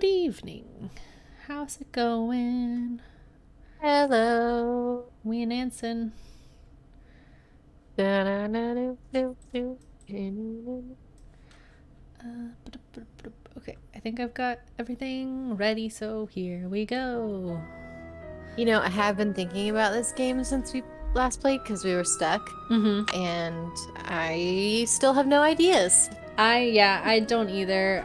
Good evening. How's it going? Hello. We and Anson. Da-na-na-do-do-do. Okay, I think I've got everything ready, so here we go. I have been thinking about this game since we last played because we were stuck, Mm-hmm. and I still have no ideas. I don't either.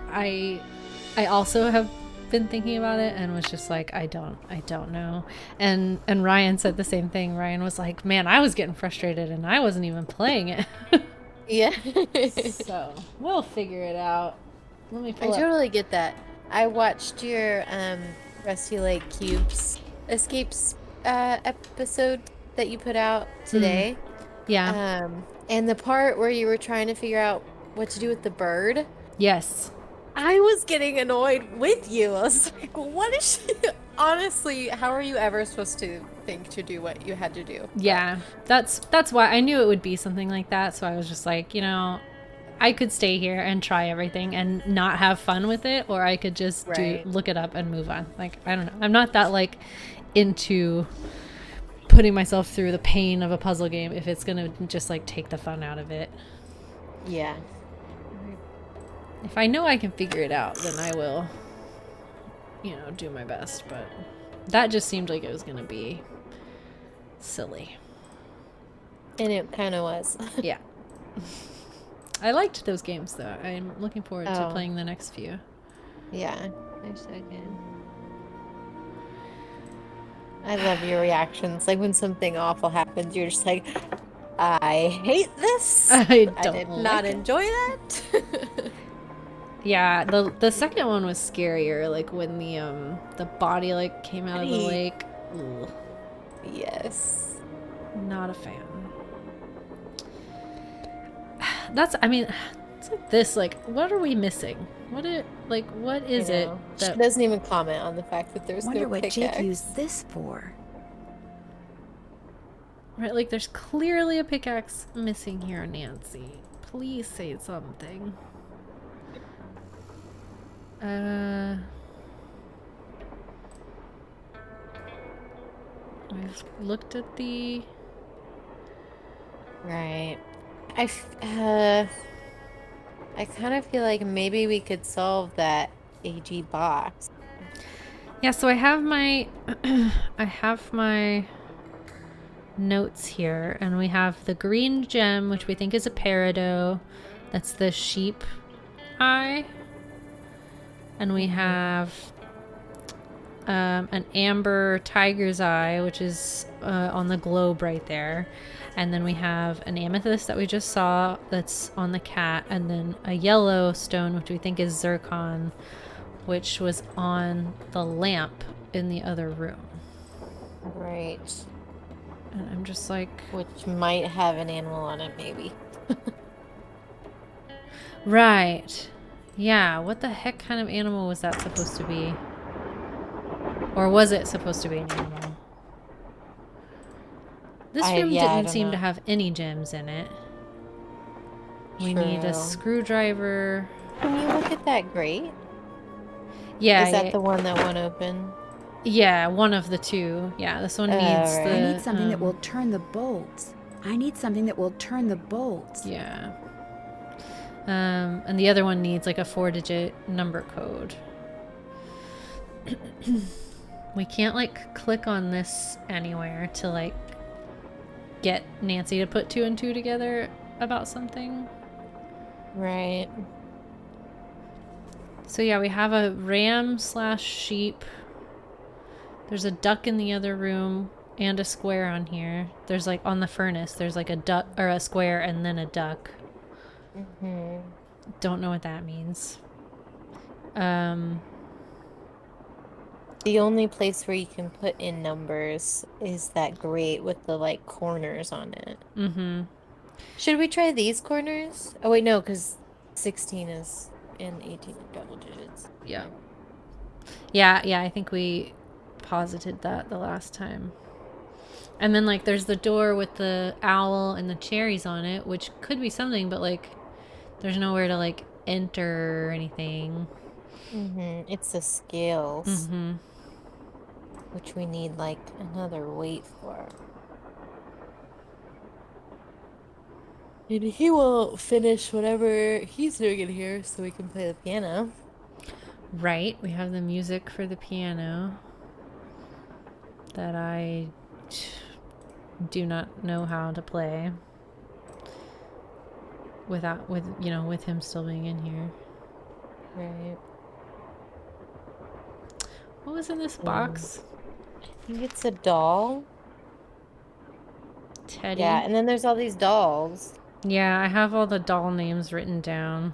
I also have been thinking about it and was just like, I don't know. And Ryan said the same thing. Ryan was like, man, I was getting frustrated and I wasn't even playing it. Yeah. So we'll figure it out. Let me I pull up. totally get that. I watched your Rusty Lake Cubes Escapes episode that you put out Mm, today. yeah. And the part where you were trying to figure out what to do with the bird. Yes. I was getting annoyed with you. I was like, what is she? Honestly, how are you ever supposed to think to do what you had to do? But Yeah, that's why I knew it would be something like that. So I was just like, I could stay here and try everything and not have fun with it, or I could just do right. look it up and move on. Like, I don't know. I'm not that like into putting myself through the pain of a puzzle game if it's gonna just like take the fun out of it. Yeah. If I know I can figure it out, then I will, do my best. But that just seemed like it was gonna be silly. And it kind of was. Yeah. I liked those games though. I'm looking forward to Oh, playing the next few. yeah. They're so good. I love your reactions. Like when something awful happens, you're just like, I hate this. I I don't did not like it. enjoy that. Yeah, the second one was scarier, like when the body like came out of the Ready? lake. Ugh, Yes. not a fan. That's I mean, it's like this, like what are we missing? What I is it know. She that doesn't even comment on the fact that there's no Wonder what Jake pickaxe. used this for. right like there's clearly a pickaxe missing here, Nancy. Please say something. Uh I've looked at the Right. I kind of feel like maybe we could solve that AG box. Yeah, so I have my I have my notes here, and we have the green gem, which we think is a peridot. That's the sheep eye. And we have an amber tiger's eye, which is on the globe right there. And then we have an amethyst that we just saw that's on the cat, and then a yellow stone, which we think is zircon, which was on the lamp in the other room. Right. And I'm just like, Which might have an animal on it, maybe. right. Yeah, what the heck kind of animal was that supposed to be? Or was it supposed to be an animal? This room Yeah, I didn't don't seem to know. have any gems in it. We need a True. screwdriver. Can you look at that grate? Yeah, Is that yeah, the one that won't open? yeah, one of the two. Yeah, this one needs I Right. need the, something that will turn the bolts. I need something that will turn the bolts. yeah. And the other one needs like a 4-digit number code. We can't like click on this anywhere to like get Nancy to put 2 and 2 together about something. Right. So yeah, we have a ram slash sheep. There's a duck in the other room and a square on here. There's like on the furnace, there's like a duck or a square and then a duck. Mm-hmm. Don't know what that means. Um, The only place where you can put in numbers is that grate with the like corners on it. mm-hmm. Should we try these corners? Oh wait, no, because 16 is and 18 are double digits. Yeah. Okay. Yeah, I think we posited that the last time. And then like there's the door with the owl and the cherries on it, which could be something, but like there's nowhere to like enter or anything. It's the scales, Mm-hmm. which we need like another weight for. And he won't finish whatever he's doing in here so we can play the piano. Right, we have the music for the piano that I do not know how to play with him still being in here. Right. What was in this box? I think it's a doll. Teddy. Yeah, and then there's all these dolls. Yeah, I have all the doll names written down.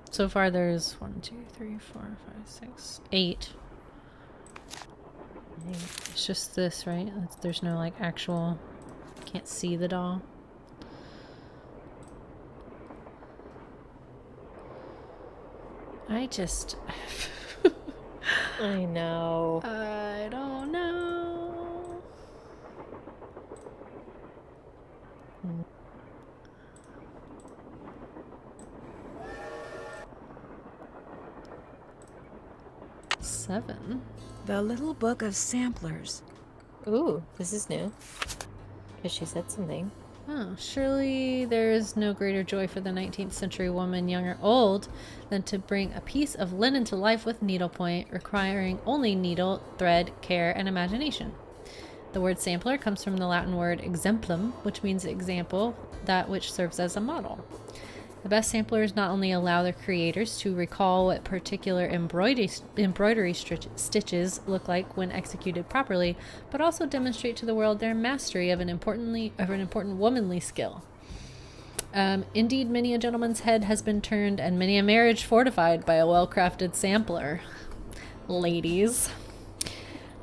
So far there's 1, 2, 3, 4, 5, 6, 8. It's just this, right? There's no like actual, can't see the doll. I just I know. I don't know. Seven. The Little Book of Samplers. Ooh, this is new. Because she said something. Oh, surely there is no greater joy for the 19th century woman, young or old, than to bring a piece of linen to life with needlepoint, requiring only needle, thread, care, and imagination. The word sampler comes from the Latin word exemplum, which means example, that which serves as a model. The best samplers not only allow their creators to recall what particular embroidery stitches look like when executed properly, but also demonstrate to the world their mastery of an important womanly skill. Indeed, many a gentleman's head has been turned, and many a marriage fortified by a well-crafted sampler. Ladies.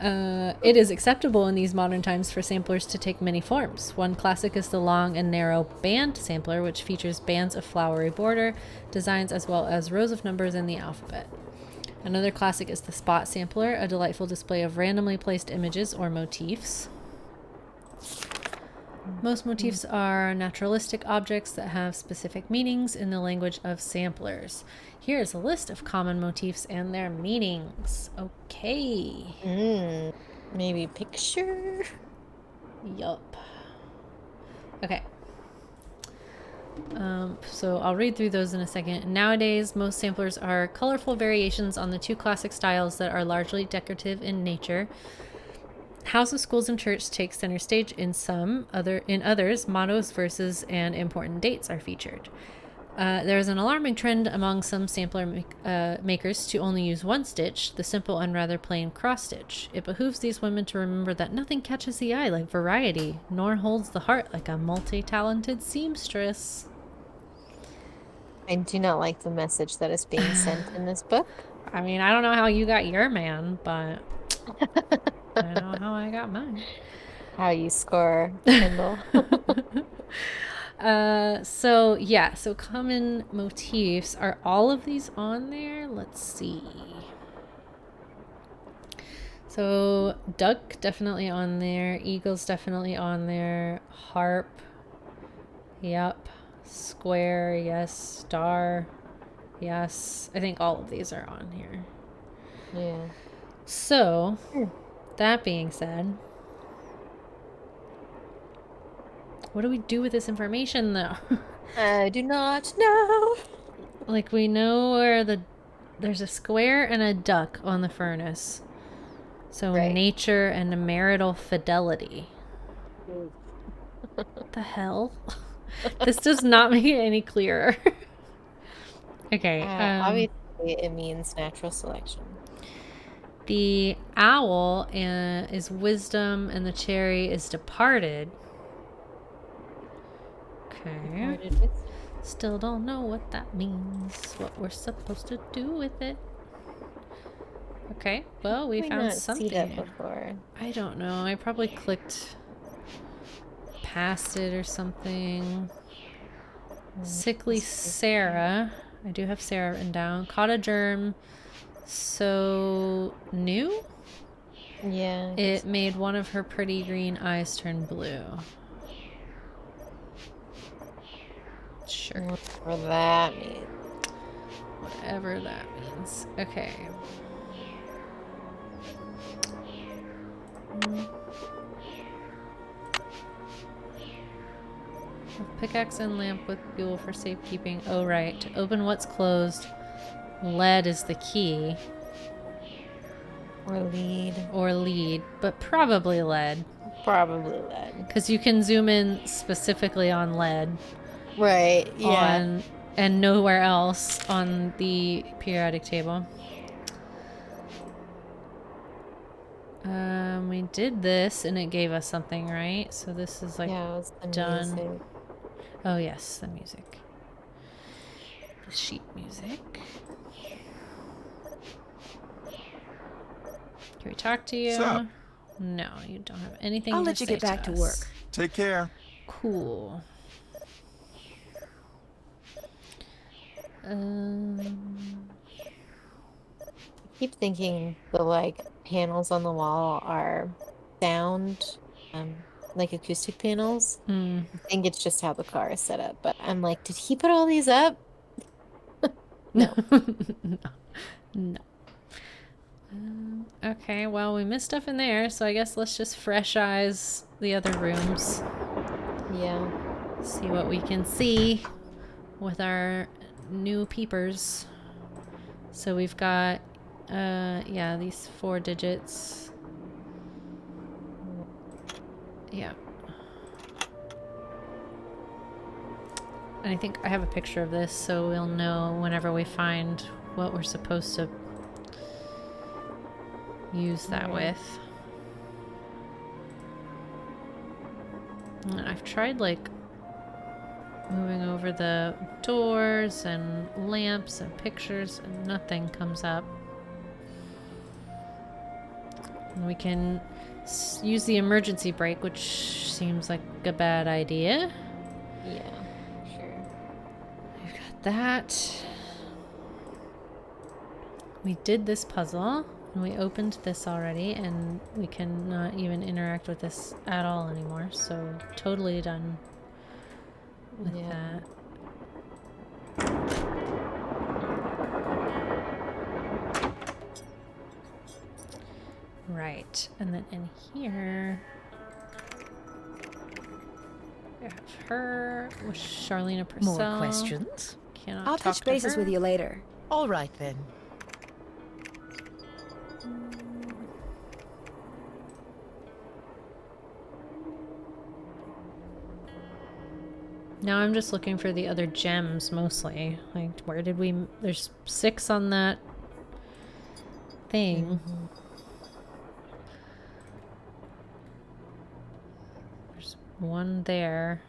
It is acceptable in these modern times for samplers to take many forms. One classic is the long and narrow band sampler, which features bands of flowery border, designs, as well as rows of numbers in the alphabet. Another classic is the spot sampler, a delightful display of randomly placed images or motifs. Most motifs are naturalistic objects that have specific meanings in the language of samplers. Here is a list of common motifs and their meanings. Okay. Maybe picture? Yup. Okay. So I'll read through those in a second. Nowadays, most samplers are colorful variations on the two classic styles that are largely decorative in nature. Houses, schools, and church take center stage in others, mottos, verses, and important dates are featured. There is an alarming trend among some sampler makers to only use one stitch, the simple and rather plain cross stitch. It behooves these women to remember that nothing catches the eye like variety, nor holds the heart like a multi-talented seamstress. I do not like the message that is being sent in this book. I mean, I don't know how you got your man, but I know how I got mine. How you score, Kendall. So common motifs. Are all of these on there? Let's see. So duck definitely on there. Eagle's definitely on there. Harp. Yep. Square. Yes. Star. Yes. I think all of these are on here. Yeah. So, that being said, what do we do with this information, though? I do not know. Like, we know where there's a square and a duck on the furnace. So, Right. nature and marital fidelity. What the hell? This does not make it any clearer. Okay. Obviously, it means natural selection. The owl is wisdom, and the cherry is departed. Okay. Still don't know what that means. What we're supposed to do with it. Okay. Well, we found something. See that before. I don't know. I probably clicked past it or something. Sickly Sarah. I do have Sarah written down. Caught a germ. So new? Yeah. It made one of her pretty green eyes turn blue. Sure. Whatever that means. Whatever that means. Okay. Pickaxe and lamp with fuel for safekeeping. Oh, right. To open what's closed, lead is the key. Or lead. Or lead, but probably lead. Probably lead. Because you can zoom in specifically on lead. Right, yeah. And nowhere else on the periodic table. We did this and it gave us something, right? So this is like Yeah, it was the done. music. Oh yes, the music. The sheet music. Can we talk to you? Sup? No, you don't have anything I'll to let you say get back to us. work. Take care. Cool. I keep thinking the like panels on the wall are sound, like acoustic panels. I think it's just how the car is set up. But I'm like, did he put all these up? No. No. Okay, well, we missed stuff in there, so I guess let's just fresh eyes the other rooms. Yeah. See what we can see with our new peepers. So we've got, yeah, these 4 digits. Yeah. And I think I have a picture of this, so we'll know whenever we find what we're supposed to use that with. And I've tried like moving over the doors and lamps and pictures and nothing comes up. And we can use the emergency brake, which seems like a bad idea. Yeah. Sure. We've got that. We did this puzzle. And we opened this already, and we cannot even interact with this at all anymore. So totally done with that. Right, and then in here we have her with Charlena Purcell. More questions? Cannot I'll talk touch to bases her. with you later. All right then. Now I'm just looking for the other gems mostly. Like, where did we... There's 6 on that thing. There's 1 there.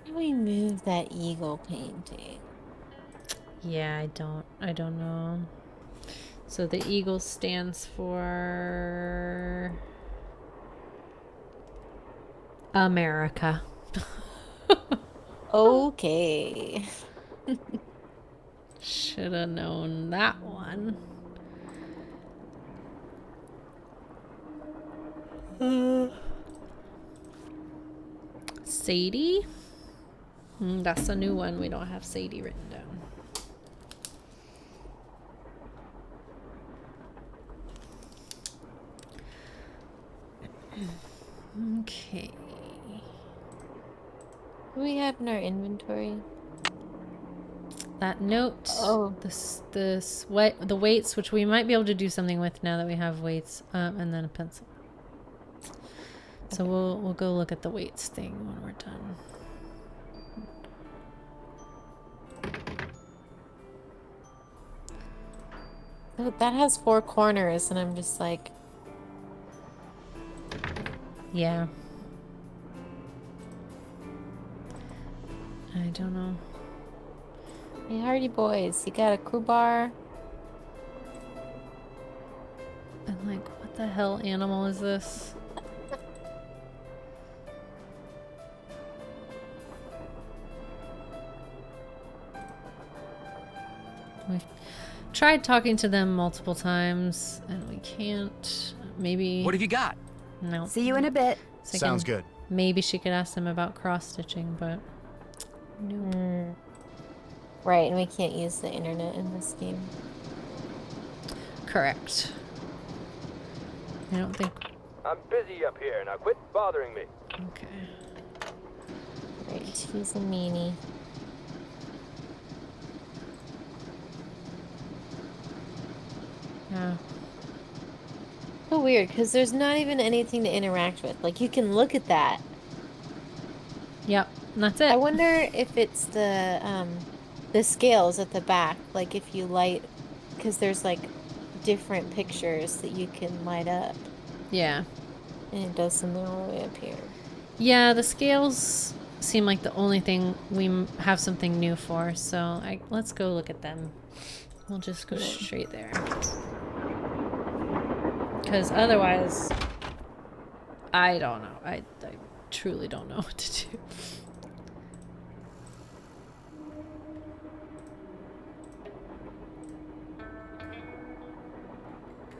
How do we move that eagle painting? Yeah, I don't know. So the eagle stands for... America. Okay. Should have known that one. Sadie? That's a new one. We don't have Sadie written down. Okay. What do we have in our inventory? That note. Oh. The weights, which we might be able to do something with now that we have weights, and then a pencil. So we'll go look at the weights thing when we're done. Oh, that has 4 corners, and I'm just like, Yeah. I don't know. hey, Hardy Boys, you got a crowbar? And like, what the hell animal is this? We've tried talking to them multiple times, and we can't. Maybe. What have you got? No. See you in a bit. Sounds good. Maybe she could ask them about cross stitching, but Nope. Right, and we can't use the internet in this game. Correct. I don't think. I'm busy up here. Now quit bothering me. Okay. Right, he's a meanie. Yeah. So weird, because there's not even anything to interact with. Like, you can look at that. Yep. And that's it. I wonder if it's the scales at the back. Like, if you light, because there's like different pictures that you can light up, Yeah. and it does something all the way up here. Yeah, the scales seem like the only thing we have something new for, so let's go look at them. We'll just go straight there. Because otherwise, I don't know. I truly don't know what to do.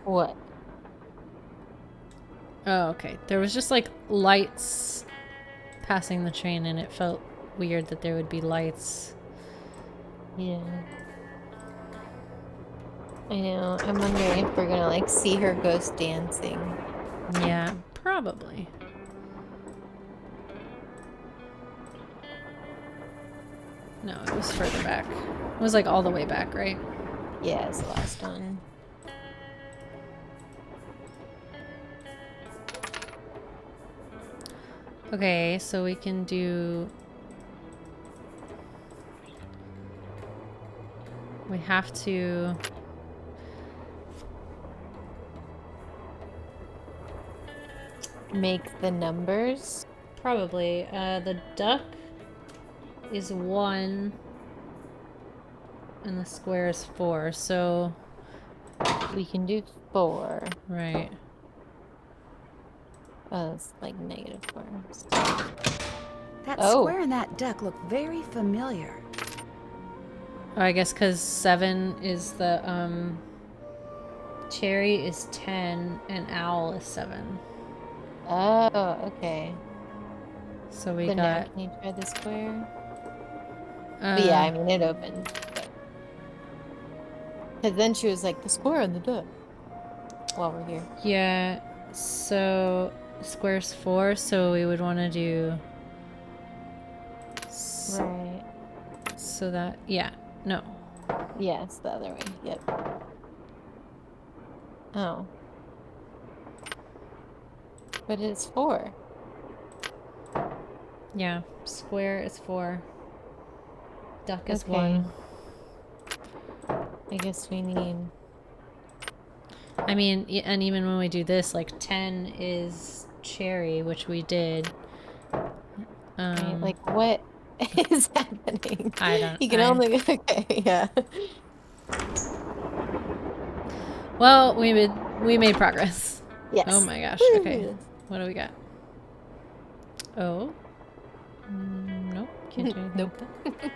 What? Oh, okay. There was just like lights passing the train, and it felt weird that there would be lights. Yeah. I know. I'm wondering if we're gonna like see her ghost dancing. Yeah, probably. No, it was further back. It was like all the way back, right? Yeah, it's the last one. Okay, so we can do... We have to... Make the numbers. Probably. The duck is 1 and the square is 4, so... We can do 4. Right. Oh, it's like -4. That Oh. square and that duck look very familiar. Oh, I guess because 7 is the, cherry is 10 and owl is 7. Oh, okay. So we So now got... can you try the square? But yeah, I mean, it opened. Because then she was like, the square and the duck. While we're here. Yeah, so square's 4, so we would want to do... Right. So that... Yeah, no. Yeah, it's the other way. Yep. Oh. But it's 4. Yeah, square is 4. Duck is Okay. 1. I guess we need... I mean, and even when we do this, like 10 is cherry, which we did. Right, like, what is happening? I don't... You can only... Okay, yeah. Well, we made progress. Yes. Oh my gosh. Okay. Woo! What do we got? Oh. Nope. Can't do anything Nope. with that.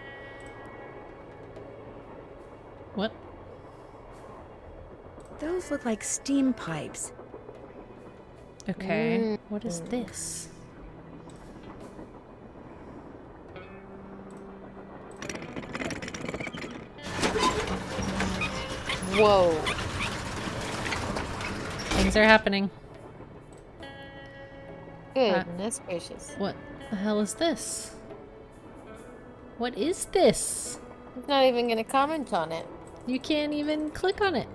What? Those look like steam pipes. Okay. What is this? Whoa. Things are happening. Goodness gracious. What the hell is this? What is this? He's not even gonna comment on it. You can't even click on it.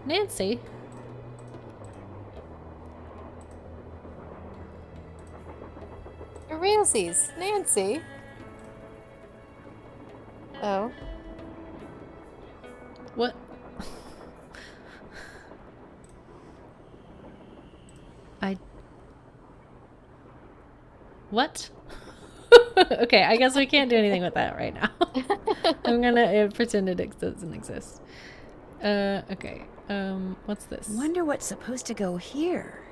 Nancy. For realsies, Nancy. Oh. What? What? Okay, I guess we can't do anything with that right now. I'm gonna pretend it doesn't exist. Okay. What's this? Wonder what's supposed to go here.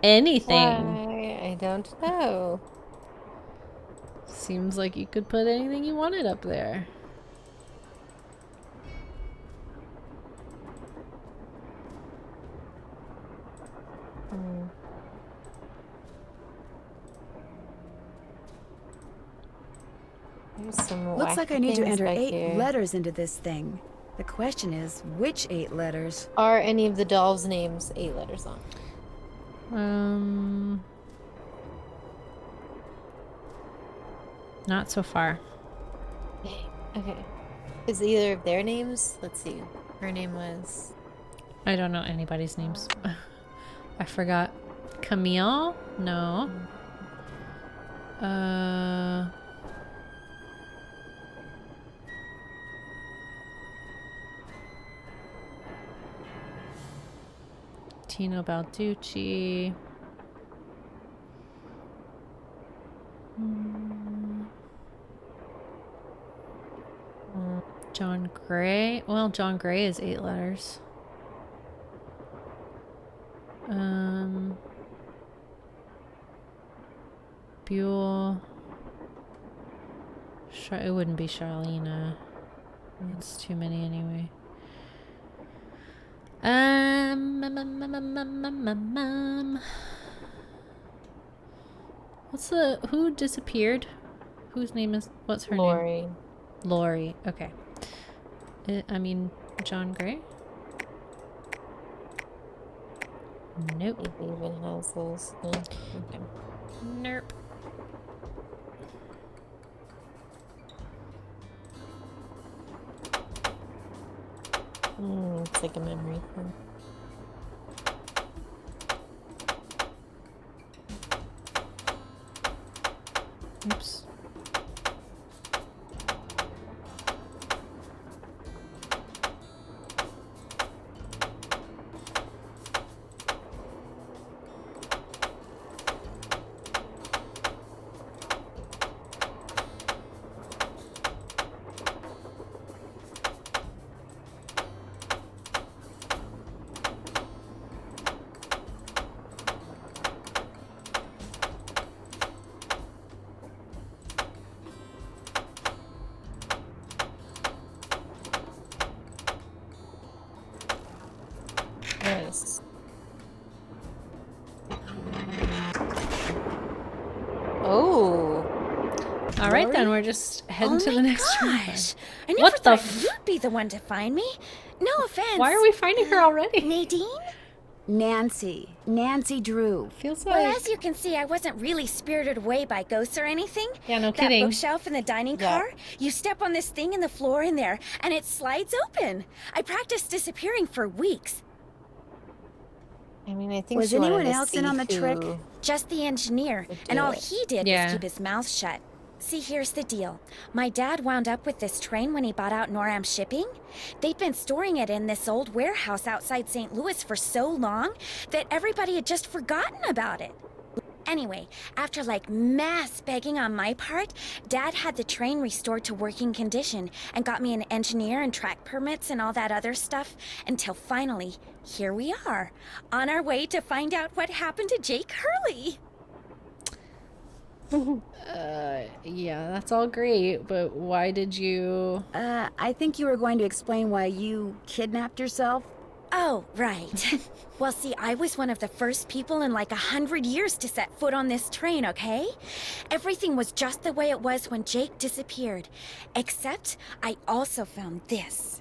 Anything. I don't know. Seems like you could put anything you wanted up there. There's some Looks like wacky I need to things enter back 8 here. letters into this thing. The question is, which 8 letters? Are any of the dolls' names 8 letters long? Not so far. Okay. Is either of their names? Let's see. Her name was. I don't know anybody's names. I forgot. Camille? No. Tino Balducci. John Gray. Well, John Gray is 8 letters. Buell. It wouldn't be Charlena. It's too many anyway. Who disappeared? Whose name is, what's her name? Lori. Lori, okay. I mean, John Gray? Nope. Maybe even has those. No. Okay. Nope. It's like a memory thing. Oops. Nice. Oh. All right, then we're just heading to the next room. Gosh, I never What the thought you'd be the one to find me. No offense. Why are we finding her already? Nadine? Nancy. Nancy Drew. Feels Well, like. as you can see, I wasn't really spirited away by ghosts or anything. Yeah, no that kidding. bookshelf in the dining Yeah. car, you step on this thing in the floor in there, and it slides open. I practiced disappearing for weeks. I mean, I think Was she wanted anyone to else in see on the trick? who- Just the engineer, Would and do all it. he did Yeah. was keep his mouth shut. See, here's the deal. My dad wound up with this train when he bought out Noram Shipping. They'd been storing it in this old warehouse outside St. Louis for so long that everybody had just forgotten about it. Anyway, after like mass begging on my part, Dad had the train restored to working condition and got me an engineer and track permits and all that other stuff until finally, here we are, on our way to find out what happened to Jake Hurley. Yeah, that's all great, but why did you... I think you were going to explain why you kidnapped yourself. Oh, right. Well, see, I was one of the first people in like 100 years to set foot on this train, okay? Everything was just the way it was when Jake disappeared. Except I also found this.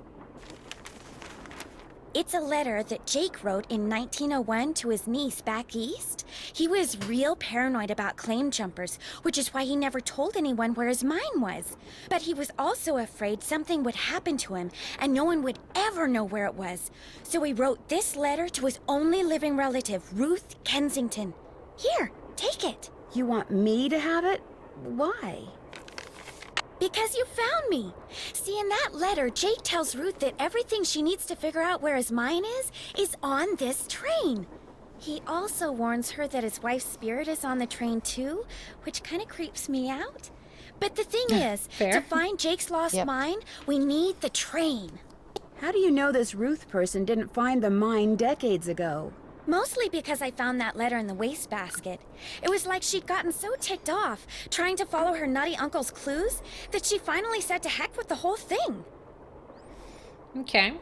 It's a letter that Jake wrote in 1901 to his niece back east. He was real paranoid about claim jumpers, which is why he never told anyone where his mine was. But he was also afraid something would happen to him and no one would ever know where it was. So he wrote this letter to his only living relative, Ruth Kensington. Here, take it. You want me to have it? Why? Because you found me. See, in that letter, Jake tells Ruth that everything she needs to figure out where his mine is on this train. He also warns her that his wife's spirit is on the train too, which kind of creeps me out. But the thing is, Fair. to find Jake's lost Yep. mine, we need the train. How do you know this Ruth person didn't find the mine decades ago? Mostly because I found that letter in the wastebasket. It was like she'd gotten so ticked off, trying to follow her nutty uncle's clues, that she finally said to heck with the whole thing. Okay.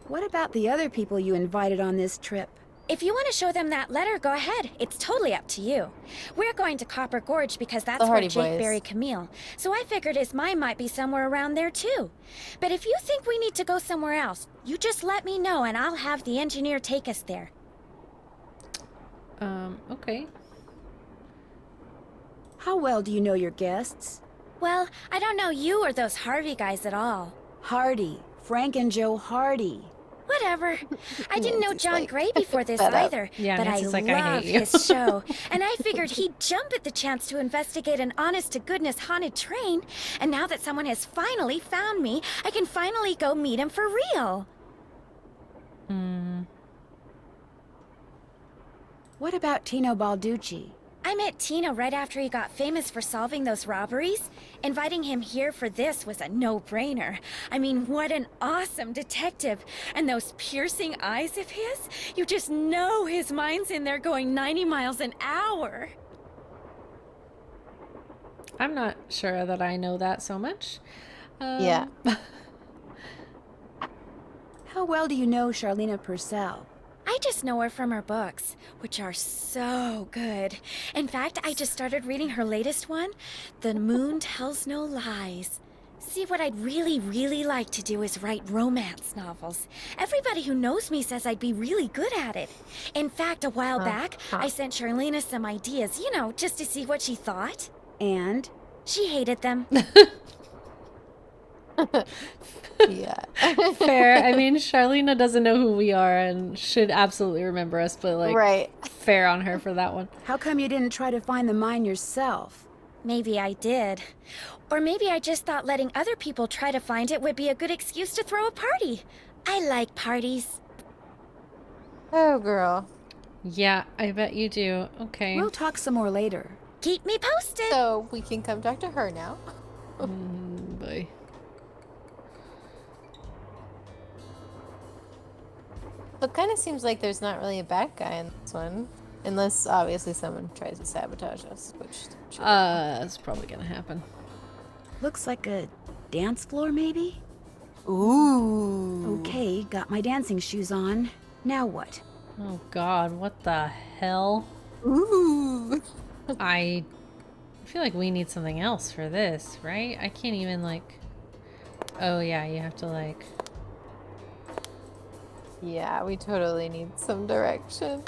What about the other people you invited on this trip? If you want to show them that letter, go ahead. It's totally up to you. We're going to Copper Gorge because that's where Hardy Jake Boys. buried Camille. So I figured his mine might be somewhere around there too. But if you think we need to go somewhere else, you just let me know and I'll have the engineer take us there. Okay. How well do you know your guests? Well, I don't know you or those Harvey guys at all. Hardy. Frank and Joe Hardy. Whatever. I didn't know Nancy's John like, Gray before this "Shut up." either, Yeah, but Nancy's I like, "I love hate you." his show, and I figured he'd jump at the chance to investigate an honest-to-goodness haunted train. And now that someone has finally found me, I can finally go meet him for real. What about Tino Balducci? I met Tino right after he got famous for solving those robberies. Inviting him here for this was a no-brainer. I mean, what an awesome detective. And those piercing eyes of his, you just know his mind's in there going 90 miles an hour. I'm not sure that I know that so much. Yeah. How well do you know Charlena Purcell? I just know her from her books, which are so good. In fact, I just started reading her latest one, The Moon Tells No Lies. See, what I'd really like to do is write romance novels. Everybody who knows me says I'd be really good at it. In fact, a while back, I sent Charlena some ideas, you know, just to see what she thought. And? She hated them. Yeah. Fair. I mean, Charlena doesn't know who we are and should absolutely remember us, but like, Right. fair on her for that one. How come you didn't try to find the mine yourself? Maybe I did. Or maybe I just thought letting other people try to find it would be a good excuse to throw a party. I like parties. Oh, girl. Yeah, I bet you do. Okay. We'll talk some more later. Keep me posted. So we can come talk to her now. Boy. But kind of seems like there's not really a bad guy in this one. Unless, obviously, someone tries to sabotage us, which... That's probably gonna happen. Looks like a dance floor, maybe? Ooh. Okay, got my dancing shoes on. Now what? Oh god, what the hell? Ooh. I feel like we need something else for this, right? I can't even like... Oh yeah, you have to like... Yeah, we totally need some direction.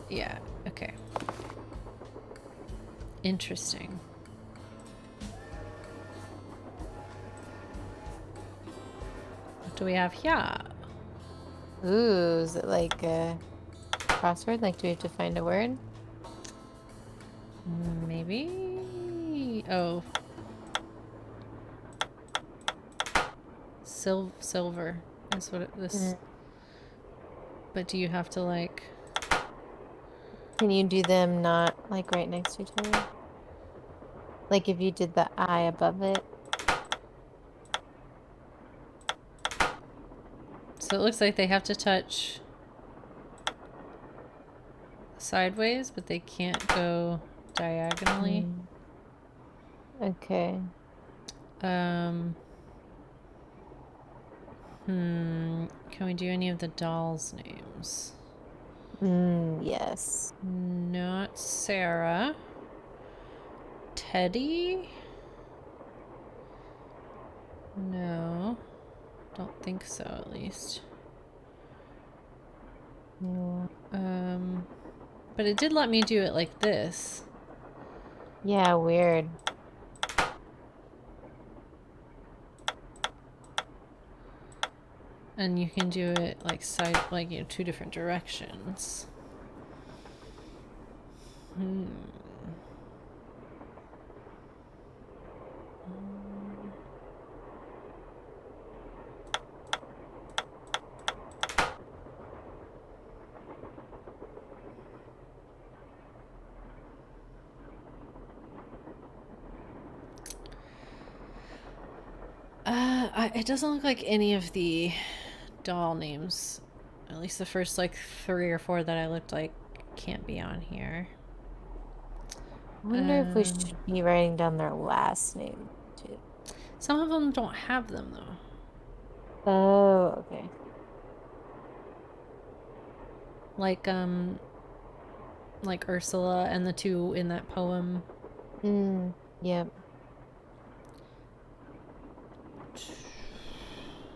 Yeah, okay. Interesting. What do we have here? Ooh, is it like a crossword? Like, do we have to find a word? Maybe... Oh. Silver is what this... But do you have to like... Can you do them not, like, right next to each other? Like, if you did the I above it? So it looks like they have to touch sideways, but they can't go diagonally. Okay. Can we do any of the dolls' names? Yes. Not Sarah. Teddy? No. Don't think so, at least. But it did let me do it like this. Yeah, weird. And you can do it like side, like, you know, two different directions. It doesn't look like any of the doll names, at least the first like 3 or 4 that I looked like, can't be on here. I wonder if we should be writing down their last name, too. Some of them don't have them though. Oh, okay. like Ursula and the two in that poem. Yep.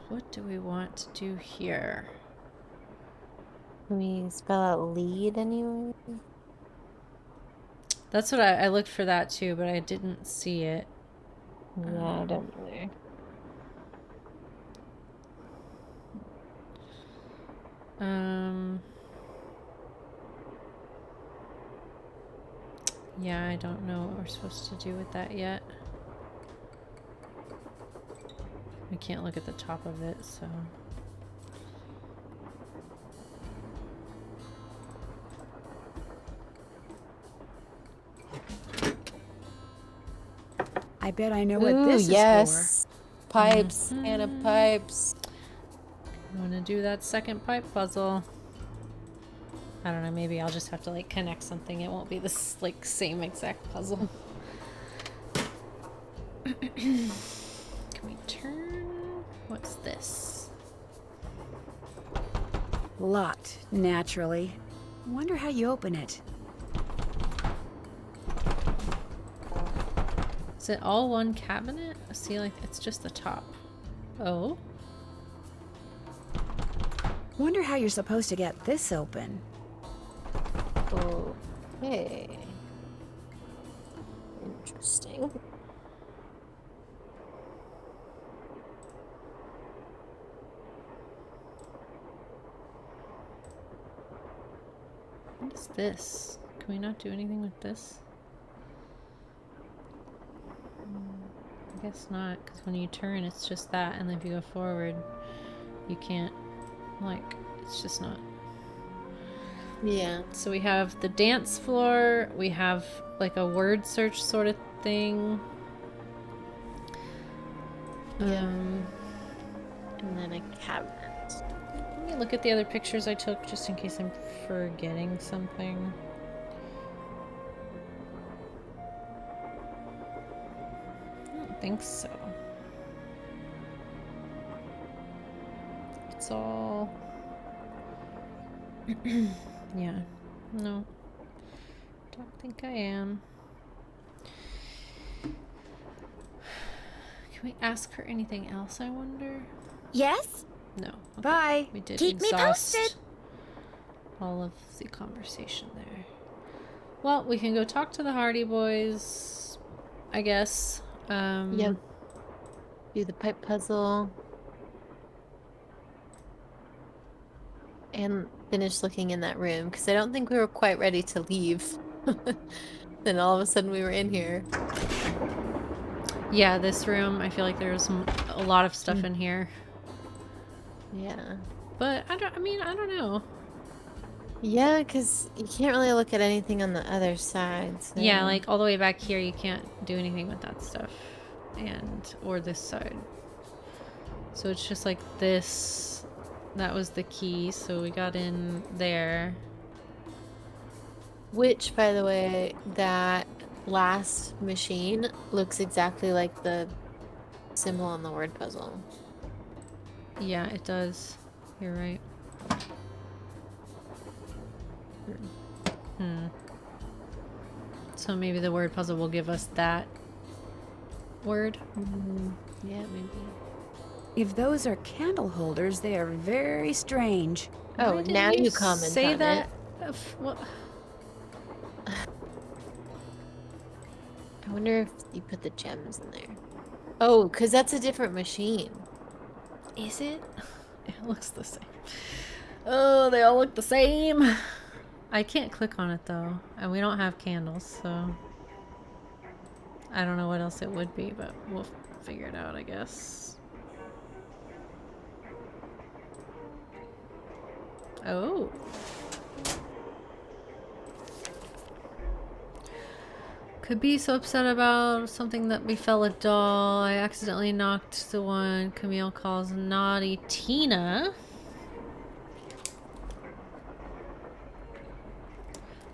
What do we want to do here? Can we spell out lead anyway? That's what I looked for that too, but I didn't see it. Yeah, I don't either. Yeah, I don't know what we're supposed to do with that yet. We can't look at the top of it, so. I bet I know what this is yes. Pipes, Hannah, pipes. I'm gonna do that second pipe puzzle. I don't know, maybe I'll just have to like connect something. It won't be this like same exact puzzle. Can we turn? What's this? for. Locked, naturally. Wonder how you open it. Is it all one cabinet? See, like it's just the top. Oh. Wonder how you're supposed to get this open. Okay. Interesting. What is this? Can we not do anything with this? I guess not, because when you turn, it's just that, and then if you go forward, you can't, like, it's just not. Yeah. So we have the dance floor, we have like a word search sort of thing. Yeah. And then a cabinet. Let me look at the other pictures I took just in case I'm forgetting something. I don't think so. It's all... Yeah. No. Don't think I am. Can we ask her anything else, I wonder? Yes? No. Okay. Bye. We did Keep me exhaust posted. all of the conversation there. Well, we can go talk to the Hardy Boys, I guess. Yep. Do the pipe puzzle. And finish looking in that room, because I don't think we were quite ready to leave. Then all of a sudden we were in here. Yeah, this room, I feel like there's a lot of stuff in here. Yeah. But I don't know. Yeah, because you can't really look at anything on the other side. So. Yeah, like all the way back here, you can't do anything with that stuff. Or this side. So it's just like this. That was the key, so we got in there. Which, by the way, that last machine looks exactly like the symbol on the word puzzle. Yeah, it does. You're right. So maybe the word puzzle will give us that word. Yeah, maybe. If those are candle holders, they are very strange. Oh, Why now didn't you comment say on that. it. What? I wonder if you put the gems in there. Oh, because that's a different machine. Is it? It looks the same. Oh, they all look the same. I can't click on it though, and we don't have candles, so I don't know what else it would be, but we'll figure it out, I guess. Oh. Could be so upset about something that befell a doll. I accidentally knocked the one Camille calls Naughty Tina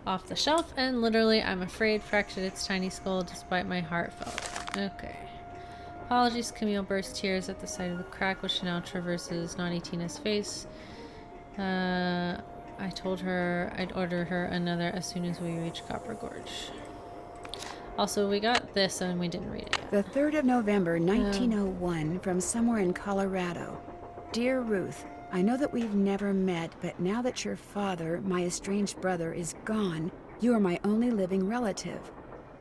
off the shelf, and literally, I'm afraid, fractured its tiny skull despite my heartfelt. Okay. Apologies, Camille burst tears at the sight of the crack which now traverses Naughty Tina's face. I told her I'd order her another as soon as we reach Copper Gorge. Also, we got this and we didn't read it yet. The 3rd of November, 1901, from somewhere in Colorado. Dear Ruth, I know that we've never met, but now that your father, my estranged brother, is gone, you are my only living relative.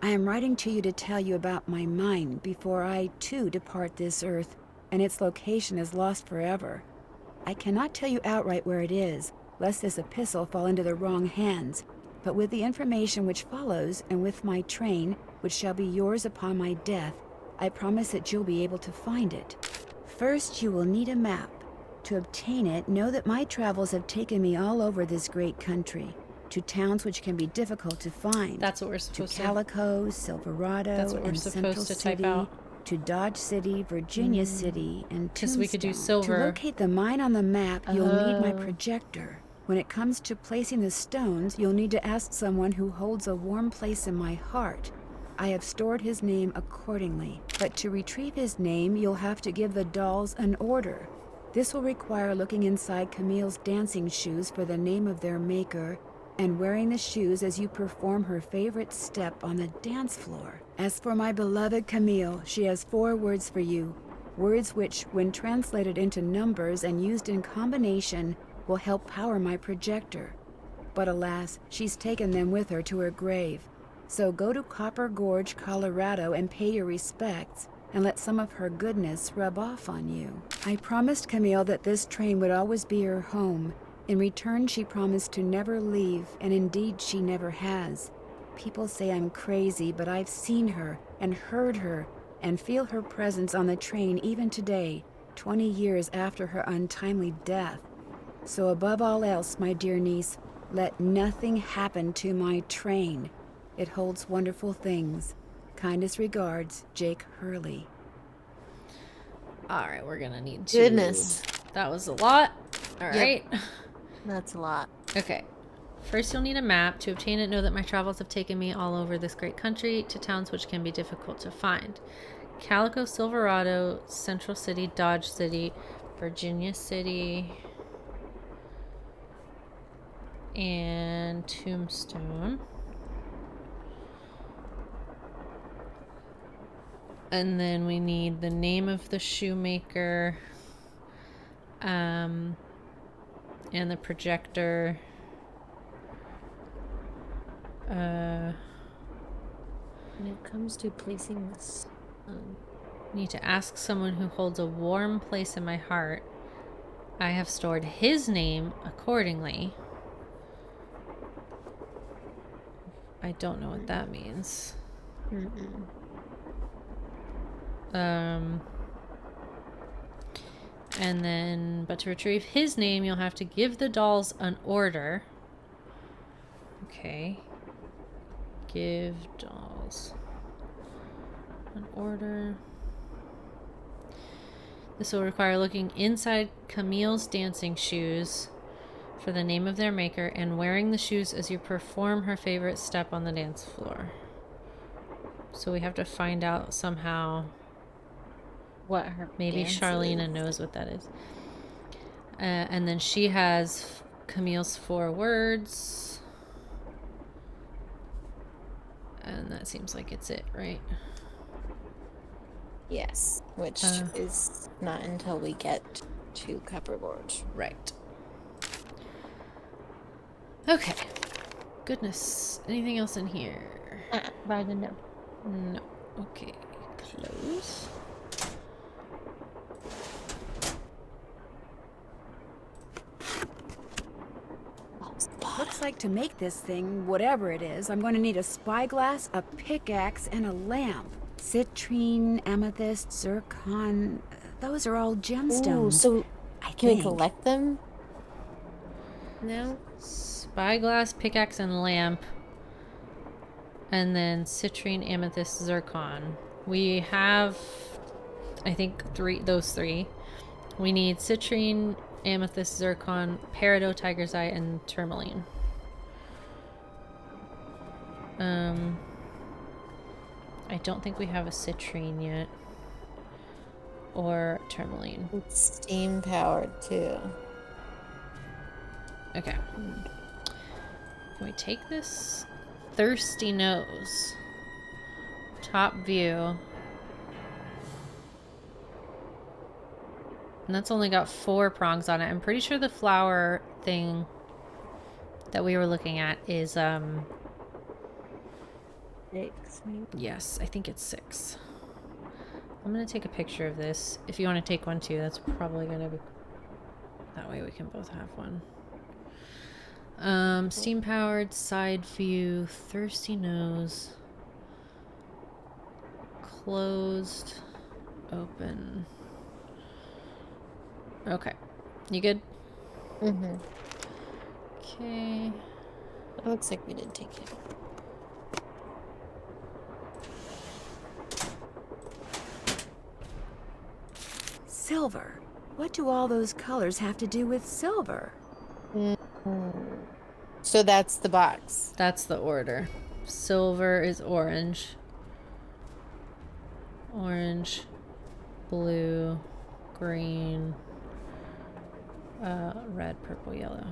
I am writing to you to tell you about my mine before I, too, depart this earth, and its location is lost forever. I cannot tell you outright where it is, lest this epistle fall into the wrong hands, but with the information which follows, and with my train, which shall be yours upon my death, I promise that you'll be able to find it. First, you will need a map. To obtain it, know that my travels have taken me all over this great country, to towns which can be difficult to find. That's what we're To supposed to. Calico, Silverado, That's what we're and Central supposed to type City, out. to Dodge City, Virginia City, and 'Cause we could do Tombstone. silver. To locate the mine on the map, you'll need my Oh. projector. When it comes to placing the stones, you'll need to ask someone who holds a warm place in my heart. I have stored his name accordingly, but to retrieve his name, you'll have to give the dolls an order. This will require looking inside Camille's dancing shoes for the name of their maker, and wearing the shoes as you perform her favorite step on the dance floor. As for my beloved Camille, she has 4 words for you, words which, when translated into numbers and used in combination, will help power my projector. But alas, she's taken them with her to her grave. So go to Copper Gorge, Colorado, and pay your respects, and let some of her goodness rub off on you. I promised Camille that this train would always be her home. In return, she promised to never leave, and indeed she never has. People say I'm crazy, but I've seen her, and heard her, and feel her presence on the train even today, 20 years after her untimely death. So above all else, my dear niece, let nothing happen to my train. It holds wonderful things. Kindest regards, Jake Hurley. All right, we're gonna need to. Goodness. That was a lot. All Yep. right. That's a lot. Okay. First, you'll need a map. To obtain it, know that my travels have taken me all over this great country to towns which can be difficult to find. Calico, Silverado, Central City, Dodge City, Virginia City, and Tombstone. And then we need the name of the shoemaker, and the projector. When it comes to placing this, Need to ask someone who holds a warm place in my heart. I have stored his name accordingly. I don't know what that means. And then, but to retrieve his name, you'll have to give the dolls an order. Okay. Give dolls an order. This will require looking inside Camille's dancing shoes for the name of their maker and wearing the shoes as you perform her favorite step on the dance floor. So we have to find out somehow. what her Maybe dance Charlena is. knows what that is. And then she has Camille's 4 words. And that seems like it's it, right? Yes, which is not until we get to Copper Gorge. Right. Okay. Goodness. Anything else in here? Rather no. No. Okay. Close. Looks like to make this thing, whatever it is, I'm going to need a spyglass, a pickaxe, and a lamp. Citrine, amethyst, zircon, those are all gemstones. Ooh, so I can we think. collect them? No. Spyglass, pickaxe, and lamp. And then citrine, amethyst, zircon. We have, I think, those three. We need citrine, amethyst, zircon, peridot, tiger's eye, and tourmaline. I don't think we have a citrine yet. Or tourmaline. It's steam powered too. Okay. Can we take this thirsty nose? Top view. And that's only got 4 prongs on it. I'm pretty sure the flower thing that we were looking at is, 6, maybe? yes, I think it's 6. I'm gonna take a picture of this. If you want to take one too, that's probably gonna be... That way we can both have one. Steam powered, side view, thirsty nose, closed, open. Okay, you good? Mm-hmm. Okay. It looks like we didn't take it. Silver. What do all those colors have to do with silver? So that's the box. That's the order. Silver is orange. Orange, blue, green, red, purple, yellow.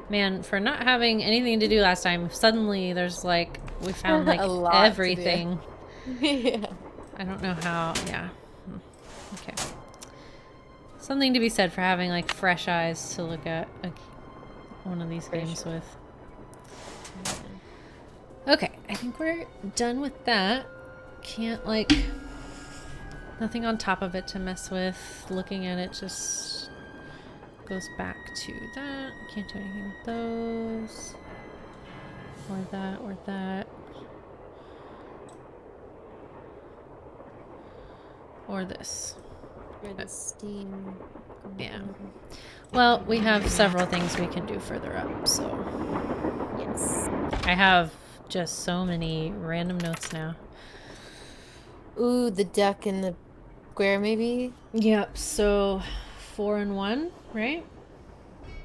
Man, for not having anything to do last time, suddenly there's like, we found like A lot to do. everything. Yeah. I don't know how, yeah. Okay. Something to be said for having like fresh eyes to look at one of these games with. Okay, I think we're done with that. Can't like, nothing on top of it to mess with. Looking at it just goes back to that. Can't do anything with those. Or that, or that. Or this. For the steam. Yeah. Well, we have several things we can do further up, so. Yes. I have just so many random notes now. Ooh, the duck in the square, maybe? Yep, so 4 and 1, right?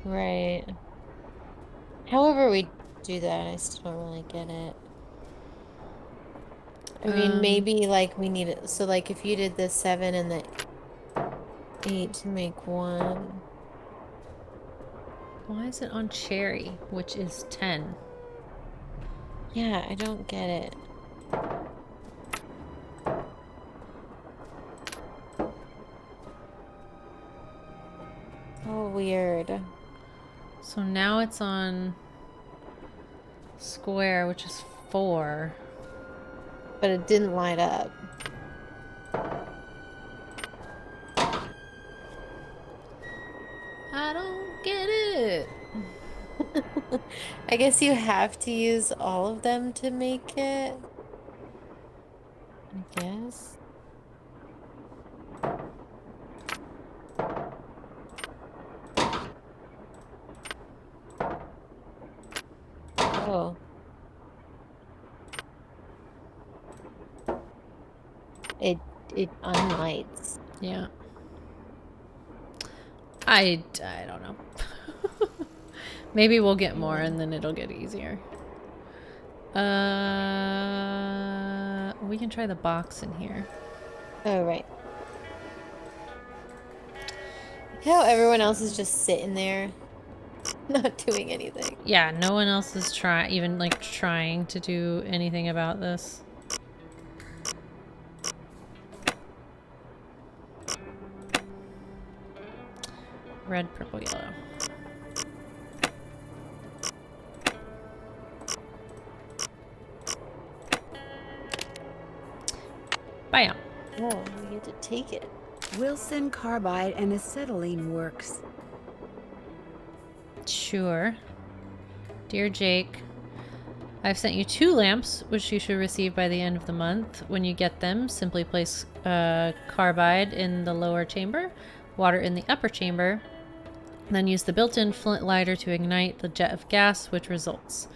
Right. However we do that, I still don't really get it. I mean, maybe, like, we need it. So, like, if you did the 7 and the 8 to make 1. Why is it on cherry, which is 10? Yeah, I don't get it. Oh, weird. So now it's on square, which is 4. But it didn't light up. I don't get it. I guess you have to use all of them to make it. I guess. Oh. It unlights. Yeah. I don't know. Maybe we'll get more and then it'll get easier. We can try the box in here. Oh, right. How everyone else is just sitting there, not doing anything. Yeah, no one else is even like trying to do anything about this. Red, purple, yellow. Bam. Oh, we get to take it. Wilson carbide and acetylene works. Sure. Dear Jake, I've sent you 2 lamps, which you should receive by the end of the month. When you get them, simply place carbide in the lower chamber, water in the upper chamber, then use the built-in flint lighter to ignite the jet of gas, which results.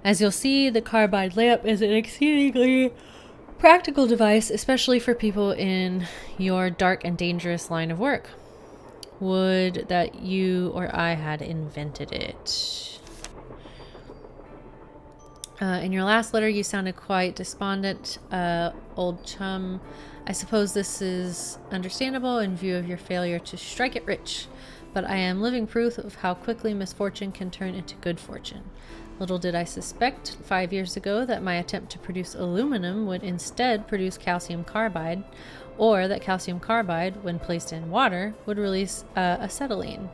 As you'll see, the carbide lamp is an exceedingly practical device, especially for people in your dark and dangerous line of work. Would that you or I had invented it. In your last letter, you sounded quite despondent. old chum. I suppose this is understandable in view of your failure to strike it rich, but I am living proof of how quickly misfortune can turn into good fortune. Little did I suspect 5 years ago that my attempt to produce aluminum would instead produce calcium carbide, or that calcium carbide, when placed in water, would release acetylene.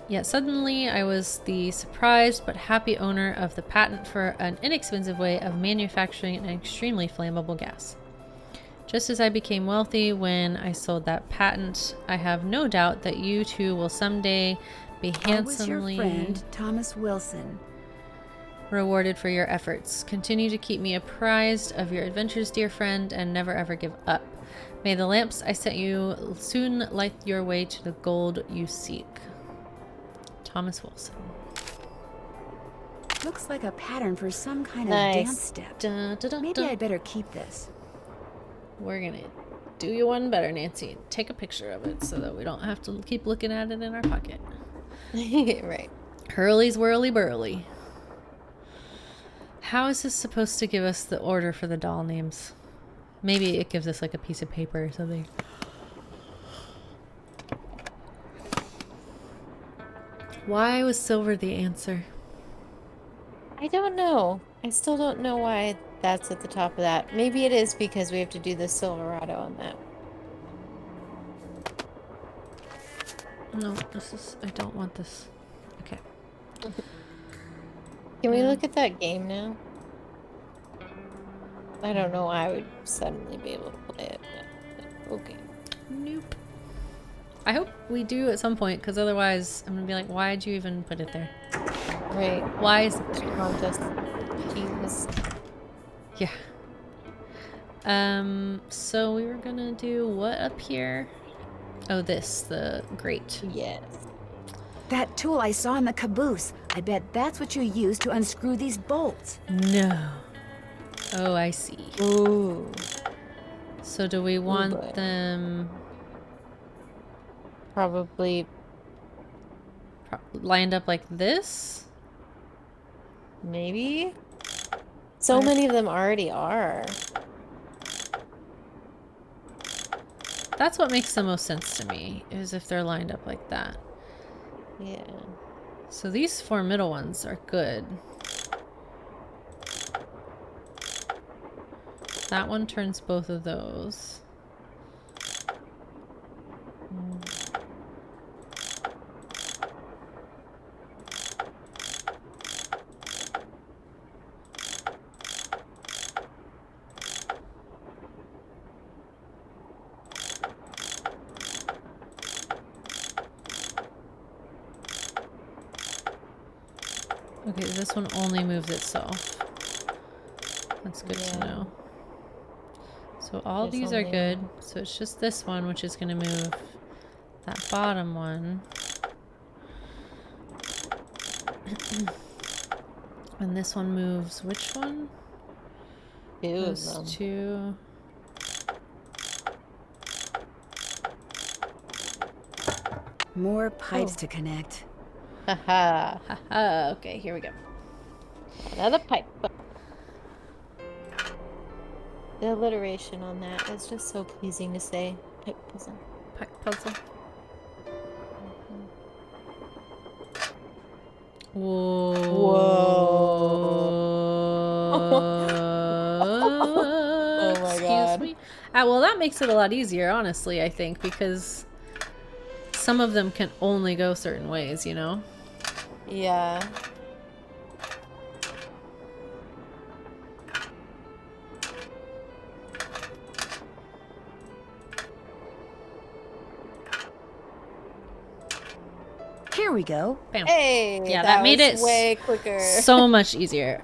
Yet suddenly I was the surprised but happy owner of the patent for an inexpensive way of manufacturing an extremely flammable gas. Just as I became wealthy when I sold that patent, I have no doubt that you two will someday be handsomely your friend, Thomas Wilson. rewarded for your efforts. Continue to keep me apprised of your adventures, dear friend, and never ever give up. May the lamps I sent you soon light your way to the gold you seek. Thomas Wilson. Looks like a pattern for some kind of Nice. dance step. Dun, dun, dun, Maybe dun. I'd better keep this. We're gonna do you one better, Nancy. Take a picture of it so that we don't have to keep looking at it in our pocket. Right. Hurley's whirly burly. How is this supposed to give us the order for the doll names? Maybe it gives us like a piece of paper or something. Why was silver the answer? I don't know. I still don't know why that's at the top of that. Maybe it is because we have to do the Silverado on that. No, this is... I don't want this. Okay. Can we Yeah. look at that game now? I don't know why I would suddenly be able to play it. But okay. Nope. I hope we do at some point, because otherwise I'm gonna be like, why'd you even put it there? Right. Why is it there? Contest. Jesus. Yeah. So we were gonna do what up here? Oh, this, the grate. Yes. That tool I saw in the caboose. I bet that's what you used to unscrew these bolts. No. Oh, I see. Ooh. So do we want boy. them Probably. lined up like this? Maybe? So Where- many of them already are. That's what makes the most sense to me, is if they're lined up like that. Yeah. So these four middle ones are good. That one turns both of those. Okay, this one only moves itself. That's good to Yeah. know. So all There's these are only good. one. So it's just this one, which is going to move that bottom one. And this one moves which one? Two of Those them. two. More pipes Oh. to connect. Haha. Haha, okay, here we go. Another pipe. The alliteration on that is just so pleasing to say. Pipe puzzle. Pipe puzzle. Whoa. Oh my Excuse God. me. Well, that makes it a lot easier, honestly, I think, because some of them can only go certain ways, you know? Yeah. Here we go. Bam. Hey, Yeah, that made was it way quicker. So much easier.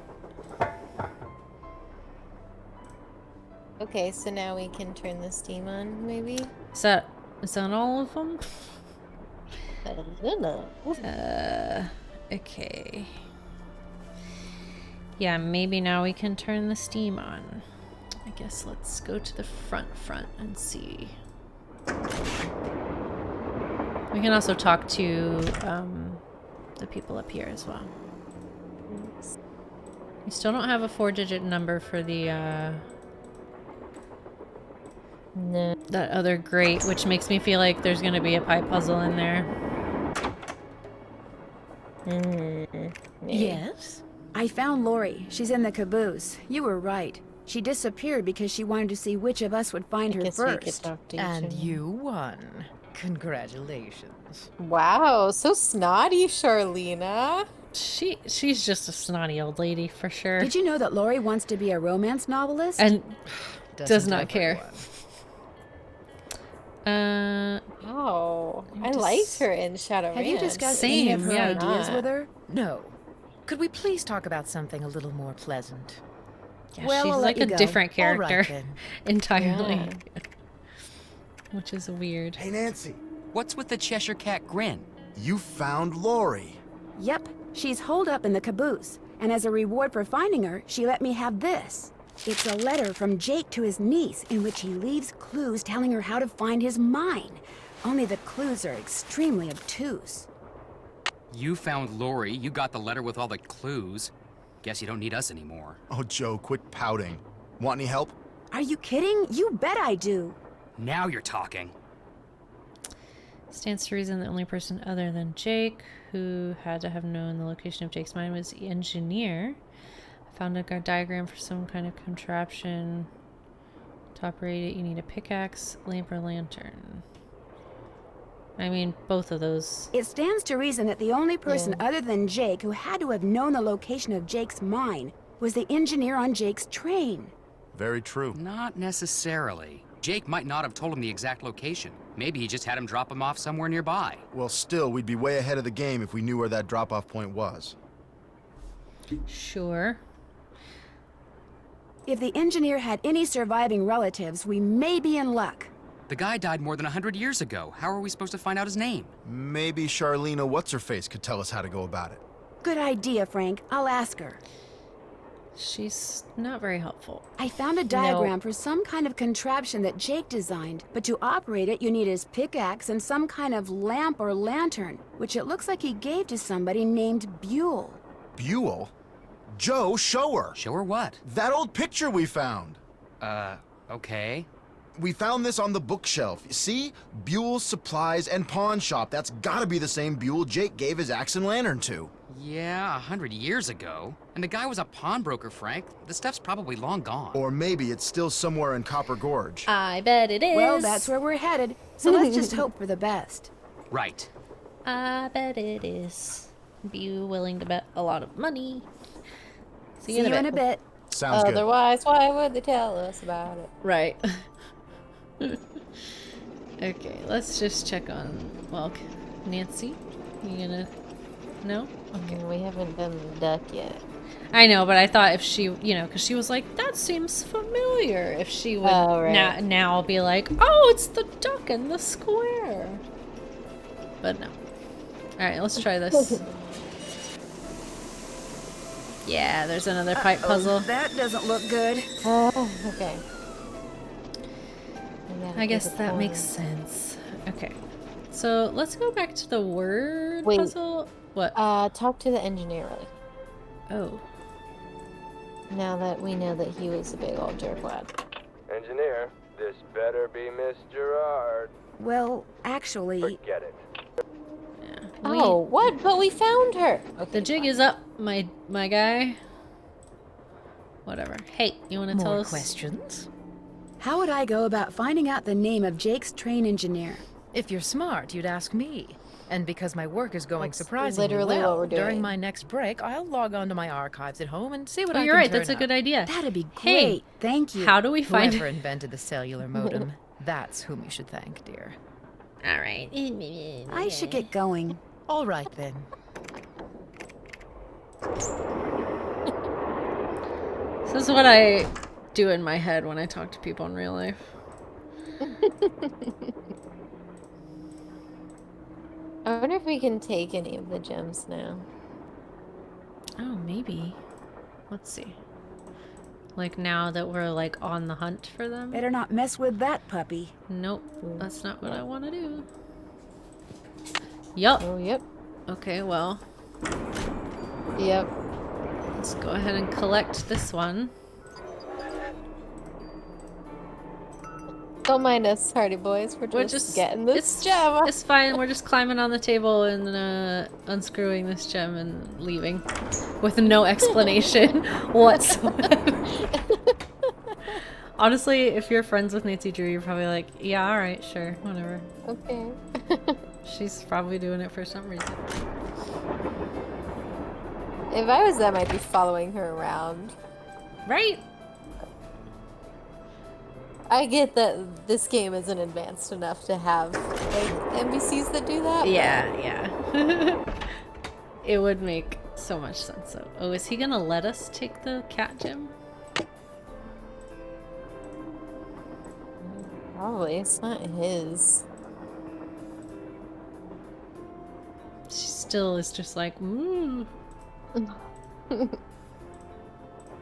Okay, so now we can turn the steam on, maybe? Is that all of them? I don't know. Okay. Yeah, maybe now we can turn the steam on. I guess let's go to the front and see. We can also talk to the people up here as well. We still don't have a 4-digit number for the No. that other grate, which makes me feel like there's gonna be a pie puzzle in there. Maybe. Yes? I found Lori. She's in the caboose. You were right. She disappeared because she wanted to see which of us would find I her guess we could first. talk to each And other. you won. Congratulations. Wow, so snotty, Charlena. She's just a snotty old lady for sure. Did you know that Lori wants to be a romance novelist? And Doesn't does not care. everyone. Oh, I just- liked her in Shadow Have you Ranch. discussed any of Same, her yeah. ideas with her? No. Could we please talk about something a little more pleasant? Yeah, Well, she's I'll like let a you go. different All right, character then. entirely, Yeah. which is weird. Hey, Nancy, What's with the Cheshire Cat grin? you found Lori. Yep, she's holed up in the caboose. And as a reward for finding her, she let me have this. It's a letter from Jake to his niece in which he leaves clues telling her how to find his mine. Only the clues are extremely obtuse. You found Lori, you got the letter with all the clues. Guess you don't need us anymore. Oh, Joe, quit pouting. Want any help? Are you kidding? You bet I do. Now you're talking. Stands to reason the only person other than Jake who had to have known the location of Jake's mine was the engineer. I found a diagram for some kind of contraption. To operate it, you need a pickaxe, lamp, or lantern. I mean, both of those. It stands to reason that the only person Yeah. other than Jake who had to have known the location of Jake's mine was the engineer on Jake's train. Very true. Not necessarily. Jake might not have told him the exact location. Maybe he just had him drop him off somewhere nearby. Well, still, we'd be way ahead of the game if we knew where that drop-off point was. Sure. If the engineer had any surviving relatives, we may be in luck. The guy died more than 100 years ago. How are we supposed to find out his name? Maybe Charlena What's-Her-Face could tell us how to go about it. Good idea, Frank. I'll ask her. She's not very helpful. I found a diagram for some kind of contraption that Jake designed, but to operate it, you need his pickaxe and some kind of lamp or lantern, which it looks like he gave to somebody named Buell. Buell? Joe, show her! Show her what? That old picture we found! Okay. We found this on the bookshelf. See? Buell's Supplies and Pawn Shop. That's gotta be the same Buell Jake gave his axe and lantern to. Yeah, 100 years ago. And the guy was a pawnbroker, Frank. The stuff's probably long gone. Or maybe it's still somewhere in Copper Gorge. I bet it is. Well, that's where we're headed, so let's just hope for the best. Right. I bet it is. Be willing to bet a lot of money. See you in a bit. Sounds good. Otherwise, why would they tell us about it? Right. Okay, let's just check on, well, Nancy. You gonna... No? Okay. We haven't done the duck yet. I know, but I thought if she, you know, because she was like, that seems familiar. If she would Oh, right. now be like, oh, it's the duck in the square. But no. Alright, let's try this. Yeah, there's another pipe puzzle. That doesn't look good. Oh, okay. gotta I give guess it that time. makes sense. Okay. So let's go back to the word Wait. puzzle. What? Talk to the engineer really. Oh. Now that we know that he was a big old jerkwad. Engineer, this better be Miss Gerard. Well, actually, Forget it. Yeah. Oh, what? But we found her. Okay, The jig fine. is up, my guy. Whatever. Hey, you want to tell More us? questions? how would I go about finding out the name of Jake's train engineer? If you're smart, you'd ask me. And because my work is going That's surprisingly literally well, what we're during doing. my next break, I'll log on to my archives at home and see what Oh, I you're can right. That's a turn good up. idea. That'd be Hey, great. Thank you. How do we find? Whoever invented the cellular modem, that's whom you should thank, dear. All right. I should get going. All right, then. This is what I do in my head when I talk to people in real life. I wonder if we can take any of the gems now. Oh, maybe. Let's see. Like now that we're like on the hunt for them. Better not mess with that puppy. Nope, that's not what I want to do. Yup. Oh, yep. Okay, well, Yep. let's go ahead and collect this one. Don't mind us, Hardy Boys. We're just getting this gem. It's fine. We're just climbing on the table and unscrewing this gem and leaving with no explanation whatsoever. Honestly, if you're friends with Nancy Drew, you're probably like, yeah, all right, sure, whatever. Okay. She's probably doing it for some reason. If I was them, I'd be following her around. Right? I get that this game isn't advanced enough to have like NPCs that do that. Yeah. It would make so much sense though. Oh, is he gonna let us take the cat gem? Probably. It's not his. She still is just like, ooh.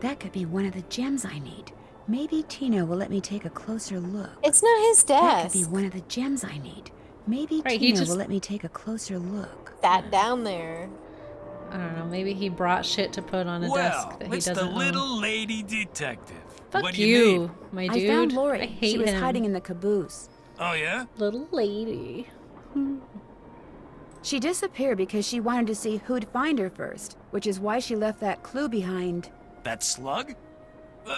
That could be one of the gems I need. Maybe Tina will let me take a closer look. It's not his That could be desk. one of the gems I need. Maybe Right, he Tina just- will let me take a closer look. Sat down there. I don't know, maybe he brought shit to put on a desk Well, that he it's doesn't the own. little lady detective. Fuck What do you need? my I dude. found Lori. I hate She was him. hiding in the caboose. Oh, yeah? Little lady. She disappeared because she wanted to see who'd find her first, which is why she left that clue behind. That slug?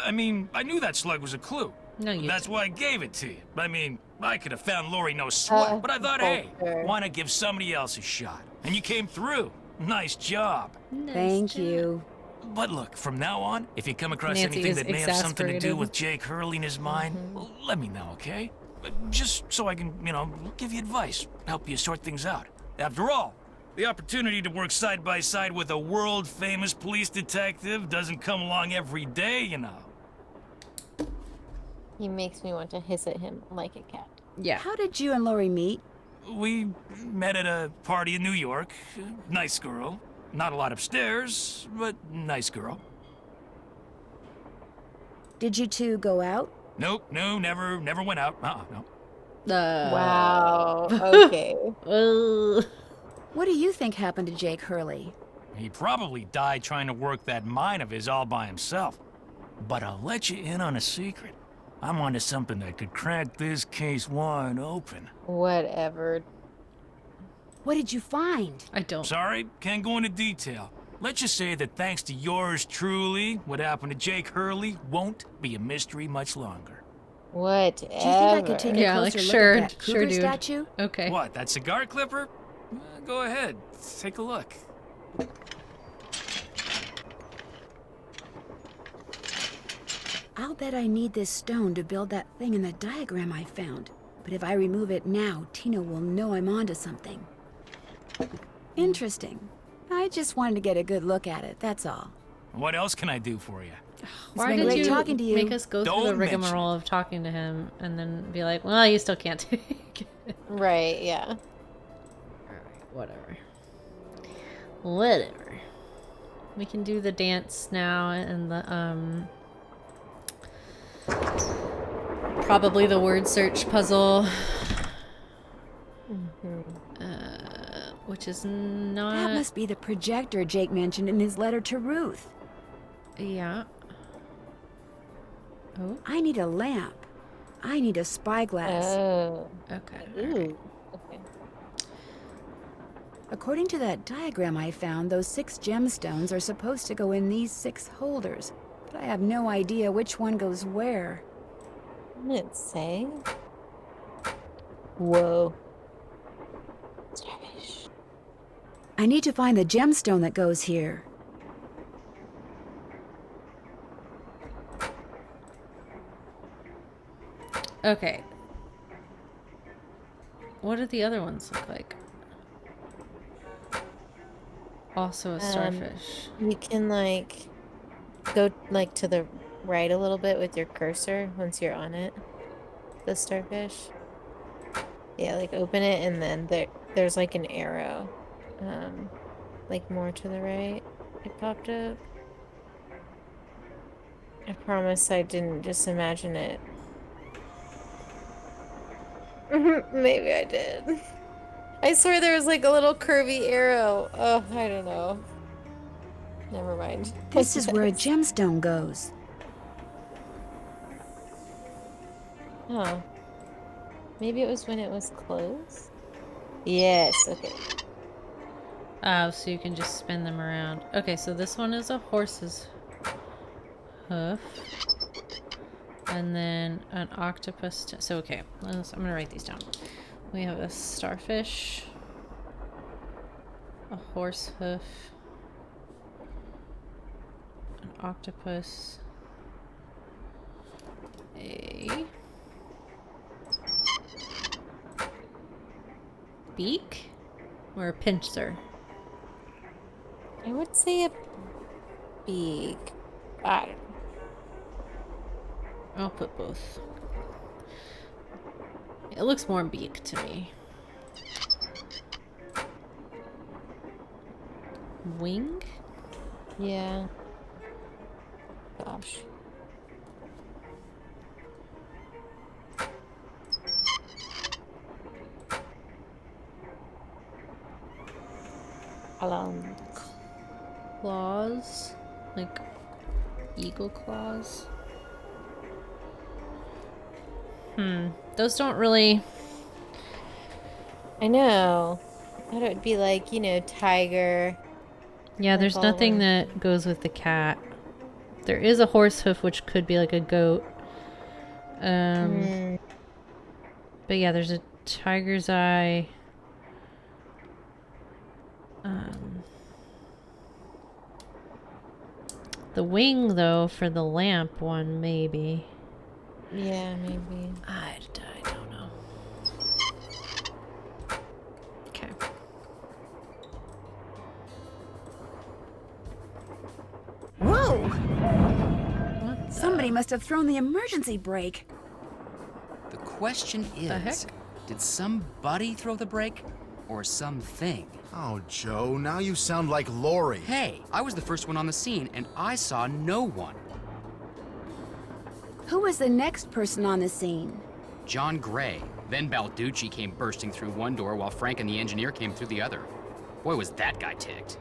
I mean, I knew that slug was a clue. No, you That's didn't. why I gave it to you. I mean, I could have found Lori no sweat, but I thought, hey, vulture. why not give somebody else a shot? And you came through. Nice job. Thank you. But look, from now on, if you come across Nancy anything is that may have something to do exasperated. with Jake Hurley in his mind, well, let me know, okay? Just so I can, give you advice, help you sort things out. After all, the opportunity to work side by side with a world-famous police detective doesn't come along every day, you know. He makes me want to hiss at him like a cat. Yeah. How did you and Lori meet? We met at a party in New York. Nice girl. Not a lot upstairs, but nice girl. Did you two go out? Nope, no, never went out. No. Wow. Okay. What do you think happened to Jake Hurley? He probably died trying to work that mine of his all by himself. But I'll let you in on a secret. I'm onto something that could crack this case wide open. Whatever. What did you find? I don't. Sorry, can't go into detail. Let's just say that thanks to yours truly, what happened to Jake Hurley won't be a mystery much longer. Whatever. Do you think I could take Yeah, a like, closer sure, look at that sure, cougar dude. statue? Okay. What, that cigar clipper? Go ahead, take a look. I'll bet I need this stone to build that thing in the diagram I found. But if I remove it now, Tina will know I'm onto something. Interesting. I just wanted to get a good look at it, that's all. What else can I do for you? Why been did great you talking to you. make us go through the Don't mention rigmarole of talking to him and then be like, well, you still can't take it? Right, yeah. Alright, whatever. Whatever. We can do the dance now and the, probably the word search puzzle. Which is not... That must be the projector Jake mentioned in his letter to Ruth. Yeah. Oh, I need a lamp. I need a spyglass. Oh. okay. Ooh. Okay. According to that diagram I found, those 6 gemstones are supposed to go in these 6 holders. But I have no idea which one goes where. Didn't it say? Whoa. Starfish. I need to find the gemstone that goes here. Okay. What do the other ones look like? Also a starfish. You can like go like to the right a little bit with your cursor once you're on it. The starfish. Yeah, like open it and then there's like an arrow. Like more to the right. It popped up. I promise I didn't just imagine it. Maybe I did. I swear there was like a little curvy arrow. Oh, I don't know. Never mind. This is where a gemstone goes. Huh. Maybe it was when it was closed? Yes, okay. Oh, so you can just spin them around. Okay, so this one is a horse's hoof. And then an octopus. So, okay, I'm going to write these down. We have a starfish, a horse hoof, an octopus, a beak, or a pincer. I would say a beak. I'll put both. It looks more beak to me. Wing? Yeah. Gosh. Claws? Like eagle claws? Those don't really... I know. I thought it would be like, you know, tiger. Yeah, Like there's all nothing the- that goes with the cat. There is a horse hoof, which could be like a goat. But yeah, there's a tiger's eye. The wing, though, for the lamp one, maybe. Yeah, maybe. I don't know. Okay. Whoa! What the... Somebody must have thrown the emergency brake. The question is, heck? did somebody throw the brake? Or something? Oh, Joe, now you sound like Lori. Hey, I was the first one on the scene, and I saw no one. Who was the next person on the scene? John Gray. Then Balducci came bursting through one door while Frank and the engineer came through the other. Boy, was that guy ticked.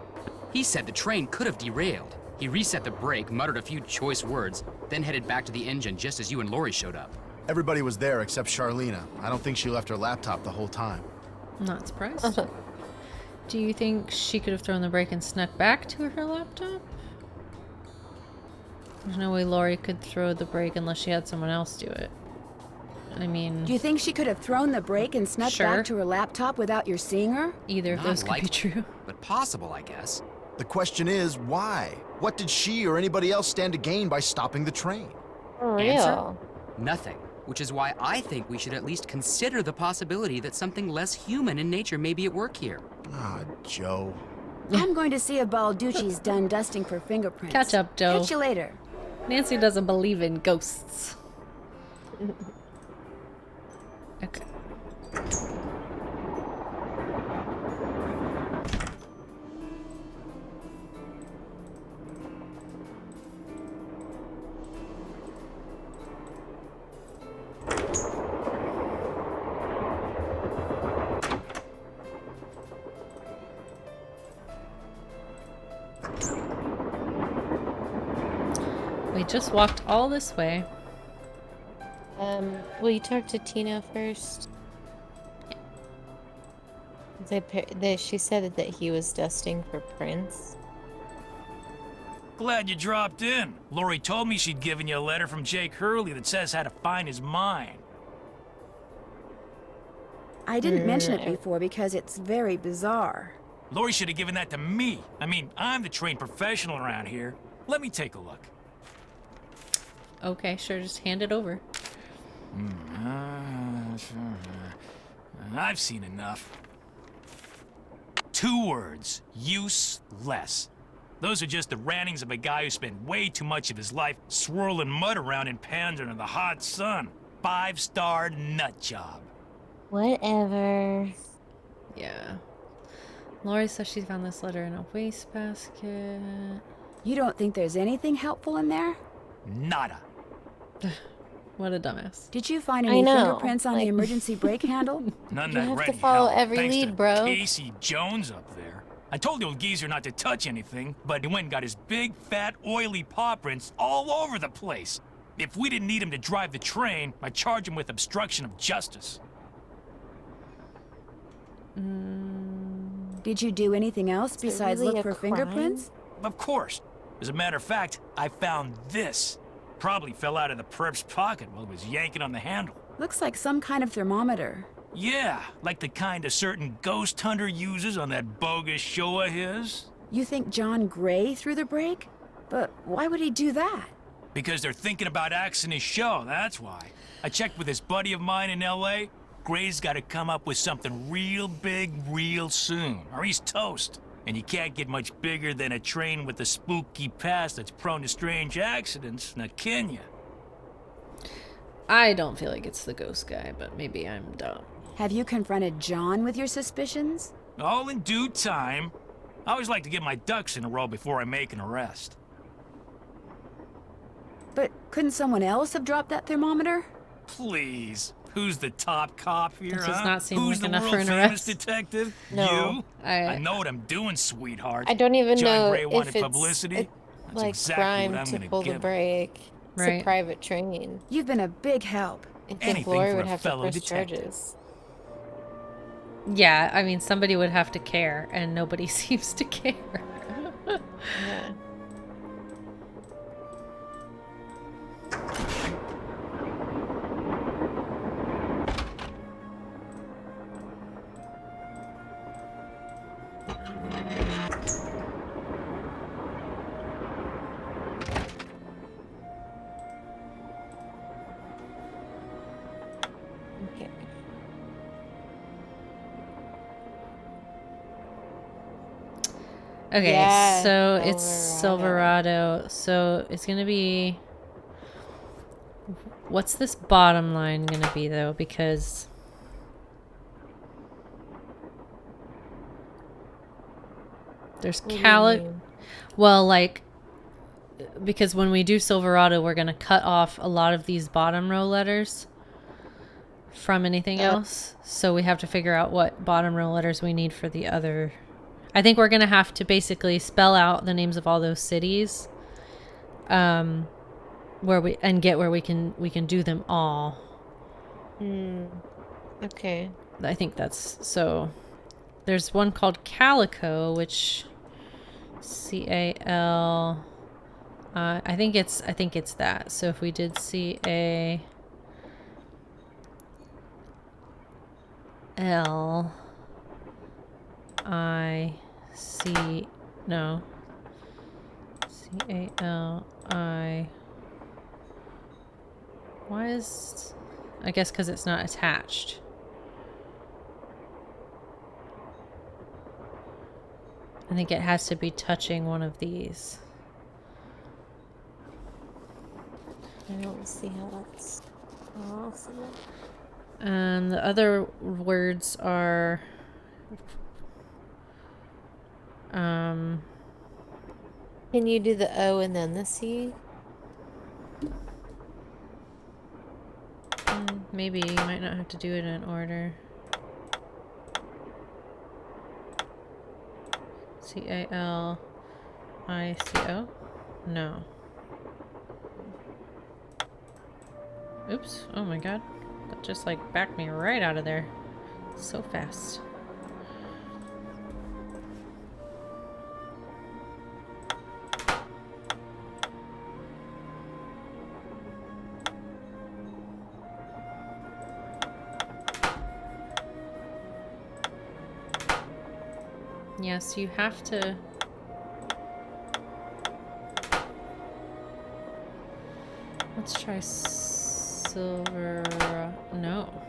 He said the train could have derailed. He reset the brake, muttered a few choice words, then headed back to the engine just as you and Lori showed up. Everybody was there except Charlena. I don't think she left her laptop the whole time. I'm not surprised. Do you think she could have thrown the brake and snuck back to her laptop? There's no way Lori could throw the brake unless she had someone else do it. I mean, Do you think she could have thrown the brake and snuck Sure. back to her laptop without your seeing her? either of Not those could be likely, true. But possible, I guess. The question is, why? What did she or anybody else stand to gain by stopping the train? For Answer? real. Nothing. Which is why I think we should at least consider the possibility that something less human in nature may be at work here. Ah, Joe. I'm going to see if Balducci's done dusting for fingerprints. Catch up, Joe. Catch you later. Nancy doesn't believe in ghosts. Okay. We just walked all this way. Will you talk to Tina first? She said that he was dusting for prints. Glad you dropped in. Lori told me she'd given you a letter from Jake Hurley that says how to find his mine. I didn't mention it before because it's very bizarre. Lori should have given that to me. I mean, I'm the trained professional around here. Let me take a look. Okay, sure, just hand it over. I've seen enough. 2 words. Useless. Those are just the rantings of a guy who spent way too much of his life swirling mud around in pans under the hot sun. 5-star nut job. Whatever. Yeah. Lori says she found this letter in a wastebasket. You don't think there's anything helpful in there? Nada. What a dumbass. Did you find I any know, fingerprints on the like- emergency brake handle? None You that have to red follow hell, every thanks lead, to bro. Casey Jones up there. I told the old geezer not to touch anything, but he went and got his big, fat, oily paw prints all over the place. If we didn't need him to drive the train, I'd charge him with obstruction of justice. Did you do anything else it besides really look a for crime? fingerprints? Of course. As a matter of fact, I found this. Probably fell out of the perp's pocket while he was yanking on the handle. Looks like some kind of thermometer. Yeah, like the kind a certain ghost hunter uses on that bogus show of his. You think John Gray threw the break? But why would he do that? Because they're thinking about axing his show, that's why. I checked with this buddy of mine in L.A. Gray's got to come up with something real big real soon, or he's toast. And you can't get much bigger than a train with a spooky past that's prone to strange accidents, now can you? I don't feel like it's the ghost guy, but maybe I'm dumb. Have you confronted John with your suspicions? All in due time. I always like to get my ducks in a row before I make an arrest. But couldn't someone else have dropped that thermometer? Please. Who's the top cop here, This huh? does not seem Who's like the enough for world an famous arrest. detective? No. You? I know what I'm doing, sweetheart. I don't even John know Gray wanted if it's publicity. That's like exactly crime what I'm to gonna pull the give him. break. It's Right. a private train. You've been a big help. I think Anything Lori for would a have to fellow press detective. charges. Yeah, I mean, somebody would have to care, and nobody seems to care. Yeah. Okay. Okay, Yeah, so it's Silverado. Silverado. So it's gonna be. What's this bottom line gonna be though? Because there's What do you Cali. mean? Well, like, because when we do Silverado, we're gonna cut off a lot of these bottom row letters from anything else. So we have to figure out what bottom row letters we need for the other. I think we're gonna have to basically spell out the names of all those cities, where we can do them all. Okay. I think that's so. There's one called Calico, which CAL. I think it's that. So if we did CAL, no. CALI. Why is... I guess because it's not attached. I think it has to be touching one of these. I don't see how that's possible. And the other words are... Can you do the O and then the C? Maybe you might not have to do it in order. CALICO? No. Oops. Oh my god. That just like backed me right out of there. So fast. Yes, you have to... Let's try silver... No.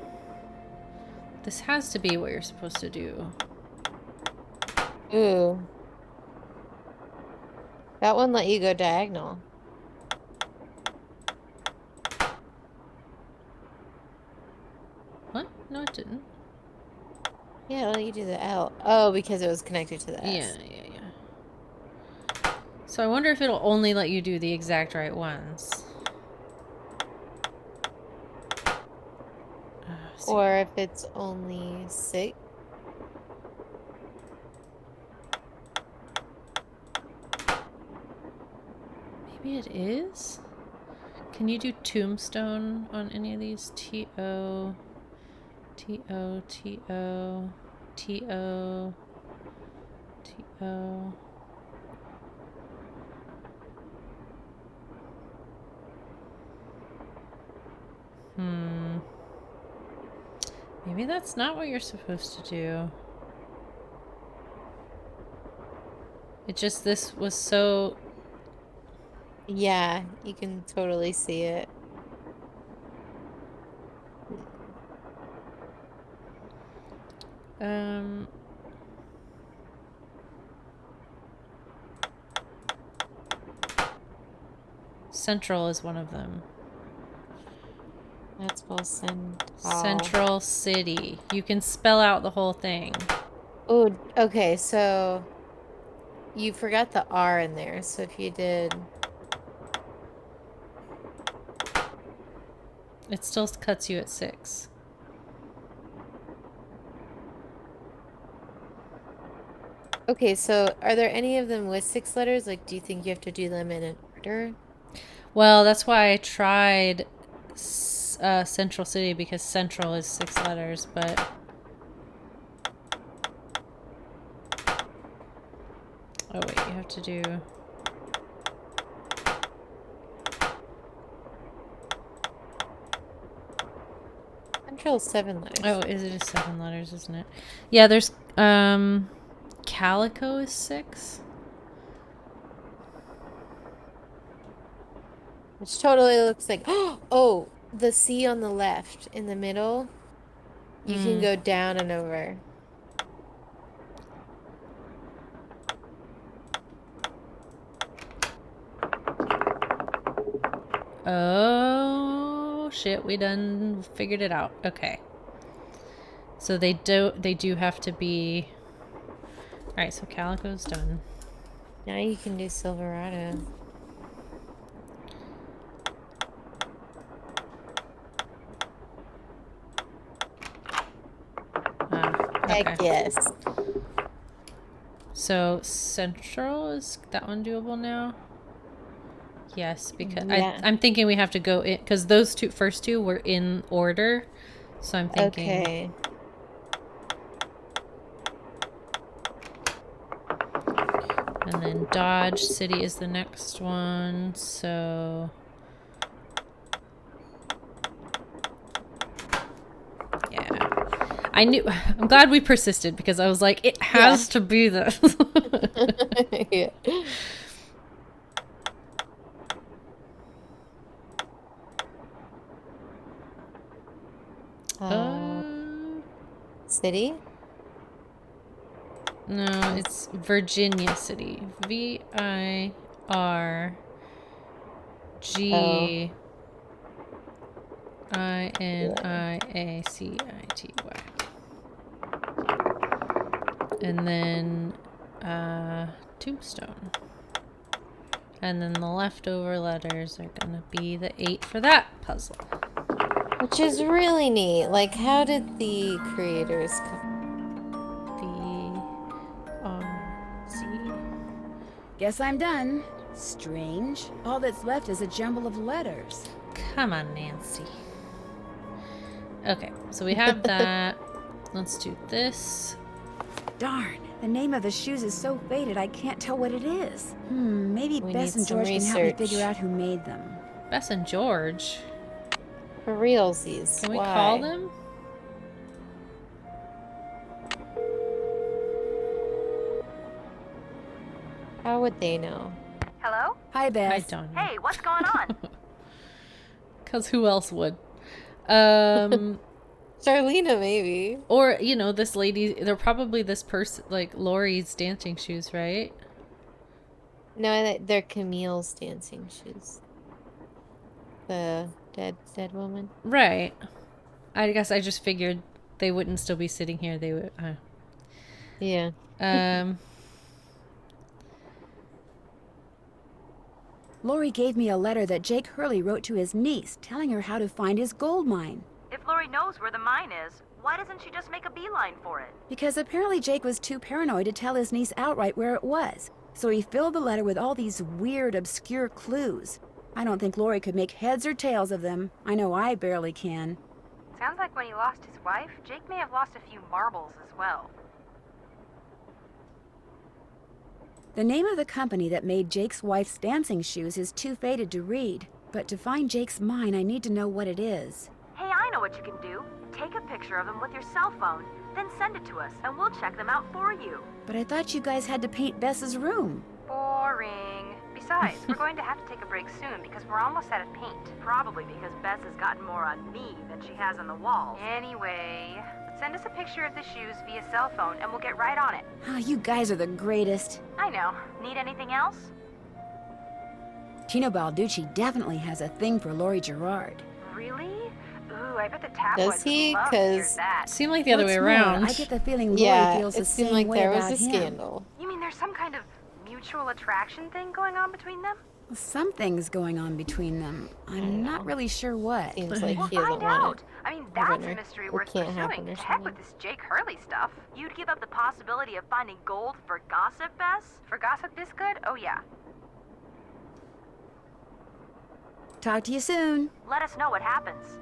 This has to be what you're supposed to do. Ooh. That one let you go diagonal. What? No, it didn't. Yeah, let you do the L. Oh, because it was connected to the S. Yeah. So I wonder if it'll only let you do the exact right ones. Or if it's only 6. Maybe it is? Can you do tombstone on any of these? T-O... T-O... T-O... T-O. T-O. Maybe that's not what you're supposed to do. It just, this was so... Yeah, you can totally see it. Central is one of them. That's well Central City. You can spell out the whole thing. Oh, okay, so you forgot the R in there. So if you did... It still cuts you at 6. Okay, so are there any of them with 6 letters? Like, do you think you have to do them in an order? Well, that's why I tried Central City, because Central is 6 letters, but... Oh wait, you have to do... Central is 7 letters. Oh, it is 7 letters, isn't it? Yeah, there's, Calico is 6. Which totally looks like... Oh, the C on the left in the middle. You can go down and over. Oh shit, we done figured it out. Okay. So they do have to be... Alright, so Calico's done. Now you can do Silverado. Okay. Heck yes. So Central, is that one doable now? Yes, because Yeah. I'm thinking we have to go in, because those first two were in order. So I'm thinking... Okay. And then Dodge City is the next one, so... Yeah. I knew... I'm glad we persisted, because I was like, it has to be this. Yeah. City? No, it's Virginia City. Virginia. And then Tombstone. And then the leftover letters are gonna be the 8 for that puzzle. Which is really neat. Like, how did the creators come? Guess I'm done. Strange. All that's left is a jumble of letters. Come on, Nancy. Okay, so we have that. Let's do this. Darn. The name of the shoes is so faded I can't tell what it is. Maybe We Bess need and some George can help me research. figure out who made them. Bess and George. For realsies. Can we Why? call them? How would they know? Hello? Hi, Bess. I don't know. Hey, what's going on? Because who else would? Charlena, maybe. Or, you know, this lady, they're probably this person, like Lori's dancing shoes, right? No, they're Camille's dancing shoes. The dead woman. Right. I guess I just figured they wouldn't still be sitting here. They would. Yeah. Lori gave me a letter that Jake Hurley wrote to his niece, telling her how to find his gold mine. If Lori knows where the mine is, why doesn't she just make a beeline for it? Because apparently Jake was too paranoid to tell his niece outright where it was. So he filled the letter with all these weird, obscure clues. I don't think Lori could make heads or tails of them. I know I barely can. Sounds like when he lost his wife, Jake may have lost a few marbles as well. The name of the company that made Jake's wife's dancing shoes is too faded to read. But to find Jake's mine, I need to know what it is. Hey, I know what you can do. Take a picture of them with your cell phone, then send it to us, and we'll check them out for you. But I thought you guys had to paint Bess's room. Boring. Besides, we're going to have to take a break soon because we're almost out of paint. Probably because Bess has gotten more on me than she has on the walls. Anyway, send us a picture of the shoes via cell phone and we'll get right on it. Oh, you guys are the greatest. I know. Need anything else? Tino Balducci definitely has a thing for Laurie Gerard. Really? Ooh, I bet the tabloids Does he? would love to hear 'Cause that. Seemed like the other way What's more, around. I get the feeling Laurie Yeah, feels it the seemed same like way there was about a him. scandal. You mean there's some kind of mutual attraction thing going on between them? Something's going on between them. I'm not really sure what. Seems like We'll he doesn't find want out. it. I mean, I that's wonder. a mystery It worth can't pursuing. happen or To heck something. with this Jake Hurley stuff. You'd give up the possibility of finding gold for gossip, Bess? For gossip this good? Oh yeah. Talk to you soon. Let us know what happens.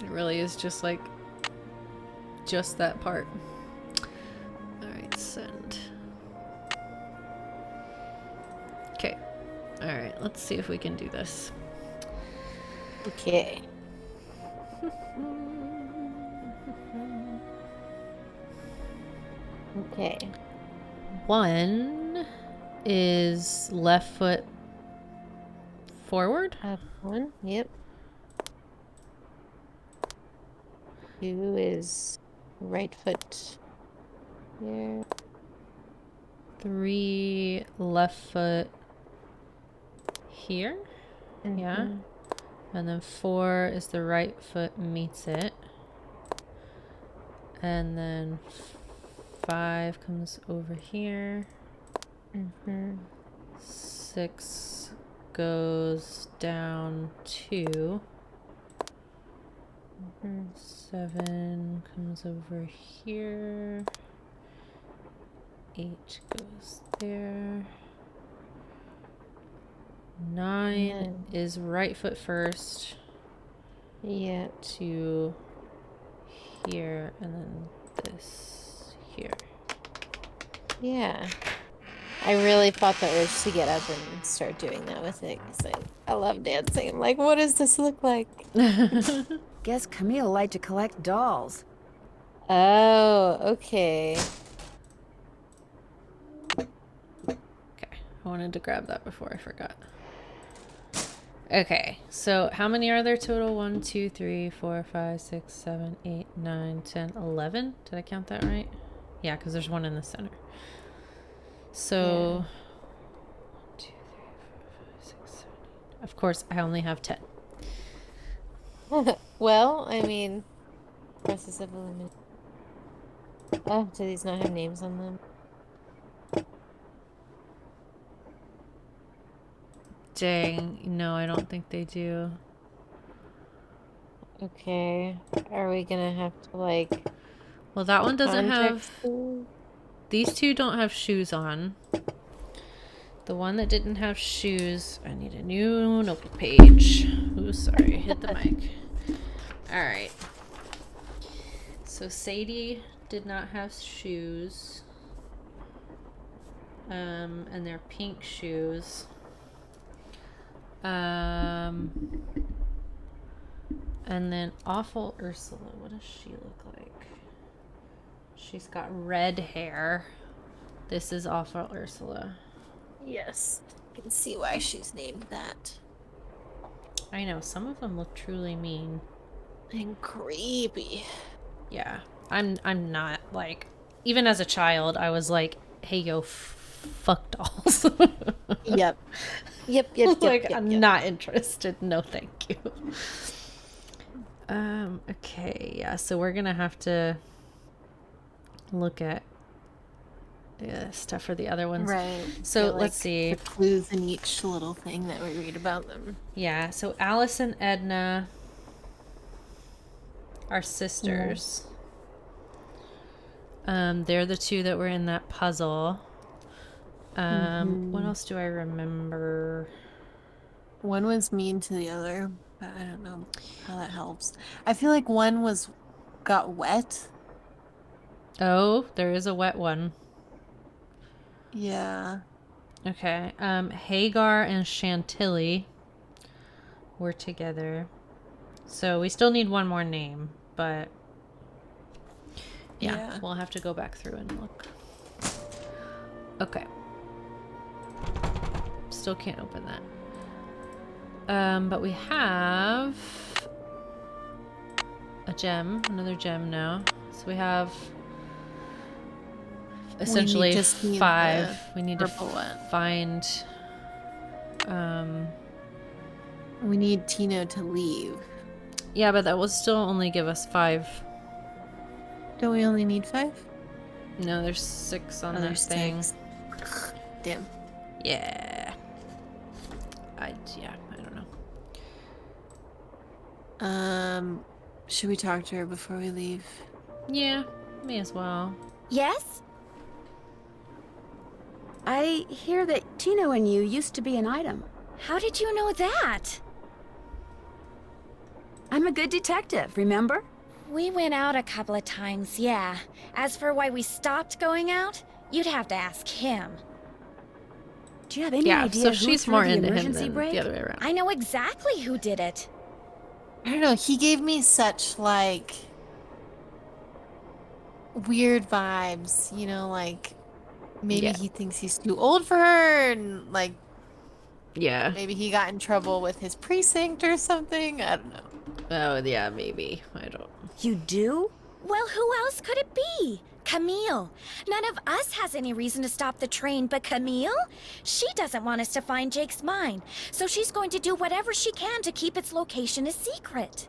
It really is just like just that part. Alright, send. Okay. Alright, let's see if we can do this. Okay. Okay. One is left foot forward. Up one. Yep. 2 is right foot here. 3 left foot here. Yeah. Mhm. And then 4 is the right foot meets it. And then 5 comes over here. Mhm. 6 goes down 2. Mhm. 7 comes over here. 8 goes there. 9 is right foot first Yeah. to here, and then this here. Yeah. I really fought the urge to get up and start doing that with it because I love dancing. I'm like, what does this look like? Guess Camille liked to collect dolls. Oh, okay. Okay, I wanted to grab that before I forgot. Okay, so how many are there total? 1, 2, 3, 4, 5, 6, 7, 8, 9, 10, 11. Did I count that right? Yeah, because there's one in the center. So, 1, 2, 3, 4, 5, 6, 7, 8. Of course, I only have 10. Well, I mean, process of elimination. Oh, do these not have names on them? Dang, no, I don't think they do. Okay. Are we gonna have to, like, Well, that one doesn't have... contact them? These two don't have shoes on. The one that didn't have shoes... I need a new notebook page. Ooh, sorry. Hit the mic. Alright. So Sadie did not have shoes. And they're pink shoes. And then Awful Ursula. What does she look like? She's got red hair. This is Awful Ursula. Yes. I can see why she's named that. I know, some of them look truly mean. And creepy. Yeah. I'm not like, even as a child, I was like, hey yo, fuck dolls. Yep. Yep. Like, I'm not interested. No, thank you. Okay, yeah, so we're gonna have to look at stuff for the other ones. Right. So Get, like, let's see. the clues in each little thing that we read about them. Yeah, so Alice and Edna are sisters. They're the two that were in that puzzle. What else do I remember? one was mean to the other, but I don't know how that helps. I feel like one got wet. Oh, there is a wet one. Yeah. Okay. Hagar and Chantilly were together. So we still need one more name, but yeah, we'll have to go back through and look. Okay. Still can't open that. But we have a gem, another gem now. So we have essentially five. We need to find. We need Tino to leave. Yeah, but that will still only give us 5. Don't we only need 5? No, there's 6 on that thing. 6. Damn. Yeah. I don't know. Should we talk to her before we leave? Yeah, may as well. Yes? I hear that Tino and you used to be an item. How did you know that? I'm a good detective, remember? We went out a couple of times, yeah. As for why we stopped going out, you'd have to ask him. Do you have any idea so who she's threw more the into him emergency than brake? the other way around. I know exactly who did it. I don't know. He gave me such, like, weird vibes. You know, like, maybe he thinks he's too old for her, and, like, yeah. Maybe he got in trouble with his precinct or something. I don't know. Oh, yeah, maybe. I don't. You do? Well, who else could it be? Camille. None of us has any reason to stop the train but Camille. She doesn't want us to find Jake's mine, so she's going to do whatever she can to keep its location a secret.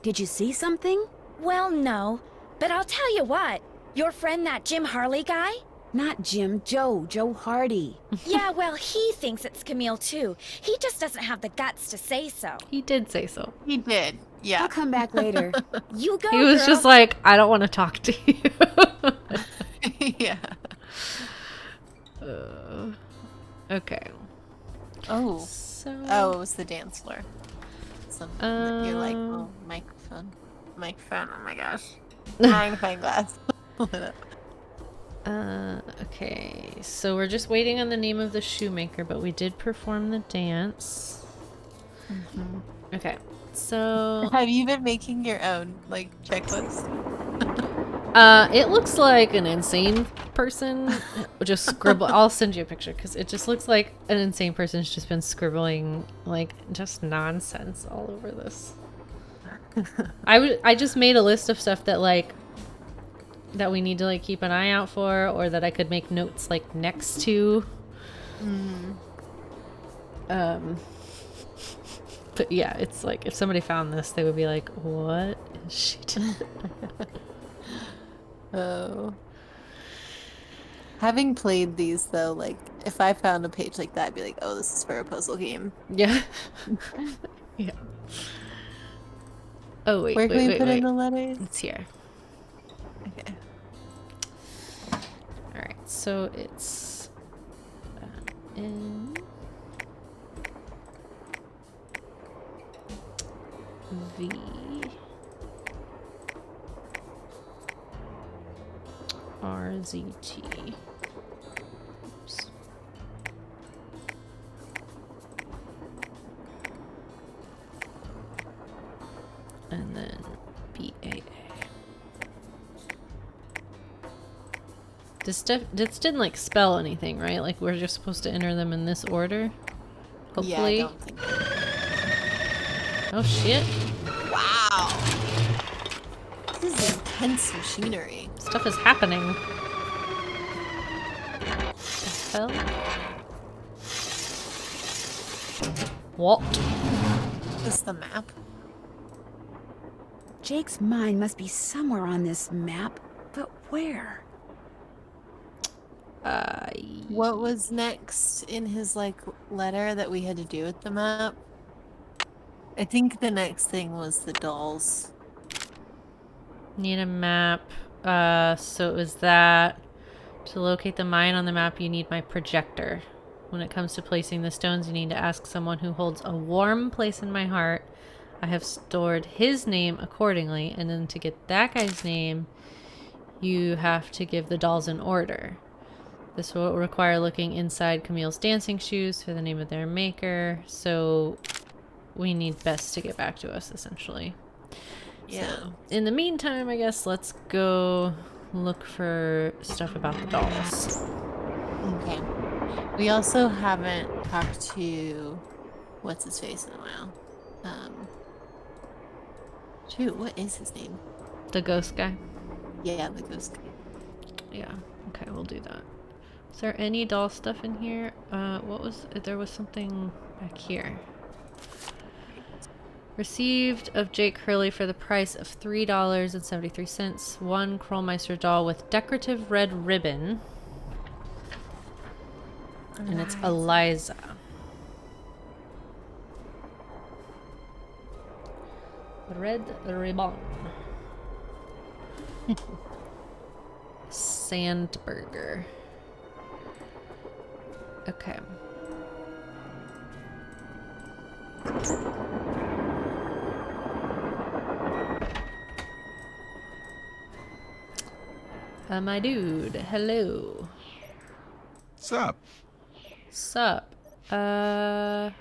Did you see something? Well, no. But I'll tell you what. Your friend, that Jim Harley guy? Not Jim, Joe Hardy. Yeah, well, he thinks it's Camille too. He just doesn't have the guts to say so. He did say so. He did. Yeah. I'll come back later. You go, He was girl. just like, I don't want to talk to you. Yeah. Okay. Oh. So. Oh, it was the dance floor. Something that you're like, oh, microphone. Oh my gosh. Magnifying glass. Okay, so we're just waiting on the name of the shoemaker, but we did perform the dance. Okay, so have you been making your own, like, checklist? It looks like an insane person just scribble. I'll send you a picture because it just looks like an insane person's just been scribbling like just nonsense all over this. I just made a list of stuff that like that we need to like keep an eye out for, or that I could make notes like next to. But yeah, it's like if somebody found this, they would be like, "What is she doing?" Oh. Having played these though, like if I found a page like that, I'd be like, "Oh, this is for a puzzle game." Yeah. Yeah. Oh wait, where can we put wait. in the letters? It's here. Okay. All right, so it's N V R Z T. Oops. And then B A A. This didn't like spell anything, right? Like we're just supposed to enter them in this order. Hopefully. Yeah, I don't think so. Oh shit. Wow. This is intense machinery. Stuff is happening. The hell? What? Is this the map? Jake's mine must be somewhere on this map, but where? What was next in his like letter that we had to do with the map? I think the next thing was the dolls. Need a map. So it was that. To locate the mine on the map, you need my projector. When it comes to placing the stones, you need to ask someone who holds a warm place in my heart. I have stored his name accordingly, and then to get that guy's name, you have to give the dolls an order. This will require looking inside Camille's dancing shoes for the name of their maker, so we need Bess to get back to us, essentially. Yeah. So, in the meantime, I guess let's go look for stuff about the dolls. Okay. We also haven't talked to what's his face in a while. Shoot, what is his name? The ghost guy? Yeah, the ghost guy. Yeah. Okay, we'll do that. Is there any doll stuff in here? There was something back here. Received of Jake Hurley for the price of $3.73. One Krollmeister doll with decorative red ribbon. And it's Eliza. Red ribbon. Sandburger. Okay. My dude, hello. Sup? Sup? I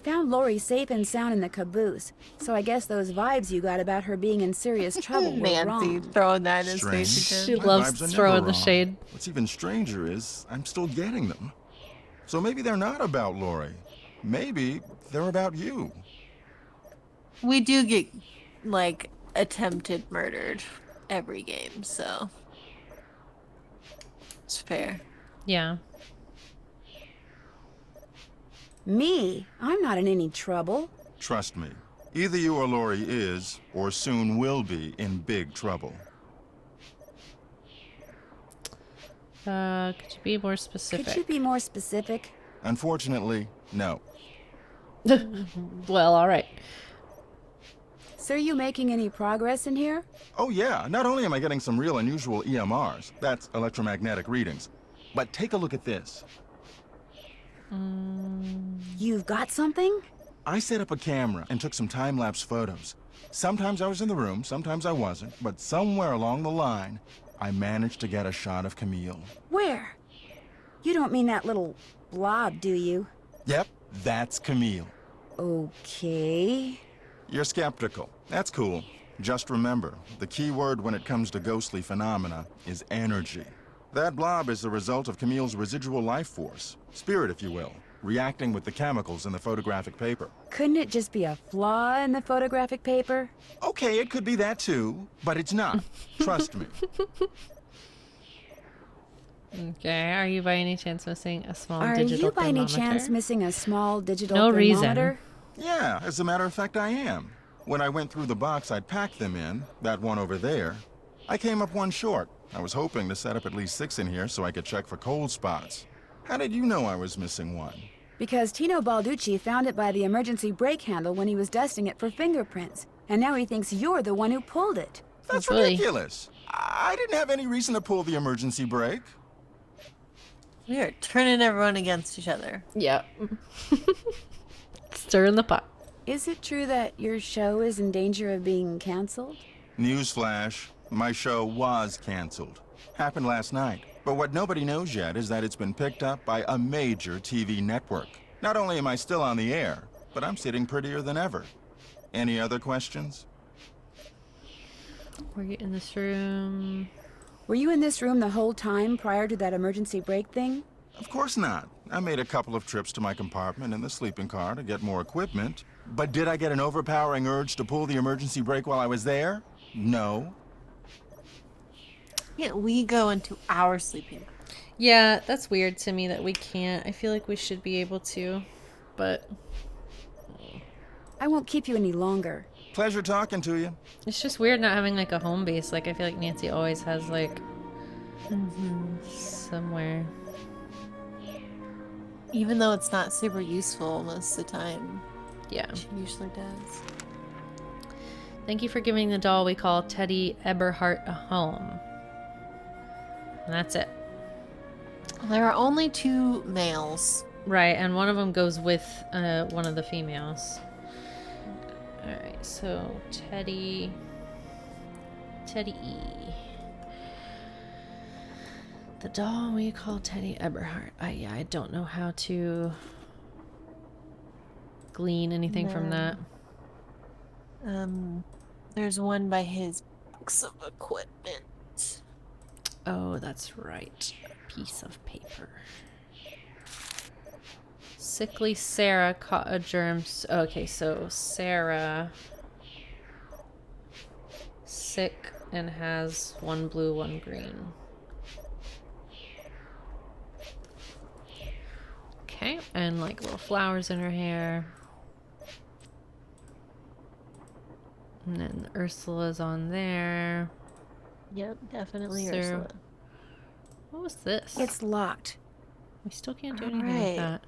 found Lori safe and sound in the caboose, so I guess those vibes you got about her being in serious trouble were Nancy wrong. throwing that in his Strange. face She again. My loves vibes are throwing never the wrong. shade. What's even stranger is I'm still getting them. So maybe they're not about Lori. Maybe they're about you. We do get, like, attempted murdered every game, so it's fair. Yeah. Me? I'm not in any trouble. Trust me. Either you or Lori is, or soon will be, in big trouble. Could you be more specific? Could you be more specific? Unfortunately, no. Well, alright. So are you making any progress in here? Oh yeah, not only am I getting some real unusual EMRs, that's electromagnetic readings, but take a look at this. You've got something? I set up a camera and took some time-lapse photos. Sometimes I was in the room, sometimes I wasn't, but somewhere along the line, I managed to get a shot of Camille. Where? You don't mean that little blob, do you? Yep, that's Camille. Okay. You're skeptical. That's cool. Just remember, the key word when it comes to ghostly phenomena is energy. That blob is the result of Camille's residual life force, spirit if you will, reacting with the chemicals in the photographic paper. Couldn't it just be a flaw in the photographic paper? Okay, it could be that too, but it's not. Trust me. Okay, are you by any chance missing a small Are digital you by any thermometer? chance missing a small digital No reason. thermometer? Yeah, as a matter of fact, I am. When I went through the box I'd packed them in, that one over there, I came up one short. I was hoping to set up at least 6 in here so I could check for cold spots. How did you know I was missing one? Because Tino Balducci found it by the emergency brake handle when he was dusting it for fingerprints. And now he thinks you're the one who pulled it. That's Really? ridiculous. I didn't have any reason to pull the emergency brake. We are turning everyone against each other. Yeah. Stir in the pot. Is it true that your show is in danger of being canceled? Newsflash, my show was canceled. Happened last night. But what nobody knows yet is that it's been picked up by a major TV network. Not only am I still on the air, but I'm sitting prettier than ever. Any other questions? Were you in this room? Were you in this room the whole time prior to that emergency brake thing? Of course not. I made a couple of trips to my compartment in the sleeping car to get more equipment. But did I get an overpowering urge to pull the emergency brake while I was there? No. Can't we go into our sleeping? Yeah, that's weird to me that we can't. I feel like we should be able to, but I won't keep you any longer. Pleasure talking to you. it's just weird not having like a home base. Like I feel like Nancy always has like somewhere. Even though it's not super useful most of the time, Yeah. she usually does. Thank you for giving the doll we call Teddy Eberhardt a home. And that's it. There are only 2 males. Right, and one of them goes with one of the females. Alright, so Teddy E. The doll we call Teddy Eberhard. I don't know how to glean anything from that. There's one by his box of equipment. Oh, that's right. A piece of paper. Sickly Sarah caught a germ. Okay, so Sarah sick and has 1 blue, 1 green. Okay, and like little flowers in her hair. And then Ursula's on there. Yep, definitely Sarah. Ursula. What was this? It's locked. We still can't do anything with Alright. that.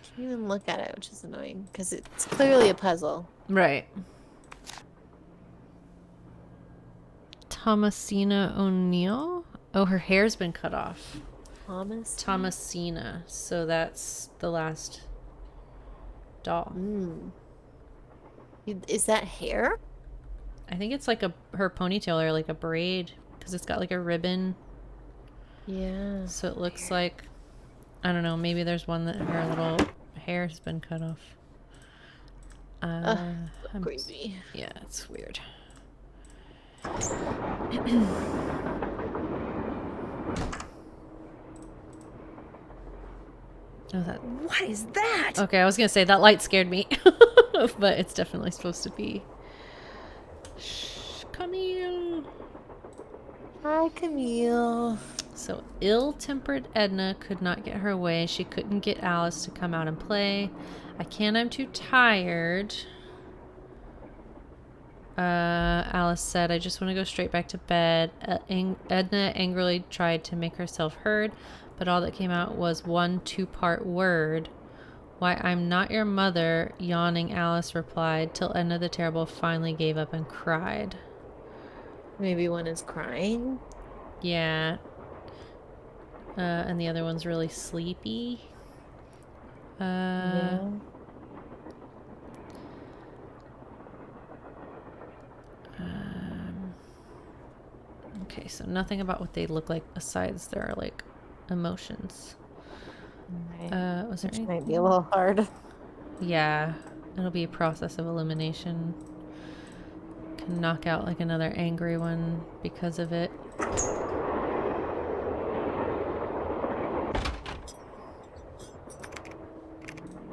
Can't even look at it, which is annoying because it's clearly a puzzle. Right. Thomasina O'Neill? Oh, her hair's been cut off. Thomasina. So that's the last doll. Is that hair? I think it's like her ponytail or like a braid because it's got like a ribbon. Yeah. So it looks like, I don't know, maybe there's one that her little hair has been cut off. Creepy. Yeah, it's weird. Oh, that. What is that? Okay, I was gonna say that light scared me, but it's definitely supposed to be. Shh, Camille. Hi, Camille. So ill-tempered Edna could not get her way. She couldn't get Alice to come out and play. I can't. I'm too tired. Alice said, I just want to go straight back to bed. Edna angrily tried to make herself heard, but all that came out was 1 2-part word. Why, I'm not your mother, yawning Alice replied, till Edna the Terrible finally gave up and cried. Maybe one is crying? Yeah. And the other one's really sleepy. Yeah. Okay, so nothing about what they look like besides their like emotions. Right. Was there Which anything? might be a little hard. Yeah, it'll be a process of elimination. Can knock out like another angry one because of it.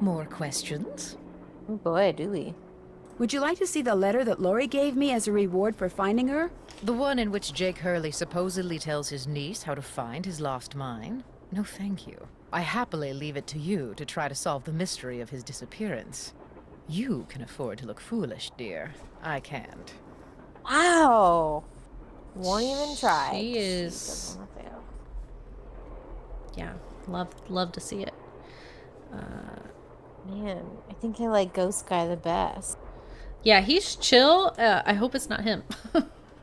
More questions? Oh boy, do we. Would you like to see the letter that Lori gave me as a reward for finding her? The one in which Jake Hurley supposedly tells his niece how to find his lost mine? No, thank you. I happily leave it to you to try to solve the mystery of his disappearance. You can afford to look foolish, dear. I can't. Wow. Won't even try. She is. doesn't wanna fail. Yeah, love to see it. Man, I think I like Ghost Guy the best. Yeah, he's chill. I hope it's not him.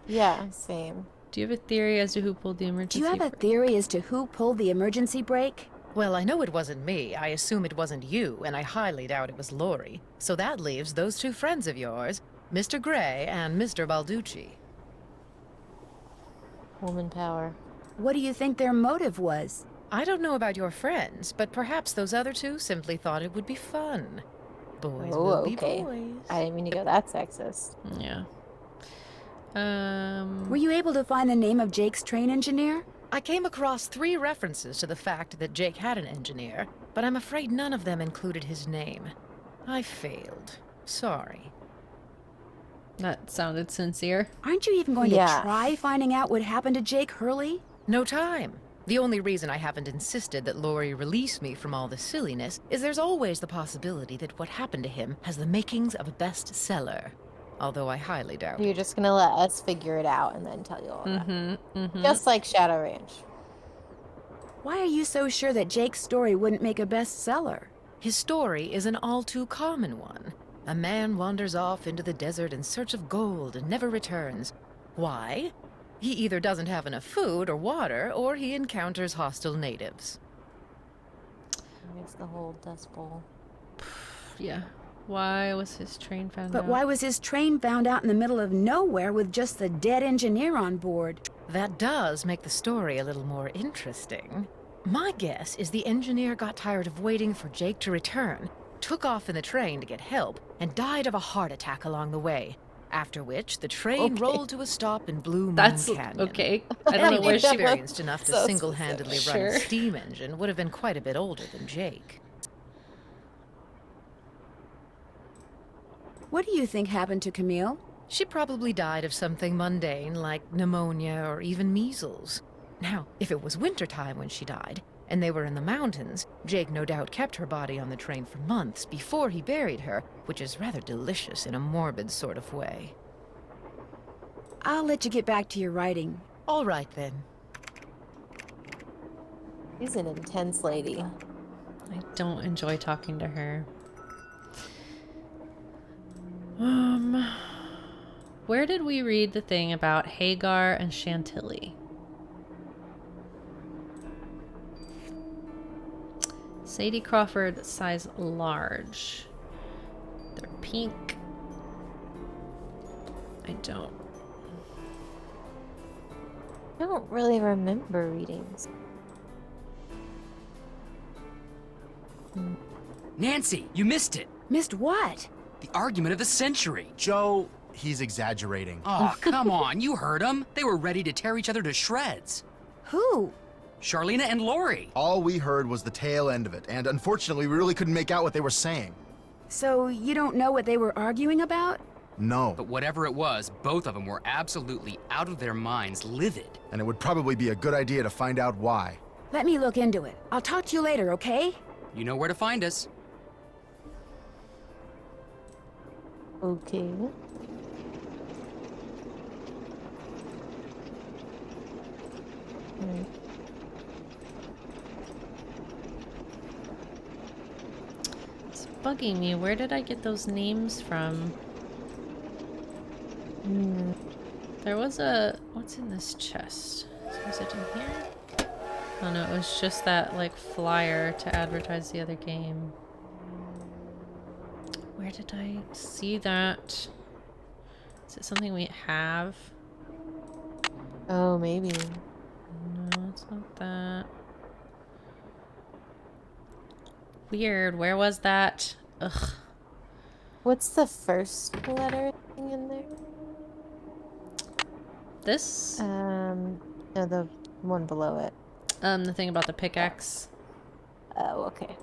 Yeah, same. Do you have a theory as to who pulled the Do emergency you have a brake? theory as to who pulled the emergency brake? Well, I know it wasn't me. I assume it wasn't you, and I highly doubt it was Lori. So that leaves those 2 friends of yours, Mr. Gray and Mr. Balducci. Woman power. What do you think their motive was? I don't know about your friends, but perhaps those other 2 simply thought it would be fun. Boys Oh, will be okay. boys. I didn't mean to go that sexist. Yeah. Were you able to find the name of Jake's train engineer? I came across 3 references to the fact that Jake had an engineer, but I'm afraid none of them included his name. I failed. Sorry. That sounded sincere. Aren't you even going Yeah. to try finding out what happened to Jake Hurley? No time. The only reason I haven't insisted that Lori release me from all this silliness is there's always the possibility that what happened to him has the makings of a bestseller. Although I highly doubt it. You're just gonna let us figure it out and then tell you all that. Mm-hmm. Just like Shadow Ranch. Why are you so sure that Jake's story wouldn't make a bestseller? His story is an all too common one. A man wanders off into the desert in search of gold and never returns. Why? He either doesn't have enough food or water, or he encounters hostile natives. There's the whole Dust Bowl. Yeah. Why was his train found out? But why was his train found out in the middle of nowhere with just the dead engineer on board? That does make the story a little more interesting. My guess is the engineer got tired of waiting for Jake to return, took off in the train to get help, and died of a heart attack along the way. After which, the train rolled to a stop in Blue Moon Canyon. Okay. I don't know where she experienced enough to So single-handedly run Sure. a steam engine would have been quite a bit older than Jake. What do you think happened to Camille? She probably died of something mundane like pneumonia or even measles. Now, if it was wintertime when she died, and they were in the mountains, Jake no doubt kept her body on the train for months before he buried her, which is rather delicious in a morbid sort of way. I'll let you get back to your writing. All right, then. She's an intense lady. I don't enjoy talking to her. Where did we read the thing about Hagar and Chantilly? Sadie Crawford, size large. They're pink. I don't. I don't really remember readings. Nancy, you missed it. Missed what? The argument of the century. Joe, he's exaggerating. Oh, come on. You heard them. They were ready to tear each other to shreds. Who? Charlena and Lori. All we heard was the tail end of it, and unfortunately, we really couldn't make out what they were saying. So you don't know what they were arguing about? No. But whatever it was, both of them were absolutely out of their minds, livid. And it would probably be a good idea to find out why. Let me look into it. I'll talk to you later, okay? You know where to find us. Okay. It's bugging me. Where did I get those names from? There was a... What's in this chest? Was it in here? Oh no, it was just that, like, flyer to advertise the other game. Where did I see that? Is it something we have? Oh, maybe. No, it's not that. Weird. Where was that? Ugh. What's the first letter thing in there? This? No, the one below it. The thing about the pickaxe. Oh, okay.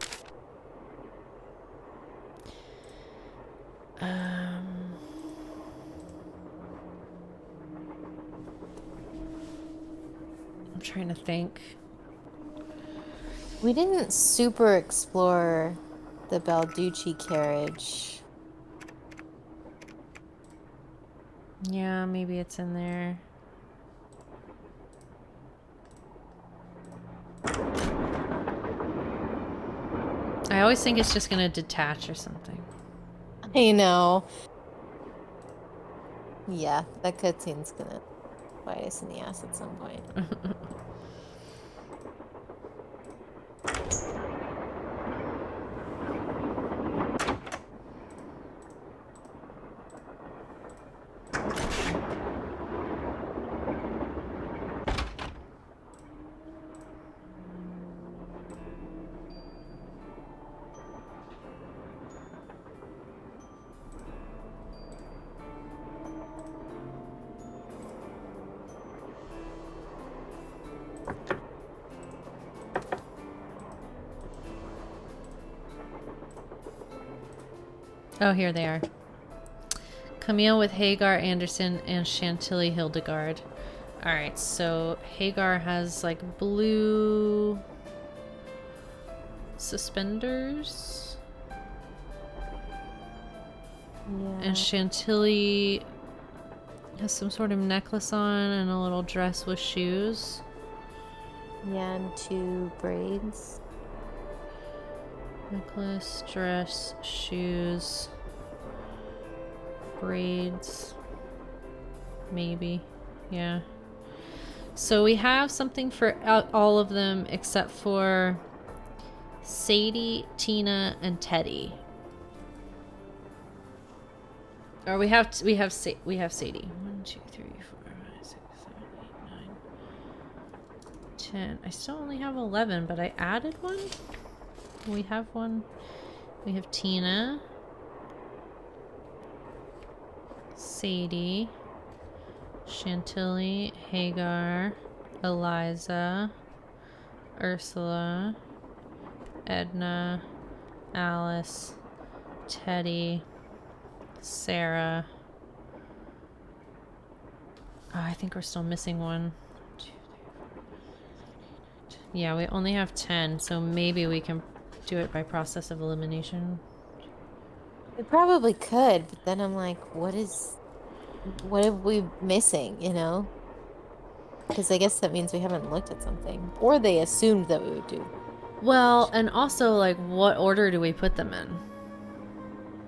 I'm trying to think. We didn't super explore the Balducci carriage. Yeah, maybe it's in there. I always think it's just gonna detach or something. I know. Yeah, that cutscene's gonna bite us in the ass at some point. Oh, here they are. Camille with Hagar Anderson and Chantilly Hildegard. Alright, so Hagar has like blue suspenders. Yeah. And Chantilly has some sort of necklace on and a little dress with shoes. Yeah, and 2 braids. Necklace, dress, shoes, braids. Maybe. Yeah. So we have something for all of them except for Sadie, Tina, and Teddy. Or we have Sadie. 1, 2, 3, 4, 5, 6, 7, 8, 9, 10. I still only have 11, but I added one. We have one. We have Tina, Sadie, Chantilly, Hagar, Eliza, Ursula, Edna, Alice, Teddy, Sarah. Oh, I think we're still missing one. 2, 3, 4, 5, 6, 7, 8, 9, 10. Yeah, we only have 10, so maybe we can do it by process of elimination. We probably could, but then I'm like, what are we missing, you know? Because I guess that means we haven't looked at something. Or they assumed that we would do. Well, and also, like, what order do we put them in?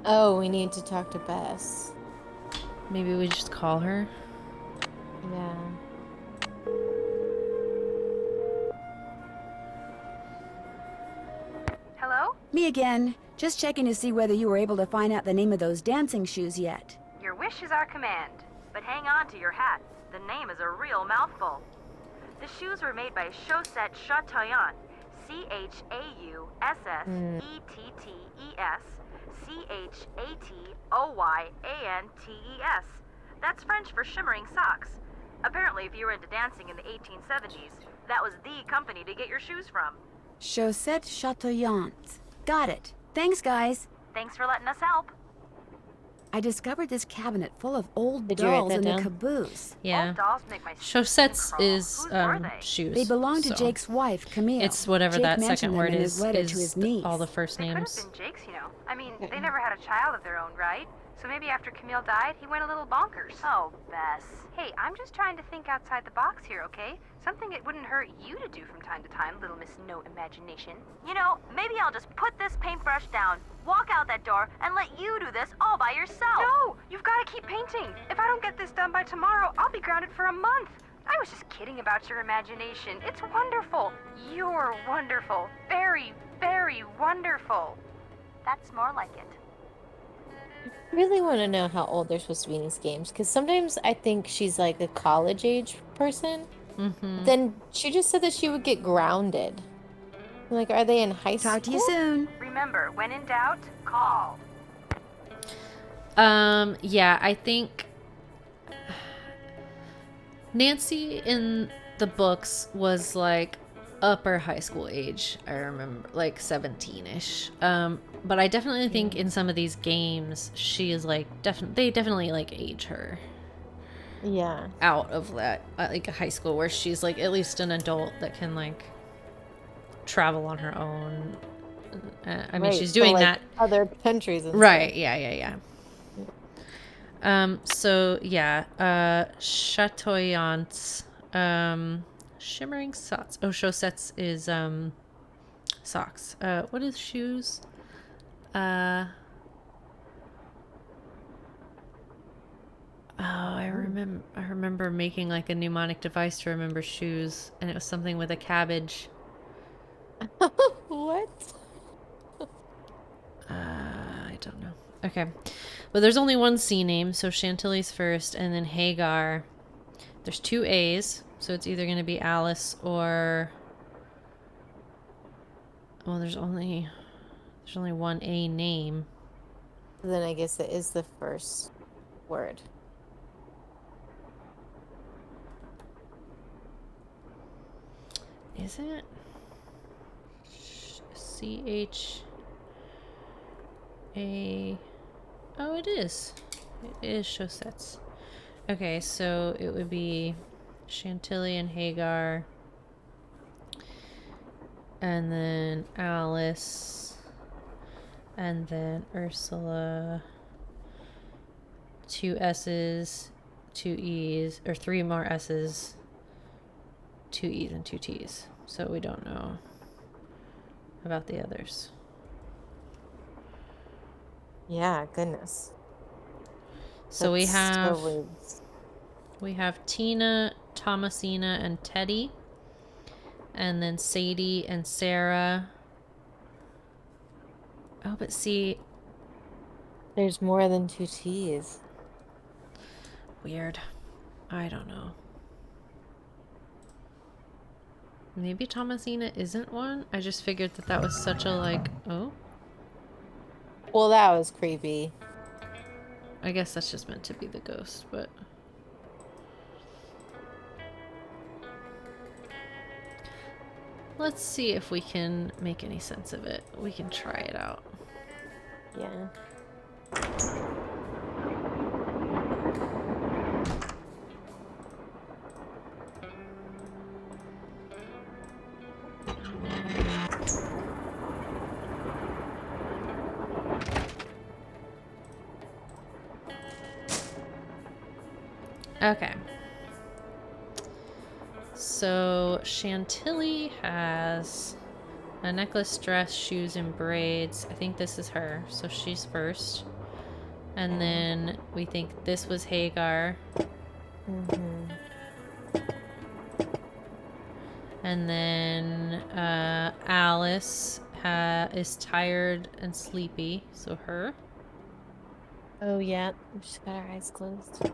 Oh, we need to talk to Bess. Maybe we just call her? Yeah. Hello? Me again. Just checking to see whether you were able to find out the name of those dancing shoes yet. Your wish is our command. But hang on to your hat. The name is a real mouthful. The shoes were made by Chaussette Chateauyan. Chaussetoyantes. That's French for shimmering socks. Apparently, if you were into dancing in the 1870s, that was the company to get your shoes from. Chaussette Chateauyan. Got it. Thanks, guys. Thanks for letting us help. I discovered this cabinet full of old Did you write dolls that in down? the caboose. Yeah. Old dolls make my Chaussettes crawl. is Whose were they? shoes. They belong to so Jake's wife, Camille. It's whatever Jake that mentioned second them word in his is. letter to his niece. All the first They could names. have been Jake's, you know. I mean, they never had a child of their own, right? So maybe after Camille died, he went a little bonkers. Oh, Bess. Hey, I'm just trying to think outside the box here, okay? Something it wouldn't hurt you to do from time to time, little Miss No Imagination. You know, maybe I'll just put this paintbrush down, walk out that door, and let you do this all by yourself. No! You've got to keep painting. If I don't get this done by tomorrow, I'll be grounded for a month. I was just kidding about your imagination. It's wonderful. You're wonderful. Very, very wonderful. That's more like it. I really want to know how old they're supposed to be in these games, because sometimes I think she's like a college age person. Mm-hmm. Then she just said that she would get grounded. I'm like, are they in high school? Talk to you soon. Remember, when in doubt, call. Yeah, I think Nancy in the books was like upper high school age. I remember like 17-ish. But I definitely think in some of these games she is like they definitely like age her Yeah. out of that like high school where she's like at least an adult that can like travel on her own. I mean, Right, she's so, doing like, that other countries and right. stuff. Yeah. So yeah, Chatoyant, shimmering socks. Oh, chaussettes is socks. What is shoes? Oh, I remember making like a mnemonic device to remember shoes, and it was something with a cabbage. What? I don't know. Okay. But there's only one C name, so Chantilly's first, and then Hagar. There's 2 A's, so it's either going to be Alice or... Well, there's only one A name. Then I guess it is the first word. Is it? C-H-A... Oh, it is. It is chaussettes. Okay, so it would be Chantilly and Hagar. And then Alice. And then Ursula. 2 S's, 2 E's, or 3 more S's, 2 E's and 2 T's. So we don't know about the others. Yeah, goodness. So That's so we have Tina, Thomasina and Teddy. And then Sadie and Sarah. Oh, but see... There's more than 2 T's. Weird. I don't know. Maybe Thomasina isn't one? I just figured that that was such a, like... Oh? Well, that was creepy. I guess that's just meant to be the ghost, but... Let's see if we can make any sense of it. We can try it out. Yeah. Okay. So Chantilly has a necklace, dress, shoes, and braids. I think this is her, so she's first. And then we think this was Hagar. And then Alice is tired and sleepy, so her. Oh, yeah. She's got her eyes closed.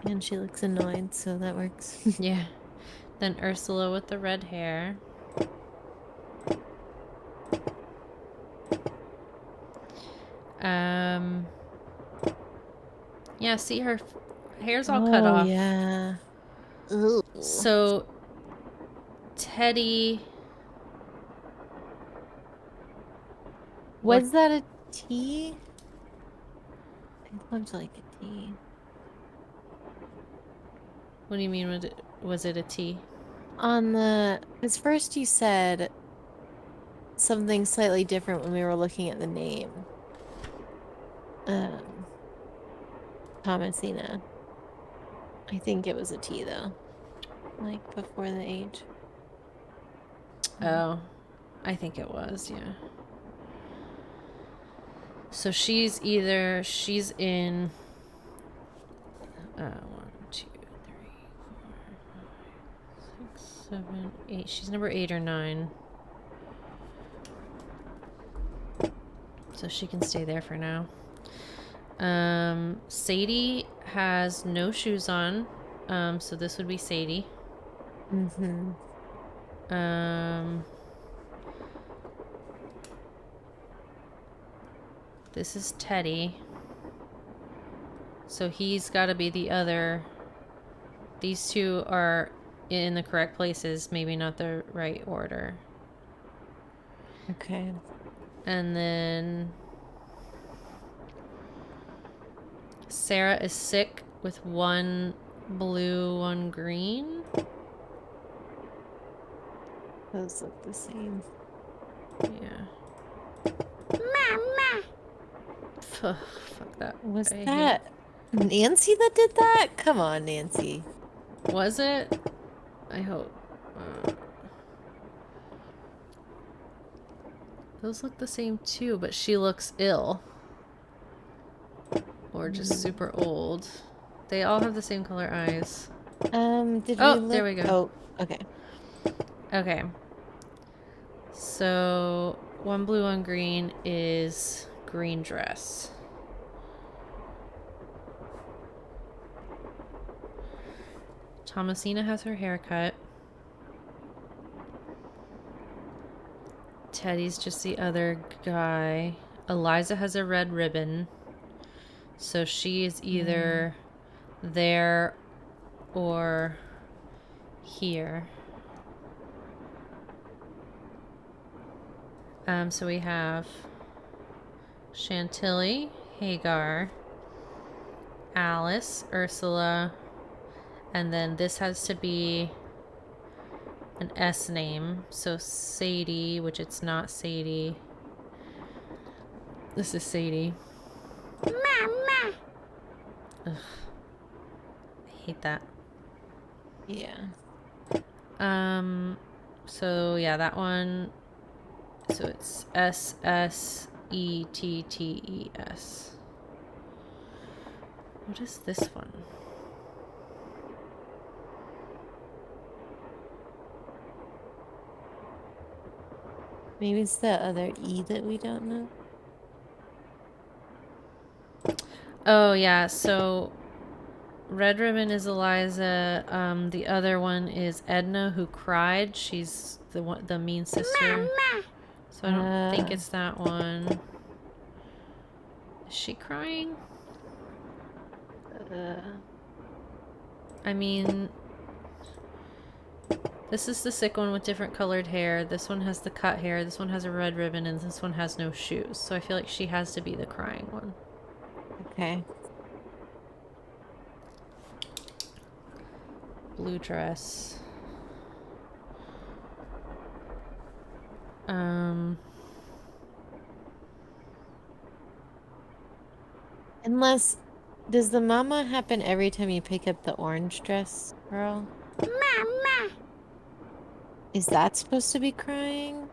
And she looks annoyed, so that works. Yeah. Then Ursula with the red hair. Yeah, see, her hair's all cut off. Yeah. Ooh. So Teddy... Was that a T? It looked like a T. What do you mean, was it a T? On the... Because first you said something slightly different when we were looking at the name. Thomasina. I think it was a T, though. Like, before the H. Oh, I think it was, yeah. So she's in 1, 2, 3, 4, 5, 6, 7, 8. She's number 8 or 9. So she can stay there for now. Sadie has no shoes on. So this would be Sadie. This is Teddy. So he's got to be the other. These two are in the correct places, maybe not the right order. Okay. And then Sarah is sick with 1 blue, 1 green. Those look the same. Yeah. Mama. Fuck that. Was that Nancy that did that? Come on, Nancy. Was it? I hope. Those look the same too, but she looks ill. Or just super old. They all have the same color eyes. Did oh, we look? There we go. Oh, okay. Okay. So 1 blue, 1 green is green dress. Thomasina has her hair cut. Teddy's just the other guy. Eliza has a red ribbon. So she is either there or here. So we have Chantilly, Hagar, Alice, Ursula, and then this has to be an S name. So Sadie, which it's not Sadie. This is Sadie. Mama. Ugh. I hate that. Yeah. So yeah, that one. So it's SSETTES. What is this one? Maybe it's the other E that we don't know. Oh yeah, so Red Ribbon is Eliza. The other one is Edna, who cried. She's the one, the mean sister. So I don't think it's that one. Is she crying? I mean, this is the sick one with different colored hair. This one has the cut hair. This one has a red ribbon, and this one has no shoes. So I feel like she has to be the crying one. Okay. Blue dress. Unless, does the mama happen every time you pick up the orange dress, girl? Mama! Is that supposed to be crying?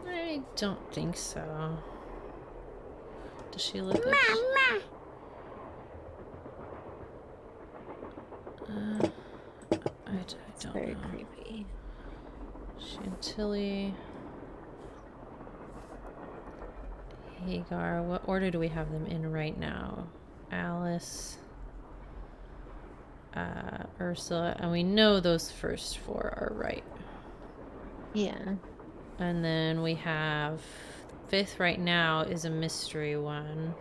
I don't think so. Does she look like Mama! I don't Very know. creepy. Chantilly. Hagar. What order do we have them in right now? Alice. Ursula. And we know those first four are right. Yeah. And then we have... fifth right now is a mystery one.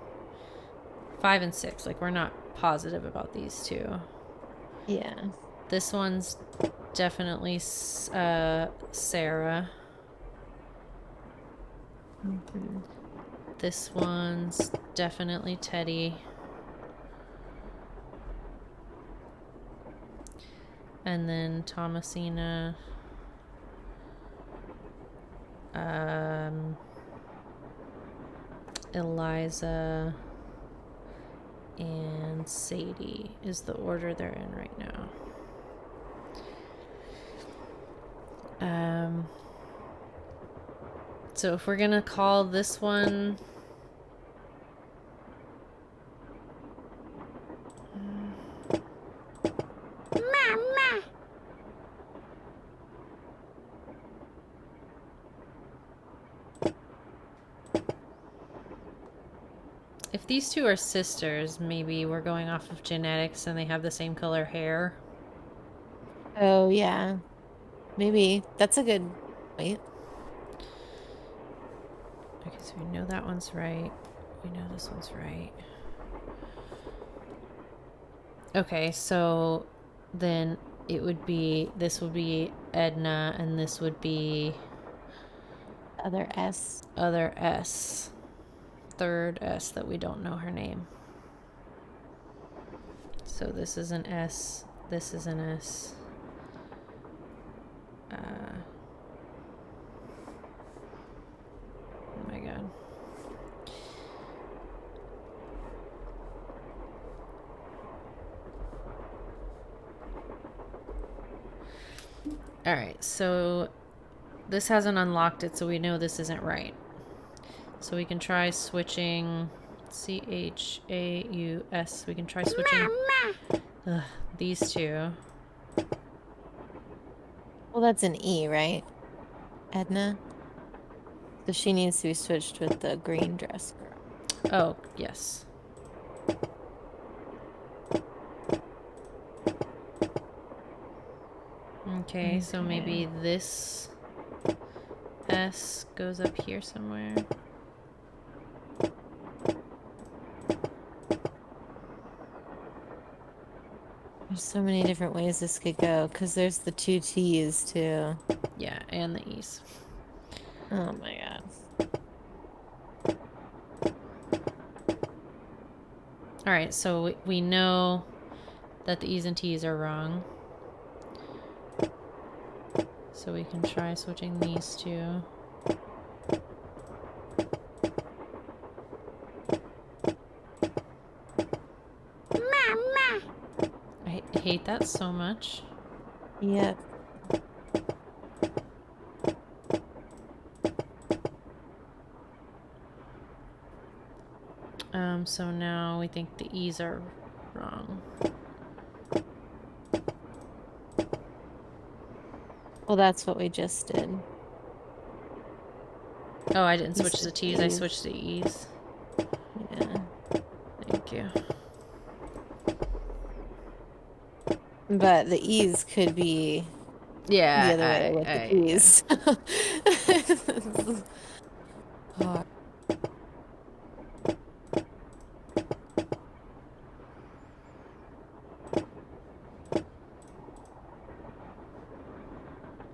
5 and 6. Like, we're not positive about these two. Yeah. This one's definitely Sarah. Mm-hmm. This one's definitely Teddy. And then Thomasina. Eliza. And Sadie is the order they're in right now. So if we're gonna call this one Mama. If these two are sisters, maybe we're going off of genetics and they have the same color hair. Oh, yeah. Maybe. That's a good point. Okay, so we know that one's right. We know this one's right. Okay, so then it would be, this would be Edna, and this would be... Other S. Other S. Third S that we don't know her name. So this is an S. This is an S. Oh my god. Alright, so this hasn't unlocked it, so we know this isn't right. So we can try switching C-H-A-U-S. We can try switching these two. Well, that's an E, right? Edna? So she needs to be switched with the green dress girl. Oh, yes. Okay, so maybe this S goes up here somewhere. There's so many different ways this could go, because there's the 2 T's too. Yeah, and the E's. Oh my god. Alright, so we know that the E's and T's are wrong. So we can try switching these two. Mama! I hate that so much. Yep. So now we think the E's are wrong. Well, that's what we just did. Oh, I didn't You switch the said T's, I E's. switched the E's. Yeah. Thank you. But the E's could be Yeah, the other way with the E's. Hard.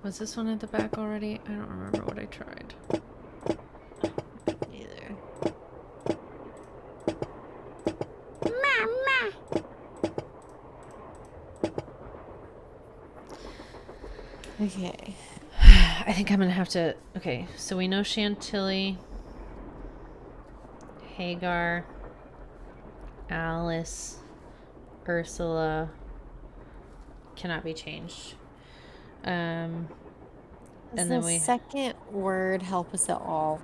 Was this one at the back already? I don't remember what I tried. Either. Okay. I think I'm gonna have to... Okay, so we know Chantilly, Hagar, Alice, Ursula cannot be changed. Does And then the we... second word help us at all?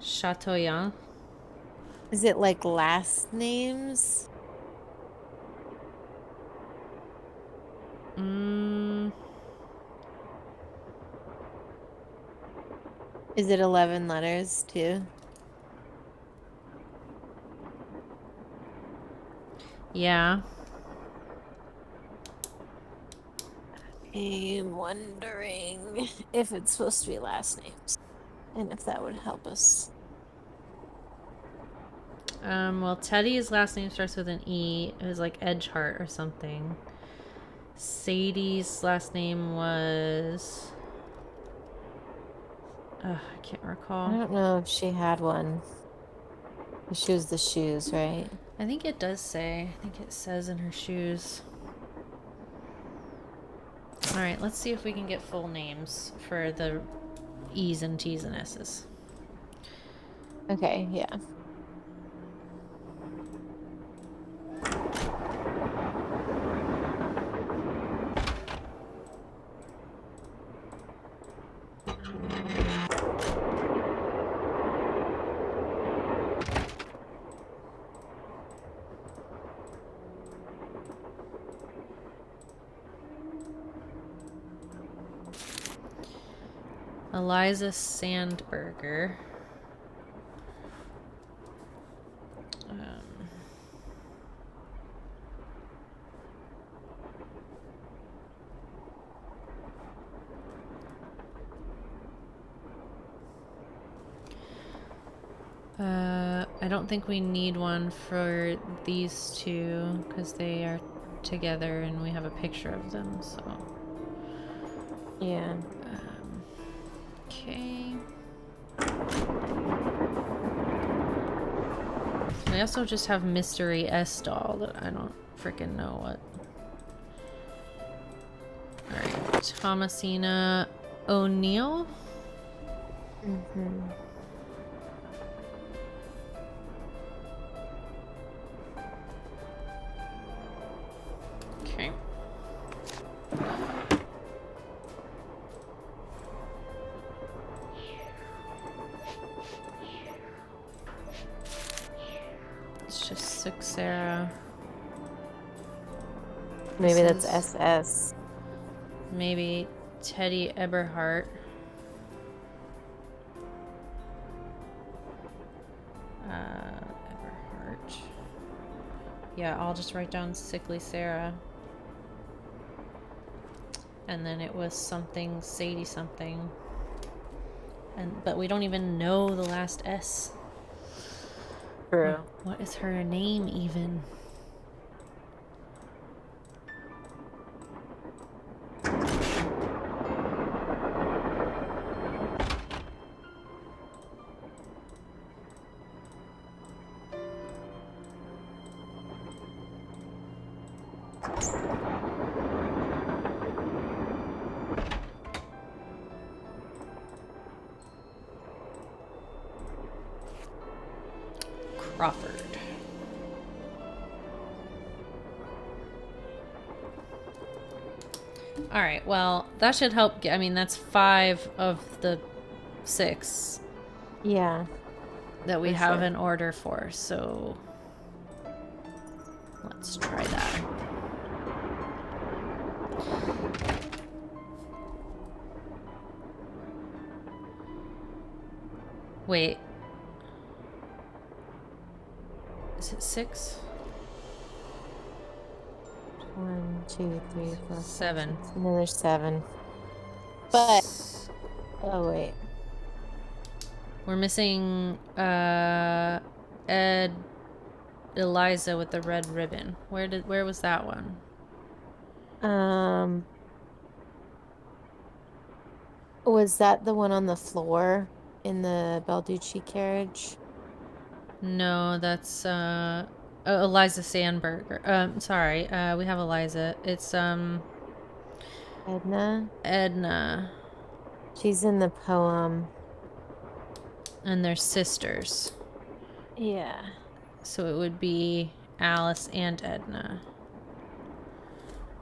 Chateaubriand. Is it like last names? Is it 11 letters too? Yeah. I'm wondering if it's supposed to be last names and if that would help us. Well, Teddy's last name starts with an E. It was like Edgehart or something. Sadie's last name was... I can't recall. I don't know if she had one. She was the shoes, right? I think it does say. I think it says in her shoes. Alright, let's see if we can get full names for the E's and T's and S's. Okay, yeah. Eliza Sandberger. I don't think we need one for these two because they are together and we have a picture of them, so. Yeah. Okay. We also just have Mystery S doll that I don't freaking know what. Alright, Thomasina O'Neill. Mm-hmm. Okay. It's just Sarah. Maybe This that's is- SS. Maybe Teddy Eberhart. Eberhart. Yeah, I'll just write down Sickly Sarah. And then it was something Sadie something. But we don't even know the last S. True. What is her name even? Crawford. Alright, well, that should help. I mean, that's 5 of the 6. Yeah. that we For have sure. an order for, so let's try that. Wait. Is it 6? 1, 2, 3, 4, 5, 7. 6. And then there's 7. But oh wait. We're missing Eliza with the red ribbon. Where was that one? Was that the one on the floor in the Balducci carriage? No, that's Eliza Sandberg. Sorry, we have Eliza. It's Edna. She's in the poem. And they're sisters. Yeah. So it would be Alice and Edna.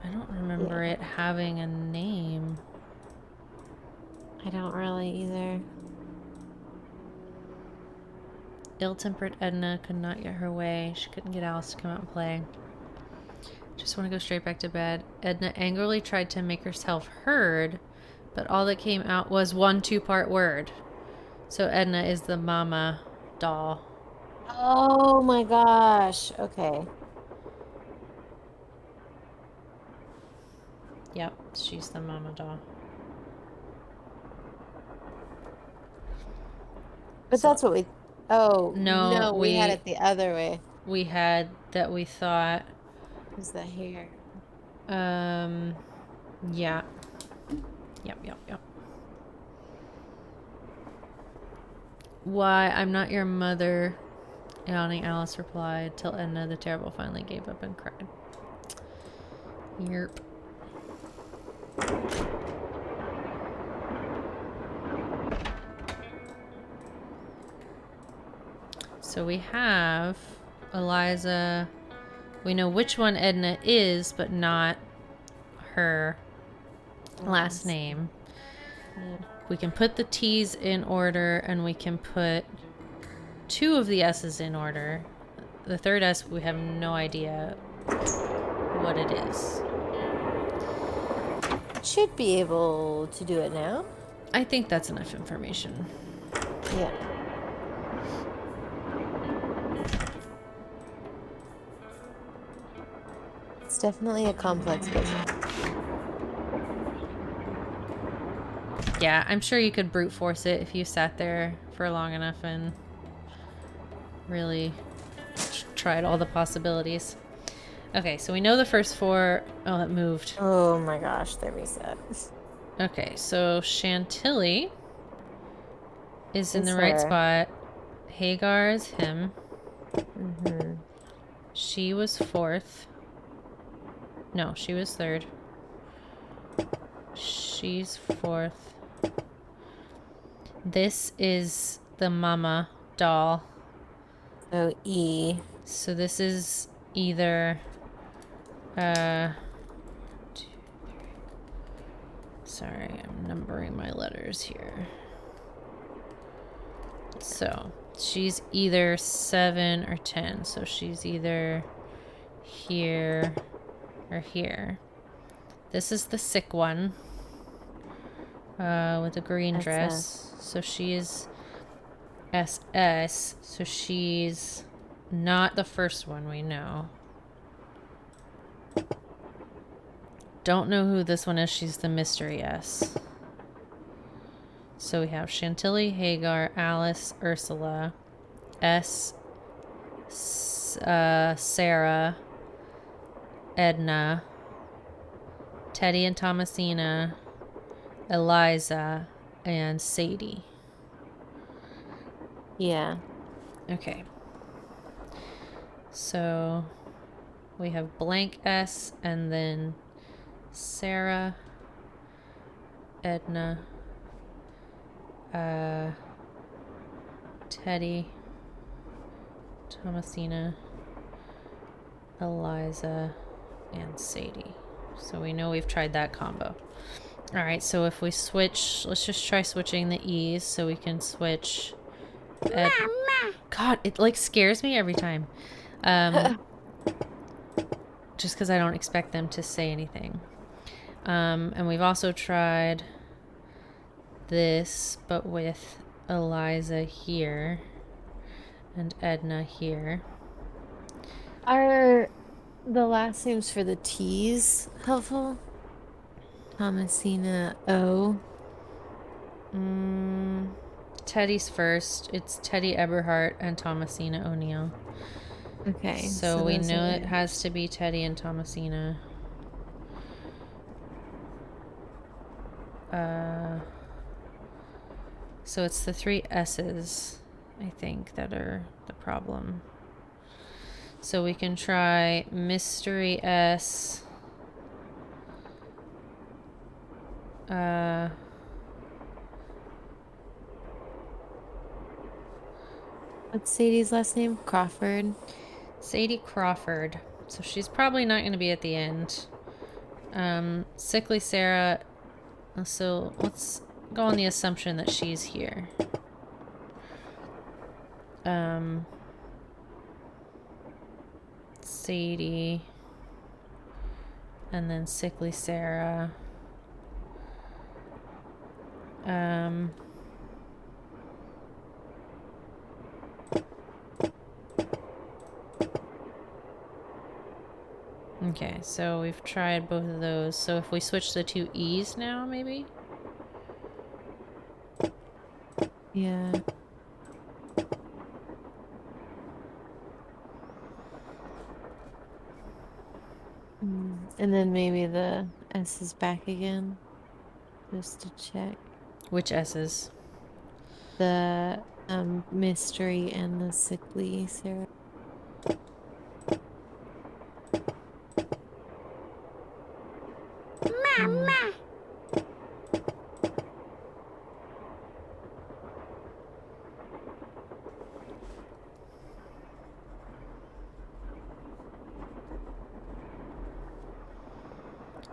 I don't remember it having a name. I don't really either. Ill-tempered Edna could not get her way. She couldn't get Alice to come out and play. Just want to go straight back to bed. Edna angrily tried to make herself heard, but all that came out was one 2-part word. So Edna is the mama doll. Oh my gosh. Okay. Yep, she's the mama doll. But that's what we... Oh, No, we had it the other way. We had that we thought... Was the hair. Yeah. Yep. Why, I'm not your mother, yawning Alice replied, till Edna the Terrible finally gave up and cried. Yerp. So we have Eliza. We know which one Edna is, but not her last name. We can put the T's in order, and we can put 2 of the S's in order. The third S, we have no idea what it is. Should be able to do it now. I think that's enough information. Yeah. It's definitely a complex puzzle. Yeah, I'm sure you could brute force it if you sat there for long enough and really tried all the possibilities. Okay, so we know the first 4. Oh, it moved. Oh my gosh, they reset. Okay, so Chantilly is in It's the right her. spot. Hagar is him. Mm-hmm. She was 4th. No, she was 3rd. She's 4th. This is the mama doll. So E. So this is either sorry, I'm numbering my letters here. So she's either 7 or 10. So she's either here or here. This is the sick one with the green SS. dress. So she is SS. So she's not the first one we know. Don't know who this one is. She's the mystery S. So we have Chantilly, Hagar, Alice, Ursula, S, Sarah, Edna, Teddy and Thomasina, Eliza, and Sadie. Yeah. Okay. So we have blank S and then Sarah, Edna, Teddy, Thomasina, Eliza, and Sadie. So we know we've tried that combo. Alright, so if we switch, let's just try switching the E's so we can switch God, it like scares me every time. Just because I don't expect them to say anything. And we've also tried this, but with Eliza here and Edna here. Are the last names for the T's helpful? Thomasina O. Teddy's first. It's Teddy Eberhart and Thomasina O'Neill. Okay. So we those know are it has to be Teddy and Thomasina. So it's the 3 S's, I think, that are the problem. So we can try Mystery S. What's Sadie's last name? Crawford. Sadie Crawford. So she's probably not going to be at the end. Sickly Sarah. So let's go on the assumption that she's here. Sadie. And then Sickly Sarah. Okay, so we've tried both of those. So if we switch the 2 E's now, maybe? Yeah. And then maybe the S is back again. Just to check. Which S's? The Mystery and the Sickly Sarah. Mama.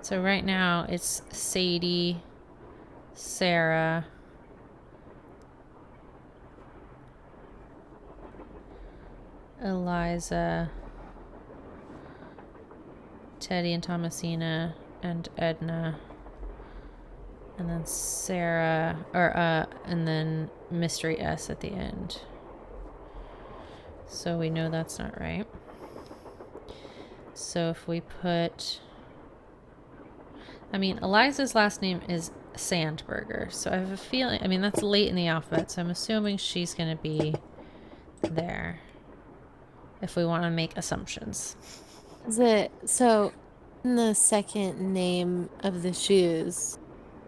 So right now it's Sadie, Sarah, Eliza, Teddy and Thomasina, and Edna, and then Sarah, and then Mystery S at the end. So we know that's not right. So if we put, I mean, Eliza's last name is Sandberger, so I have a feeling, I mean, that's late in the alphabet, so I'm assuming she's going to be there if we want to make assumptions. Is it so in the second name of the shoes,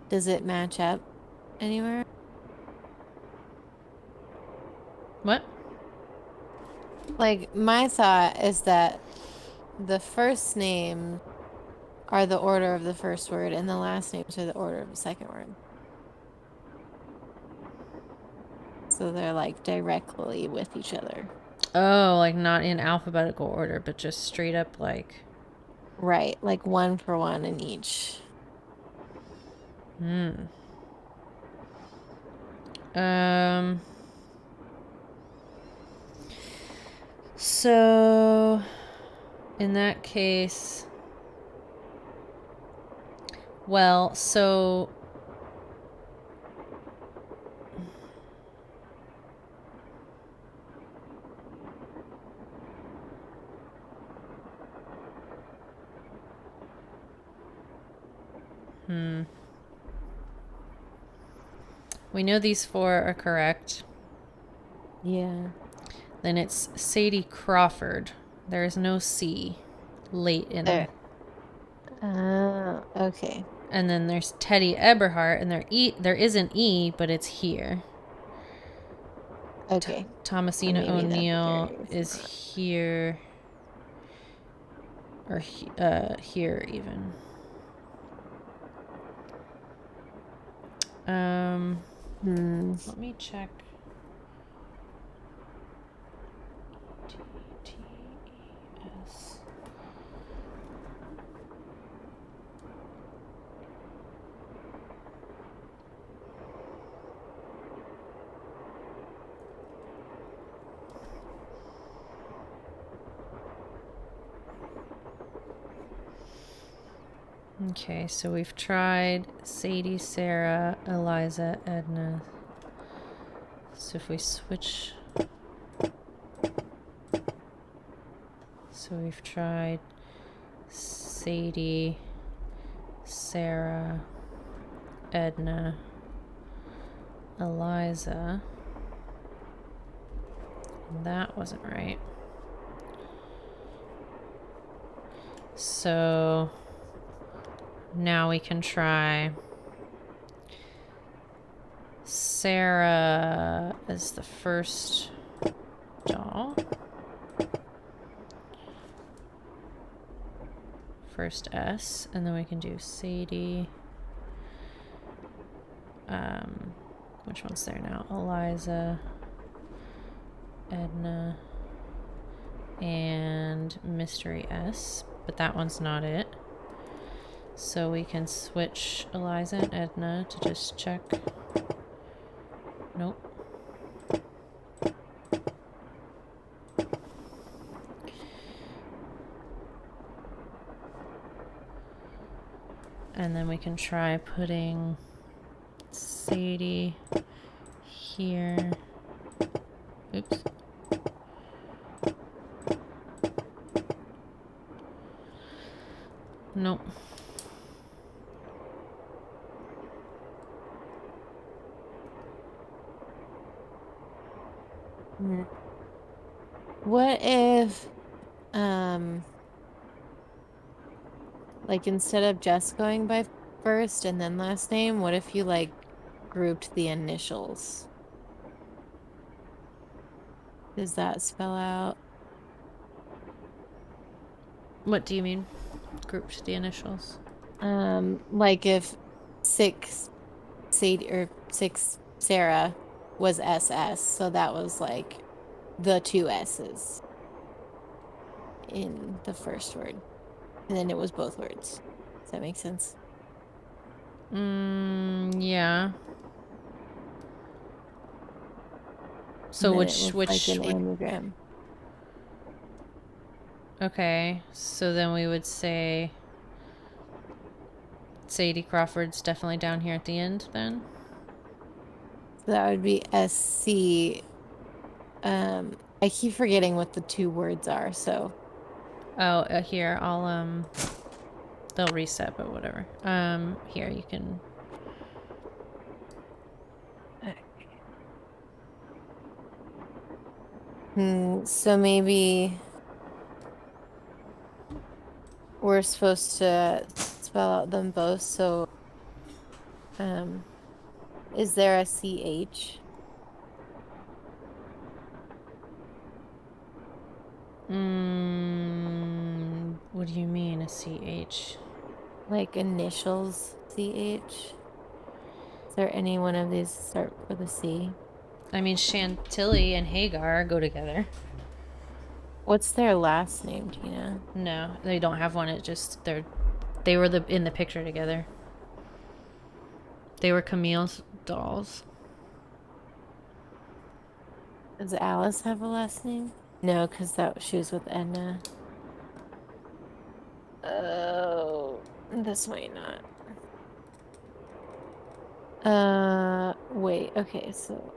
does it match up anywhere? What? Like, my thought is that the first name are the order of the first word, and the last names are the order of the second word. So they're like directly with each other. Oh, like not in alphabetical order, but just straight up like. Right, like 1 for 1 in each. So in that case, well, so we know these 4 are correct. Yeah. Then it's Sadie Crawford. There is no C late in There. Okay. And then there's Teddy Eberhart, and there is an E, but it's here. Okay. Thomasina Maybe that's O'Neill very is here. Or here even. Let me check. TTES. Okay, so we've tried Sadie, Sarah, Eliza, Edna. So if we switch... So we've tried Sadie, Sarah, Edna, Eliza. That wasn't right. So now we can try Sarah as the first doll. First S, and then we can do Sadie. Which one's there now? Eliza, Edna, and Mystery S, but that one's not it. So we can switch Eliza and Edna to just check. Nope. And then we can try putting Sadie here. Oops. Nope. What if, like instead of just going by first and then last name, what if you like grouped the initials? Does that spell out? What do you mean? Grouped the initials? Like if 6 Sadie or 6 Sarah was SS, so that was like the 2 S's in the first word. And then it was both words. Does that make sense? Yeah. So And then it which was like an anagram. Okay, so then we would say Sadie Crawford's definitely down here at the end then? So that would be SC. I keep forgetting what the 2 words are, so. Oh, here, I'll, they'll reset, but whatever. Here, you can... So maybe we're supposed to spell out them both, so, is there a CH? What do you mean, a CH? Like initials CH? Is there any one of these start with a C? I mean, Chantilly and Hagar go together. What's their last name, Tina? No, they don't have one. It just, they were in the picture together. They were Camille's dolls. Does Alice have a last name? No, because she was with Edna. Oh, this might not. Wait, okay, so.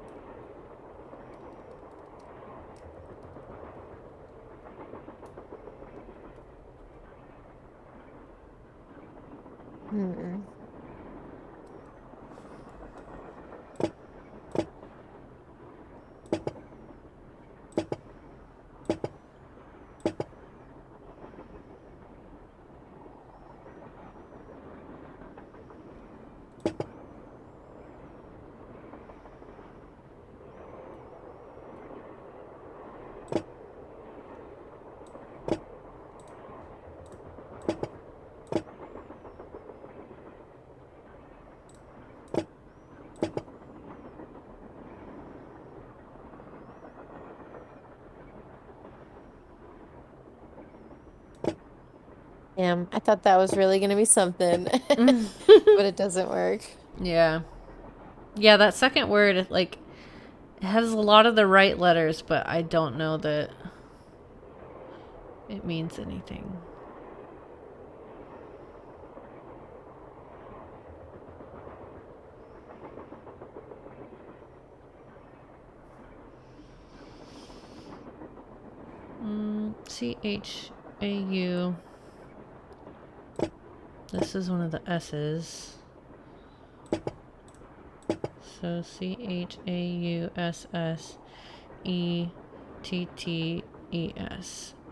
Damn, I thought that was really gonna be something, but it doesn't work. Yeah. Yeah, that second word, like, it has a lot of the right letters, but I don't know that it means anything. C-H-A-U. This is one of the S's. So C-H-A-U-S-S-E-T-T-E-S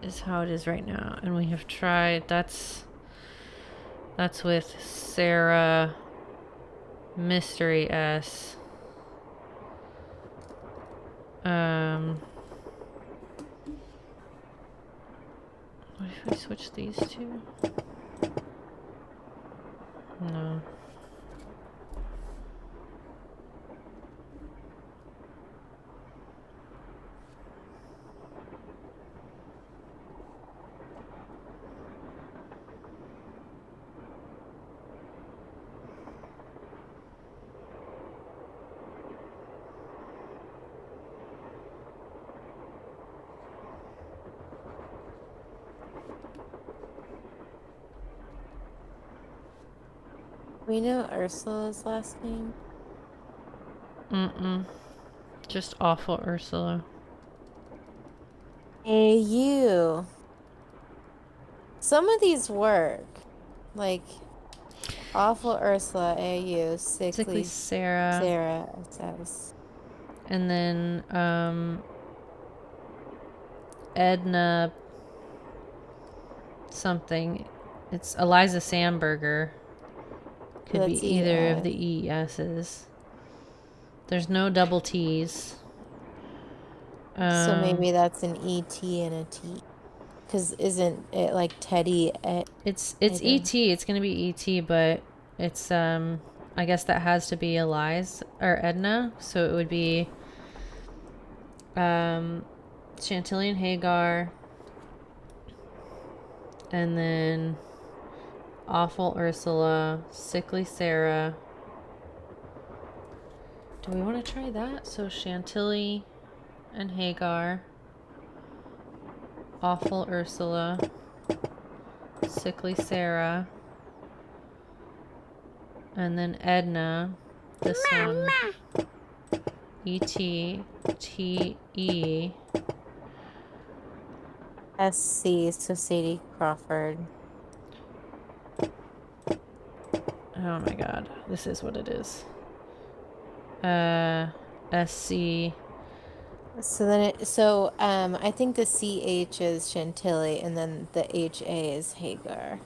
is how it is right now. And we have tried, that's with Sarah Mystery S. What if I switch these two? No. We know Ursula's last name. Just awful Ursula. AU. Some of these work. Like awful Ursula, AU, sickly Sarah. Sarah, SS. And then Edna something. It's Eliza Sandberger. Could That's be either E-I. of the ES's. There's no double T's. So maybe that's an ET and a T. Because isn't it like Teddy at It's ET. It's gonna be ET, but it's I guess that has to be Eliza or Edna. So it would be Chantilly and Hagar, and then awful Ursula, sickly Sarah. Do we want to try that? So Chantilly and Hagar, awful Ursula, sickly Sarah, and then Edna. This one, E-T-T-E. SC, so Sadie Crawford. Oh my god, this is what it is. SC. So then I think the CH is Chantilly and then the HA is Hagar.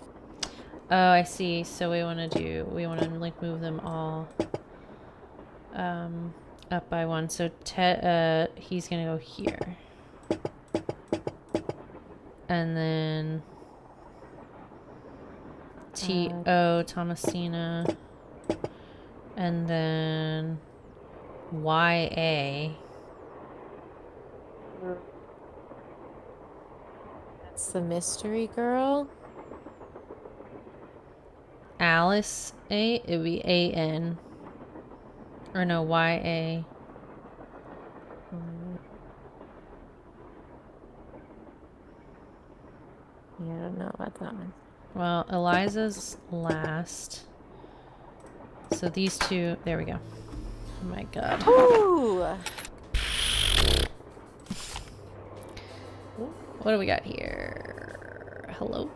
Oh, I see. So we want to like move them all up by one. So he's gonna go here. And then T-O, Thomasina. And then Y-A. That's the mystery girl. Alice A, it would be A-N. Or no, Y-A. Yeah, I don't know about that one. Well, Eliza's last. So these two, there we go. Oh my god. Ooh! What do we got here? Hello?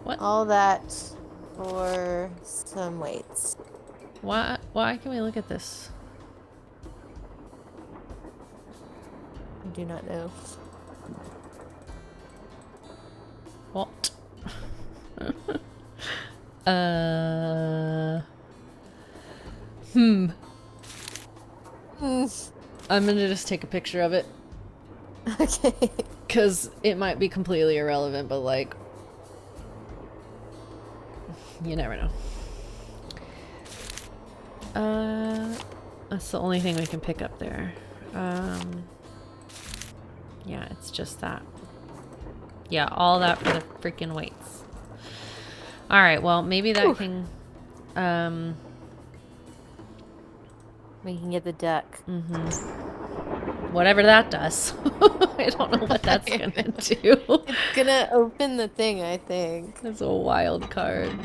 What? All that for some weights. Why can we look at this? I do not know. What? I'm gonna just take a picture of it. Okay. Because it might be completely irrelevant, but like, you never know. That's the only thing we can pick up there. Yeah, it's just that. Yeah, all that for the freaking weights. Alright, well, maybe that can, we can get the duck. whatever that does. I don't know what that's gonna do. It's gonna open the thing, I think. That's a wild card.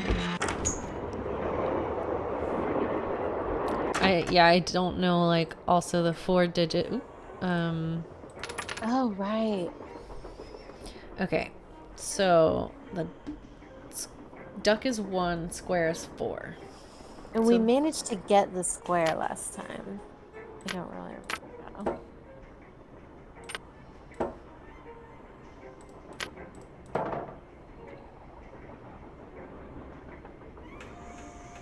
I don't know, like, also the 4-digit. Oh, right. Okay, so the duck is 1, square is 4. And we So- managed to get the square last time. I don't really remember.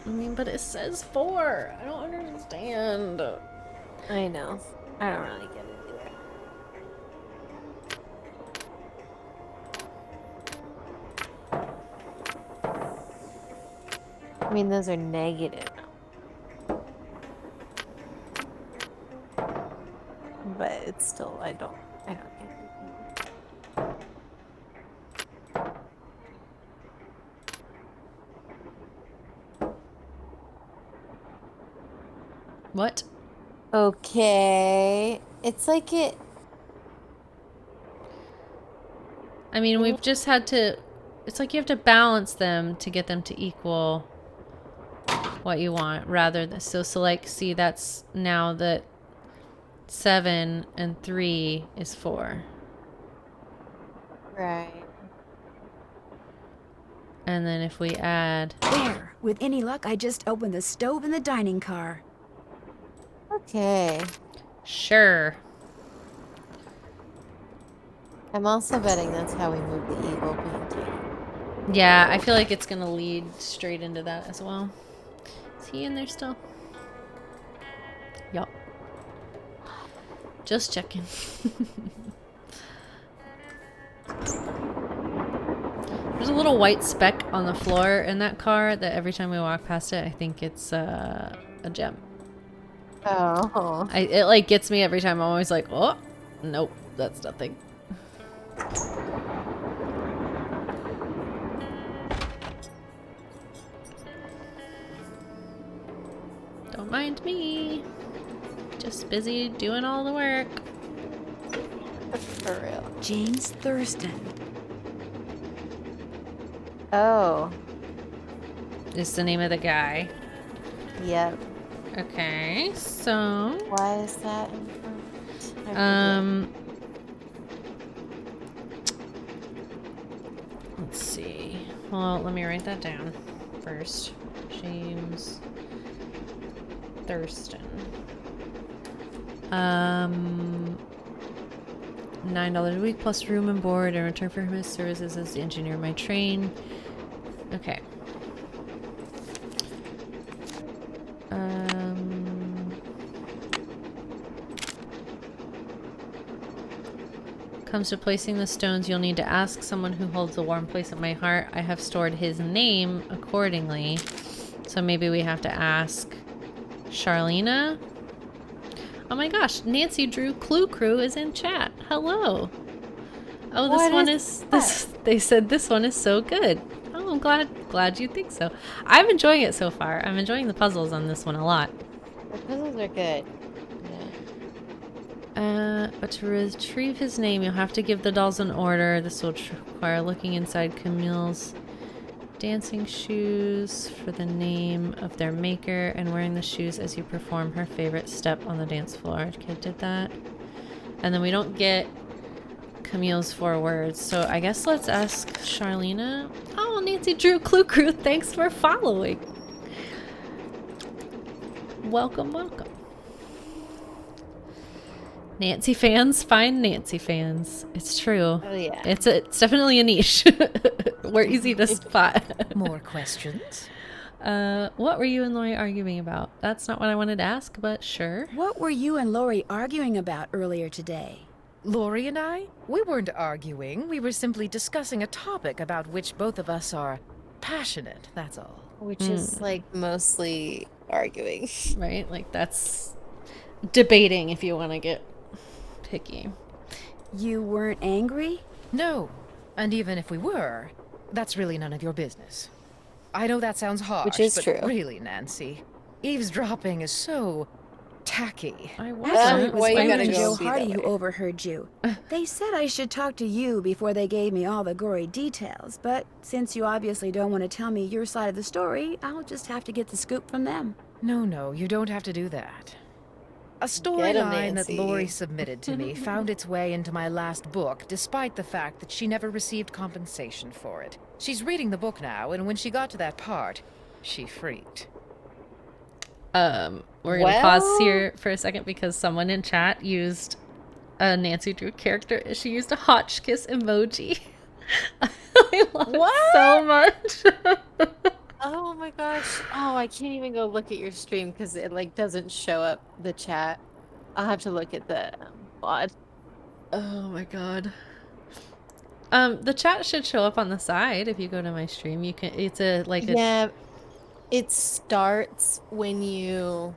I mean, but it says 4. I don't understand. I know. I don't really get it either. I mean, those are negative. But it's still, I don't get it. What? Okay. It's like it. I mean, we've just had to... It's like you have to balance them to get them to equal what you want, rather than... So like, see, that's now that 7 and 3 is 4. Right. And then if we add... There! With any luck, I just opened the stove in the dining car. Okay. Sure. I'm also betting that's how we move the eagle painting. Yeah, I feel like it's gonna lead straight into that as well. Is he in there still? Yup. Just checking. There's a little white speck on the floor in that car that every time we walk past it, I think it's a gem. Oh. It like gets me every time. I'm always like, oh, nope, that's nothing. Don't mind me. Just busy doing all the work. For real. James Thurston. Oh. Is the name of the guy. Yep. Okay, so Why is that in front? I forget. let's see. Well, let me write that down first. James Thurston. $9 a week plus room and board in return for his services as the engineer of my train. Okay. Comes to placing the stones, you'll need to ask someone who holds a warm place in my heart. I have stored his name accordingly. So maybe we have to ask Charlena. Oh my gosh, Nancy Drew Clue Crew is in chat. Hello. Oh, this What one is is they said this one is so good. Oh, I'm glad you think so. I'm enjoying it so far. I'm enjoying the puzzles on this one a lot. The puzzles are good. But to retrieve his name, you'll have to give the dolls an order. This will require looking inside Camille's dancing shoes for the name of their maker and wearing the shoes as you perform her favorite step on the dance floor. Okay, did that. And then we don't get Camille's 4 words, so I guess let's ask Charlena. Oh, Nancy Drew Clue Crew, thanks for following. Welcome, welcome. Nancy fans find Nancy fans. It's true. Oh yeah. It's definitely a niche. We're easy to spot. More questions? What were you and Lori arguing about? That's not what I wanted to ask, but sure. What were you and Lori arguing about earlier today? Lori and I? We weren't arguing. We were simply discussing a topic about which both of us are passionate, that's all. Which is like mostly arguing. Right? Like that's debating if you want to get picky. You weren't angry? No. And even if we were, that's really none of your business. I know that sounds harsh, Which is but true. really, Nancy, eavesdropping is so tacky. I Actually, wasn't. it was Why you Frank gotta and go Joe be Hardy that who way? overheard you. They said I should talk to you before they gave me all the gory details, but since you obviously don't want to tell me your side of the story, I'll just have to get the scoop from them. No, you don't have to do that. A Get 'em, storyline that Nancy. Lori submitted to me found its way into my last book, despite the fact that she never received compensation for it. She's reading the book now, and when she got to that part, she freaked. We're gonna pause here for a second because someone in chat used a Nancy Drew character. She used a Hotchkiss emoji. I love it so much. Oh my gosh. Oh, I can't even go look at your stream because it like doesn't show up the chat. I'll have to look at the VOD. Oh my god. The chat should show up on the side if you go to my stream. You can. It's a like a. Yeah, it starts when you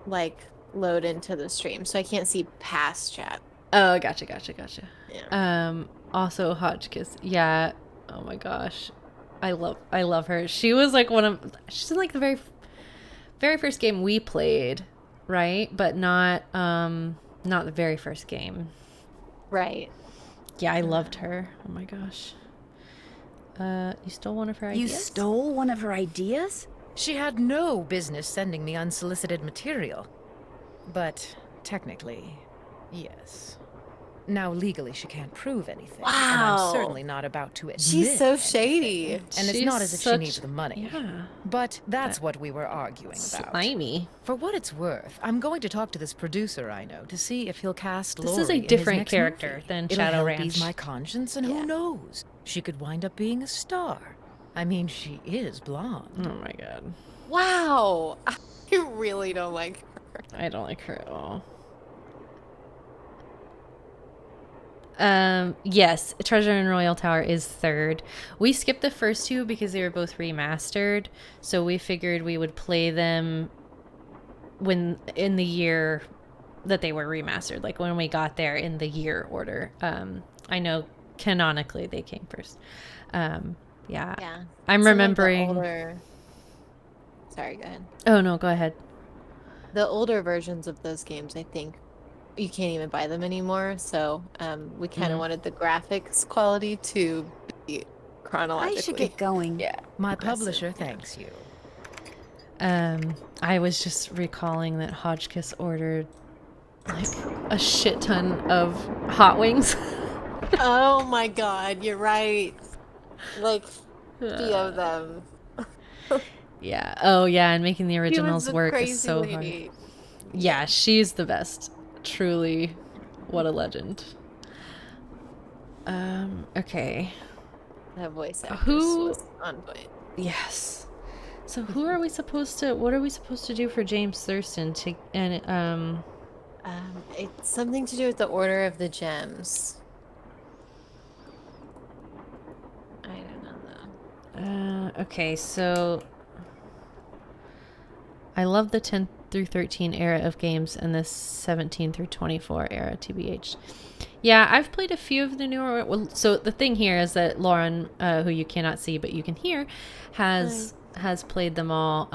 like load into the stream, so I can't see past chat. Oh, gotcha. Yeah. Also Hotchkiss. Yeah. Oh my gosh. I love her. She was like she's in like the very first game we played, right? But not the very first game. Right. Yeah, I loved her. Oh my gosh. You stole one of her ideas? You stole one of her ideas? She had no business sending me unsolicited material. But technically, yes. Now, legally, she can't prove anything. And Wow. I'm certainly not about to admit She's so anything. shady. And it's She's not as if she such- needs the money. Yeah. But that's what we were arguing about. Slimy. For what it's worth, I'm going to talk to this producer I know to see if he'll cast This Lori is a in his different next character movie. than It'll Shadow help ease Ranch. my conscience, and who knows? She could wind up being a star. I mean, she is blonde. Oh my god. Wow. I really don't like her. I don't like her at all. Yes, Treasure in Royal Tower is third. We skipped the first two because they were both remastered, so we figured we would play them when in the year that they were remastered, like when we got there in the year order. I know canonically they came first. Yeah. Yeah. I'm Some of the remembering. older... Sorry, go ahead. Oh no, go ahead. The older versions of those games, I think, you can't even buy them anymore. So we kind of wanted the graphics quality to be chronologically. I should get going. Yeah. My publisher thanks you. I was just recalling that Hotchkiss ordered like a shit ton of hot wings. Oh my god, you're right. Like 50 of them. Yeah. Oh yeah, and making the She was originals the work crazy is so lady. hard. Yeah, she's the best. Truly, what a legend. Okay. That voice actress Who- was on point. Yes. So who are we supposed to? What are we supposed to do for James Thurston to? And It's something to do with the Order of the Gems. I don't know though. Okay, so I love the 10 through 13 era of games and the 17 through 24 era, TBH. Yeah, I've played a few of the newer. Well, so the thing here is that Lauren, who you cannot see but you can hear, has played them all,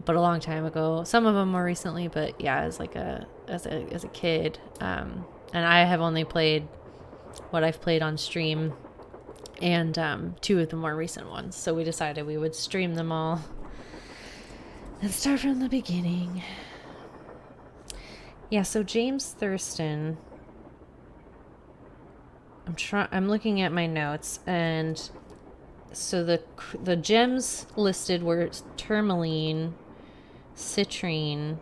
but a long time ago. Some of them more recently, but yeah, as a kid, and I have only played what I've played on stream, and two of the more recent ones. So we decided we would stream them all and start from the beginning. Yeah, so James Thurston. I'm looking at my notes, and so the gems listed were tourmaline, citrine,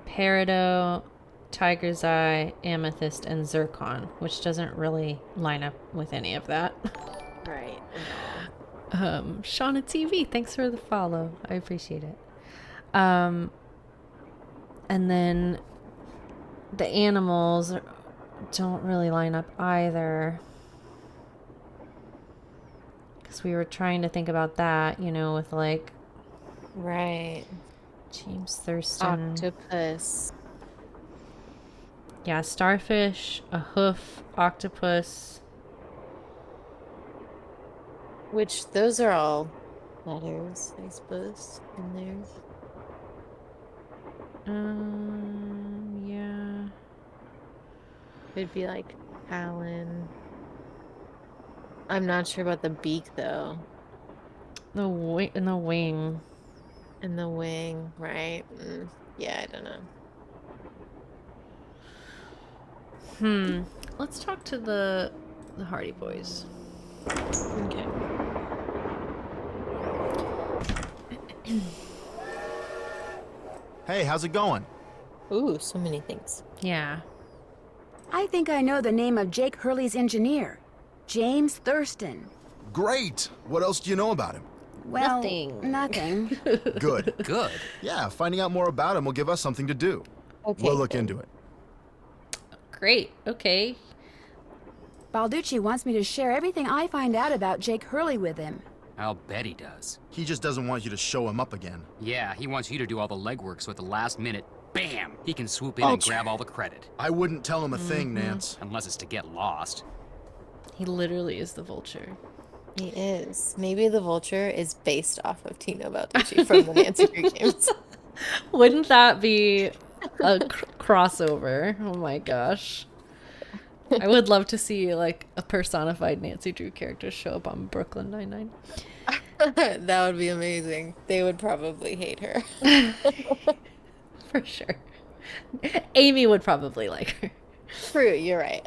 peridot, tiger's eye, amethyst, and zircon, which doesn't really line up with any of that. Right. Shauna TV, thanks for the follow. I appreciate it. And then the animals don't really line up either. Because we were trying to think about that, with like... Right. James Thurston. Octopus. Yeah, starfish, a hoof, octopus. Which, those are all letters, I suppose, in there. Yeah. It'd be like Alan. I'm not sure about the beak, though. The wing. And the wing. And the wing, right? Yeah, I don't know. Let's talk to the Hardy Boys. Okay. Hey, how's it going? Ooh, so many things. Yeah. I think I know the name of Jake Hurley's engineer. James Thurston. Great! What else do you know about him? Well, Nothing. nothing. Good. Good. Yeah, finding out more about him will give us something to do. Okay. We'll look into it. Great. Okay. Balducci wants me to share everything I find out about Jake Hurley with him. I'll bet he does. He just doesn't want you to show him up again. Yeah, he wants you to do all the legwork so at the last minute, bam, he can swoop in and grab all the credit. I wouldn't tell him a thing, Nance. Unless it's to get lost. He literally is the Vulture. He is. Maybe the Vulture is based off of Tino Balducci from the Nancy Drew games. Wouldn't that be a crossover? Oh my gosh. I would love to see like a personified Nancy Drew character show up on Brooklyn Nine-Nine. That would be amazing. They would probably hate her. For sure. Amy would probably like her. True, you're right.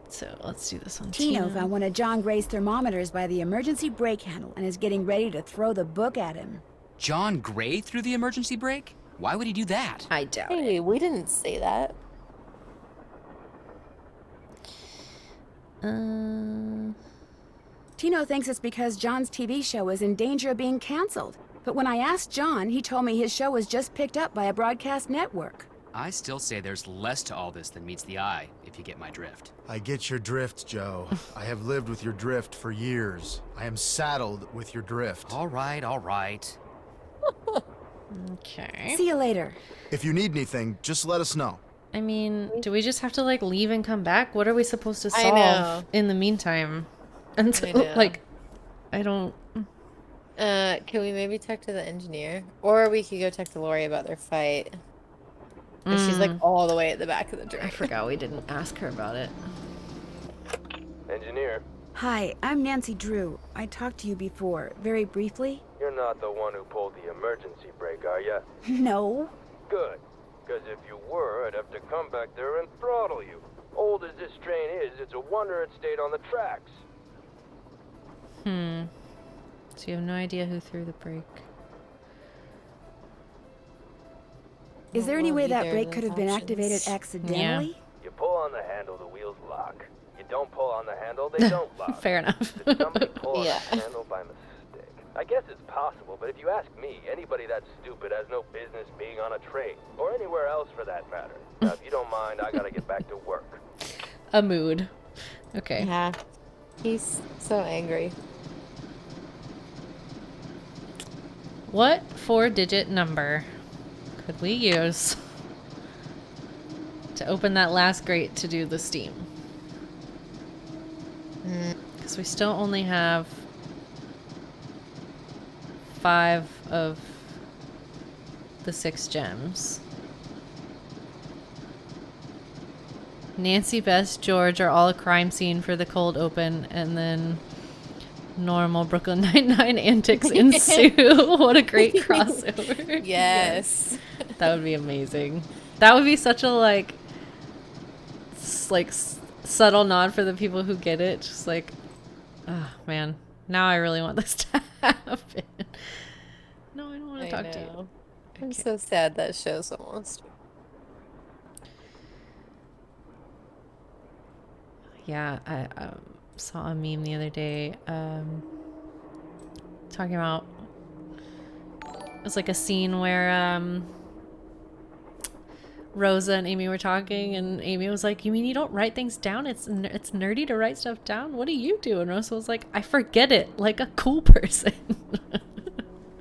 So let's do this one. Tino found one of John Gray's thermometers by the emergency brake handle and is getting ready to throw the book at him. John Gray threw the emergency brake? Why would he do that? I doubt it. Hey, we didn't say that. Tino thinks it's because John's TV show is in danger of being canceled. But when I asked John, he told me his show was just picked up by a broadcast network. I still say there's less to all this than meets the eye, if you get my drift. I get your drift, Joe. I have lived with your drift for years. I am saddled with your drift. All right, all right. Okay. See you later. If you need anything, just let us know. I mean, do we just have to like leave and come back? What are we supposed to I solve know. in the meantime? Until know. like, I don't. Can we maybe talk to the engineer? Or we could go talk to Lori about their fight. 'Cause she's like all the way at the back of the I drink. forgot we didn't ask her about it. Engineer, Hi, I'm Nancy Drew. I talked to you before, very briefly. you're not the one who pulled the emergency brake, are ya? No. Good. Because if you were, I'd have to come back there and throttle you. Old as this train is, it's a wonder it stayed on the tracks. So you have no idea who threw the brake. Is there any way that either of brake could those have been activated options. accidentally? You pull on the handle, the wheels lock. You don't pull on the handle, they don't lock. Fair enough. Did somebody pull on Yeah. the handle by mistake? I guess it's possible, but if you ask me, anybody that stupid has no business being on a train, or anywhere else for that matter. Now, if you don't mind, I gotta get back to work. A mood. Okay. Yeah. He's so angry. What 4-digit number could we use to open that last grate to do the steam? Because we still only have 5 of the 6 gems. Nancy, Bess, George are all a crime scene for the cold open, and then normal Brooklyn Nine-Nine antics ensue. What a great crossover. Yes. That would be amazing. That would be such a subtle nod for the people who get it. Just like, oh man, now I really want this to happen. No, I don't want to talk to you. I'm so sad that show's almost. Yeah, I saw a meme the other day talking about, it was like a scene where Rosa and Amy were talking, and Amy was like, "You mean you don't write things down? It's nerdy to write stuff down. What do you do?" And Rosa was like, "I forget it like a cool person."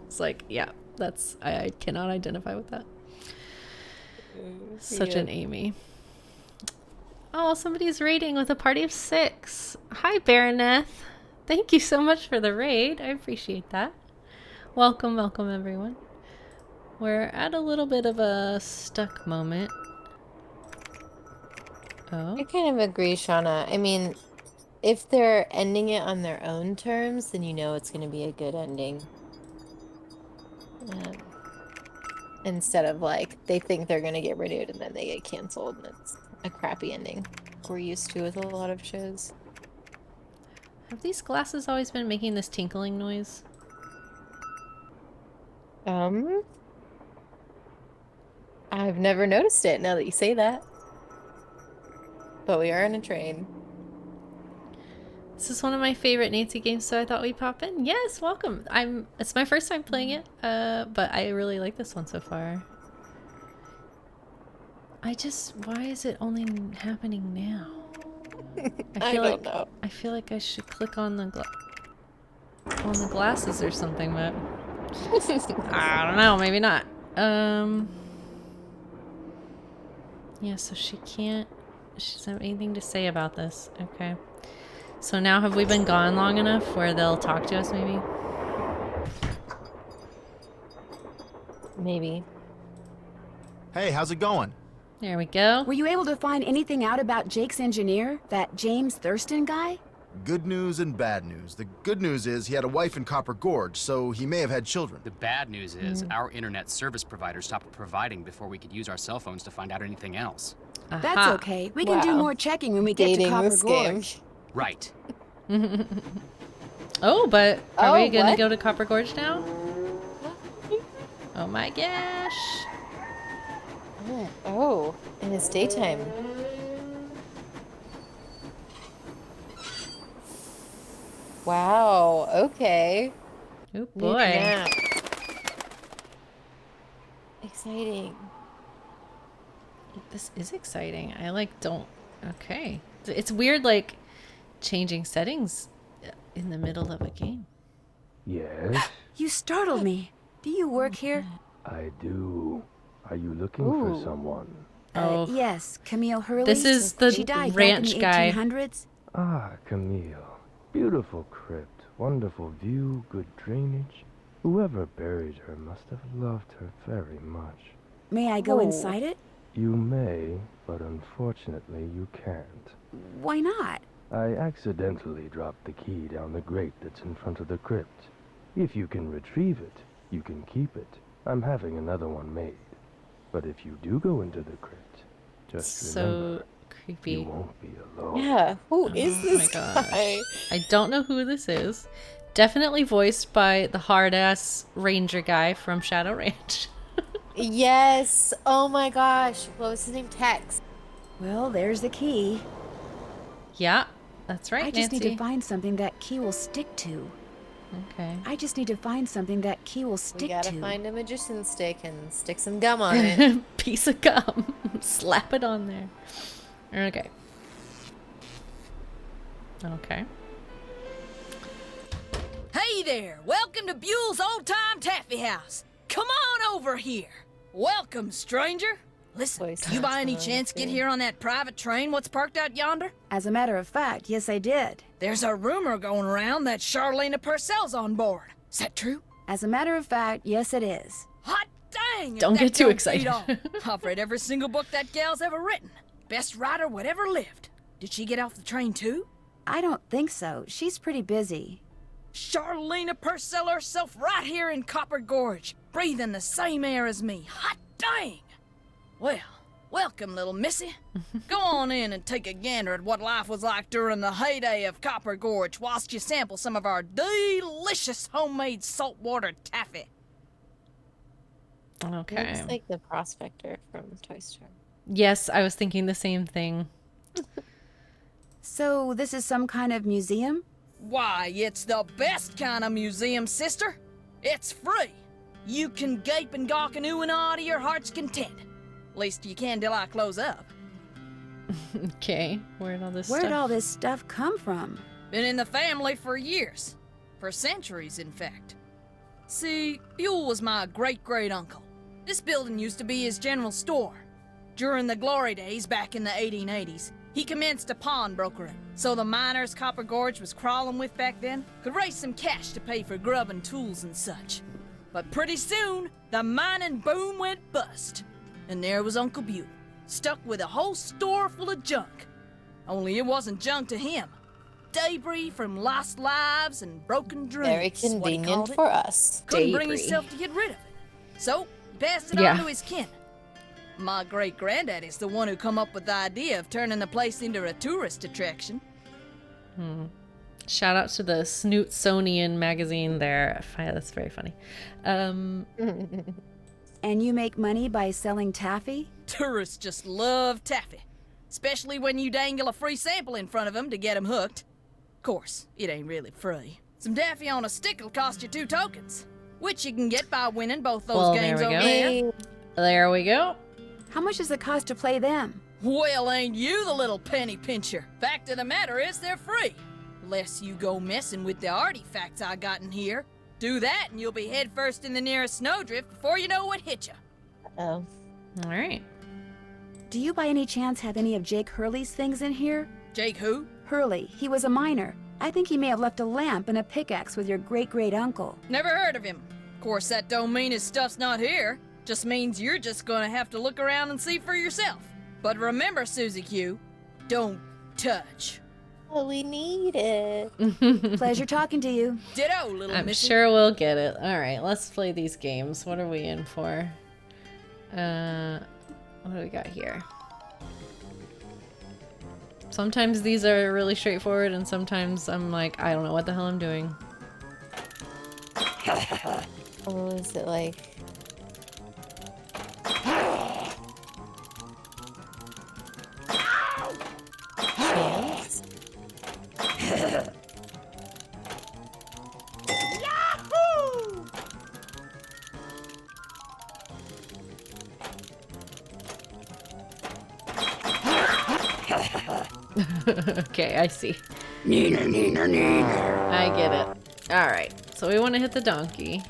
It's like, yeah, that's I cannot identify with that. Such an Amy. Oh, somebody's raiding with a party of 6. Hi, Baroneth. Thank you so much for the raid. I appreciate that. Welcome, welcome, everyone. We're at a little bit of a stuck moment. Oh. I kind of agree, Shauna. I mean, if they're ending it on their own terms, then you know it's going to be a good ending. instead of like they think they're gonna get renewed and then they get canceled and it's a crappy ending. We're used to with a lot of shows. Have these glasses always been making this tinkling noise? I've never noticed it now that you say that. But we are in a train. This is one of my favorite Nancy games, so I thought we'd pop in. Yes, welcome. It's my first time playing it, but I really like this one so far. Why is it only happening now? I don't know. I feel like I should click on the glasses or something, but I don't know, maybe not. Yeah, so she doesn't have anything to say about this. Okay. So now have we been gone long enough where they'll talk to us maybe? Maybe. Hey, how's it going? There we go. Were you able to find anything out about Jake's engineer, that James Thurston guy? Good news and bad news. The good news is he had a wife in Copper Gorge, so he may have had children. The bad news is our internet service provider stopped providing before we could use our cell phones to find out anything else. That's Aha. okay. We can do Wow. more checking when we get to Dating Copper this game. Gorge. Right. Oh, but are Oh, we gonna what? go to Copper Gorge now? Oh my gosh. Oh, and it's daytime. Wow, okay. Oh Need a boy. nap. Exciting. This is exciting. Okay. It's weird, like, changing settings in the middle of a game. Yes, You startled me. Do you work here? I do. Are you looking Ooh. for someone? Oh. Yes, Camille Hurley. This is the She died ranch back guy. in the 1800s. Ah, Camille. Beautiful crypt, wonderful view, good drainage. Whoever buried her must have loved her very much. May I go Oh. inside it? You may, but unfortunately you can't. Why not? I accidentally dropped the key down the grate that's in front of the crypt. If you can retrieve it, you can keep it. I'm having another one made. But if you do go into the crypt, just remember, So creepy. you won't be alone. Yeah, who is Oh this my gosh. guy? I don't know who this is. Definitely voiced by the hard-ass ranger guy from Shadow Ranch. Yes. Oh my gosh. What was his name? Tex. Well, there's the key. Yeah, that's right, I just Nancy. need to find something that key will stick to. Okay. I just need to find something that key will We stick gotta to. find a magician stick and stick some gum on it. Piece of gum. Slap it on there. Okay. Okay. Hey there! Welcome to Buell's Old Time Taffy House. Come on over here. Welcome, stranger. Listen, Voice you by any sounds chance get familiar. here on that private train what's parked out yonder? As a matter of fact, yes, I did. There's a rumor going around that Charlena Purcell's on board. Is that true? As a matter of fact, yes, it is. Hot dang! if Don't that get too don't excited. beat all. I've read every single book that gal's ever written. Best writer whatever lived. Did she get off the train too? I don't think so. She's pretty busy. Charlena Purcell herself right here in Copper Gorge, breathing the same air as me. Hot dang! Well, welcome, little missy. Go on in and take a gander at what life was like during the heyday of Copper Gorge whilst you sample some of our delicious homemade saltwater taffy. Okay. Looks like the prospector from Toy Story. Yes, I was thinking the same thing. So, this is some kind of museum? Why, it's the best kind of museum, sister. It's free. You can gape and gawk and ooh and ah to your heart's content. Least you can till I close up. Okay. Where'd all this Where'd stuff... all this stuff come from? Been in the family for years. For centuries, in fact. See, Buell was my great-great-uncle. This building used to be his general store. During the glory days back in the 1880s, he commenced a pawnbrokering, so the miners Copper Gorge was crawling with back then could raise some cash to pay for grub and tools and such. But pretty soon, the mining boom went bust. And there was Uncle Buell, stuck with a whole store full of junk. Only it wasn't junk to him. Debris from lost lives and broken dreams. Very is what he convenient called it. for us. Couldn't bring Debris. himself to get rid of it. So, passed it on to his kin. My great-granddaddy's the one who come up with the idea of turning the place into a tourist attraction. Shout out to the Snootsonian magazine there. That's very funny. And you make money by selling taffy? Tourists just love taffy. Especially when you dangle a free sample in front of them to get them hooked. Of course, it ain't really free. Some taffy on a stick'll cost you 2 tokens, which you can get by winning both those games over there. There we go. How much does it cost to play them? Well, ain't you the little penny pincher? Fact of the matter is they're free. Unless you go messing with the artifacts I got in here. Do that and you'll be head first in the nearest snowdrift before you know what hit you. Oh. All right. Do you by any chance have any of Jake Hurley's things in here? Jake who? Hurley. He was a miner. I think he may have left a lamp and a pickaxe with your great-great-uncle. Never heard of him. Of course, that don't mean his stuff's not here. Just means you're just gonna have to look around and see for yourself. But remember, Susie Q, don't touch. Oh, we need it. Pleasure talking to you. Ditto, little I'm missy. sure we'll get it. All right, let's play these games. What are we in for? What do we got here? Sometimes these are really straightforward, and sometimes I'm like, I don't know what the hell I'm doing. Oh, is it like... Chance? Yahoo! Okay, I see. Neener, neener, neener. I get it. All right, so we want to hit the donkey.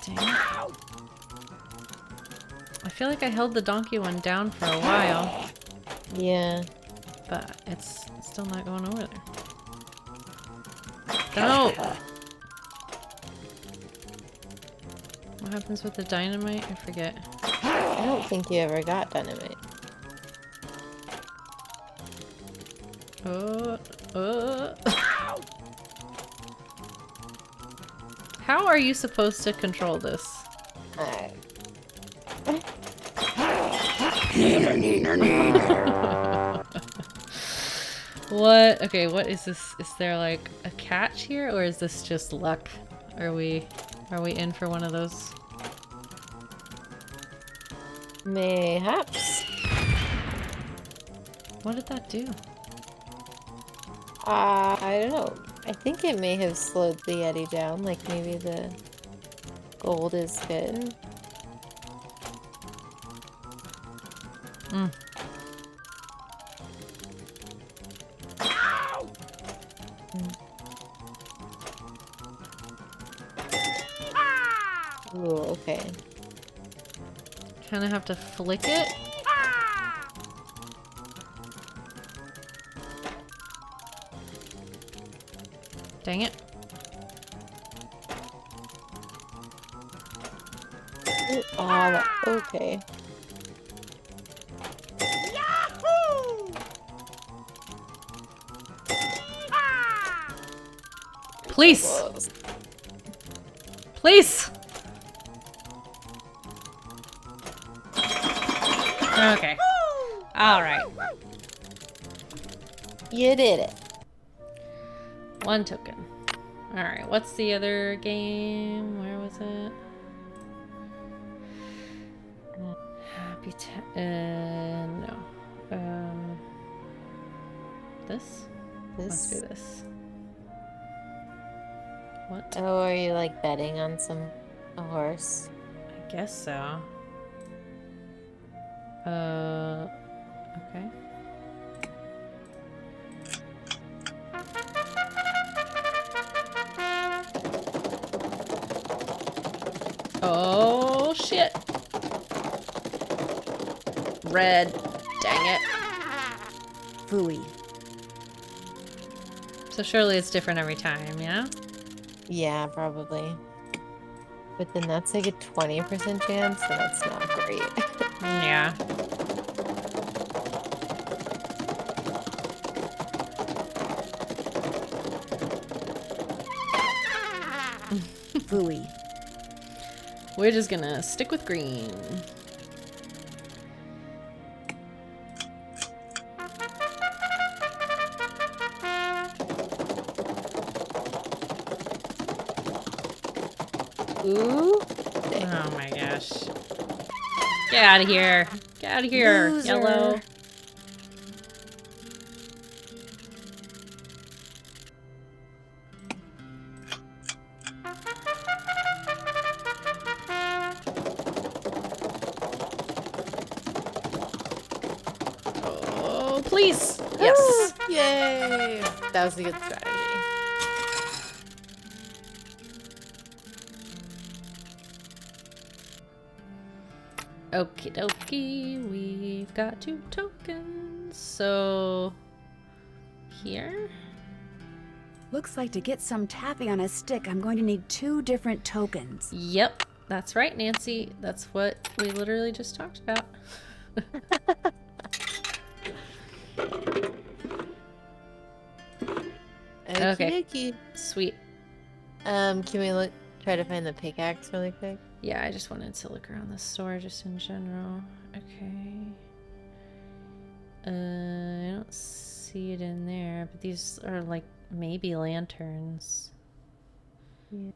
Dang it. I feel like I held the donkey one down for a while. Yeah. But it's still not going over there. Don't! What happens with the dynamite? I forget. I don't think you ever got dynamite. How are you supposed to control this? Alright. Neener, neener, neener. What? Okay, what is this? Is there like a catch here, or is this just luck? Are we in for one of those? Mayhaps. What did that do? I don't know. I think it may have slowed the Yeti down. Like maybe the gold is good. Ooh, okay. Kind of have to flick it. Dang it. Okay. Please! Please! Okay. Alright. You did it. 1 token. Alright, what's the other game? Where was it? Happy no. This? Must be this. What? Oh, are you like betting on a horse? I guess so. Okay. Oh, shit. Red. Dang it. Phooey. So surely it's different every time, yeah? Yeah, probably. But then that's like a 20% chance, so that's not great. Yeah. Phooey. We're just gonna stick with green. Ooh. Oh my gosh. Get out of here. Get out of here, Loser. yellow. Oh, please. Yes. Yay! That was a good strategy. Okie dokie, we've got 2 tokens. So, here? Looks like to get some taffy on a stick, I'm going to need 2 different tokens. Yep, that's right, Nancy. That's what we literally just talked about. Okay. Okey-dokey. Sweet. Can we try to find the pickaxe really quick? Yeah, I just wanted to look around the store just in general. Okay. I don't see it in there, but these are like maybe lanterns. Yeah.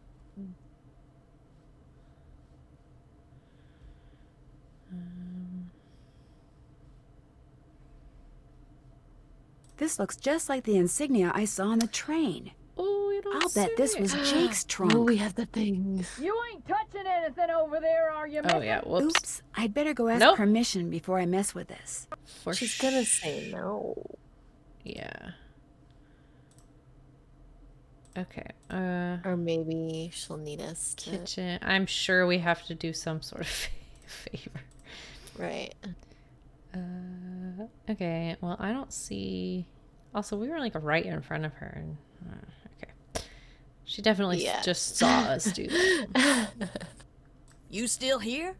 This looks just like the insignia I saw on the train. Oh, you don't I'll bet this was Jake's trunk. Oh, we have the things. You ain't touching anything over there, are you, Oh yeah, whoops. Oops, I'd better go ask Nope. permission before I mess with this. She's gonna say no. Yeah. Okay. Or maybe she'll need us to... Kitchen. I'm sure we have to do some sort of favor. Right. Okay. Well, I don't see. Also, we were like right in front of her, and okay. She definitely just saw us do that. You still here?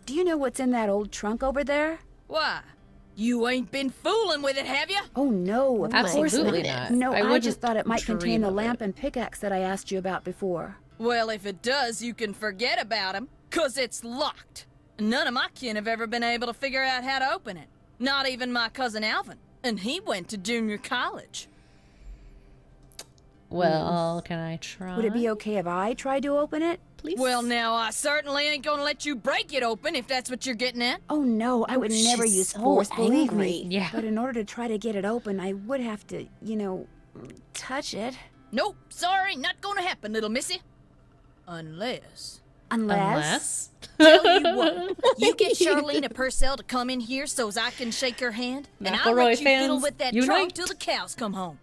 Do you know what's in that old trunk over there? Why? You ain't been fooling with it, have you? Oh no, of course Absolutely not. not. No, I I wouldn't just thought it might dream contain the of lamp it. and pickaxe that I asked you about before. Well, if it does, you can forget about him, 'cause it's locked. None of my kin have ever been able to figure out how to open it. Not even my cousin Alvin. And he went to junior college. Well, can I try? Would it be okay if I tried to open it? Please. Well, now, I certainly ain't gonna let you break it open if that's what you're getting at. Oh no, I would never she's use so force, believe me. angry. Yeah. But in order to try to get it open, I would have to, you know, touch it. Nope, sorry, not gonna happen, little missy. Unless... Unless... Tell you what, you get Charlene Purcell to come in here so's I can shake her hand, and I'll McElroy let you fiddle fans, with that unite. trunk till the cows come home.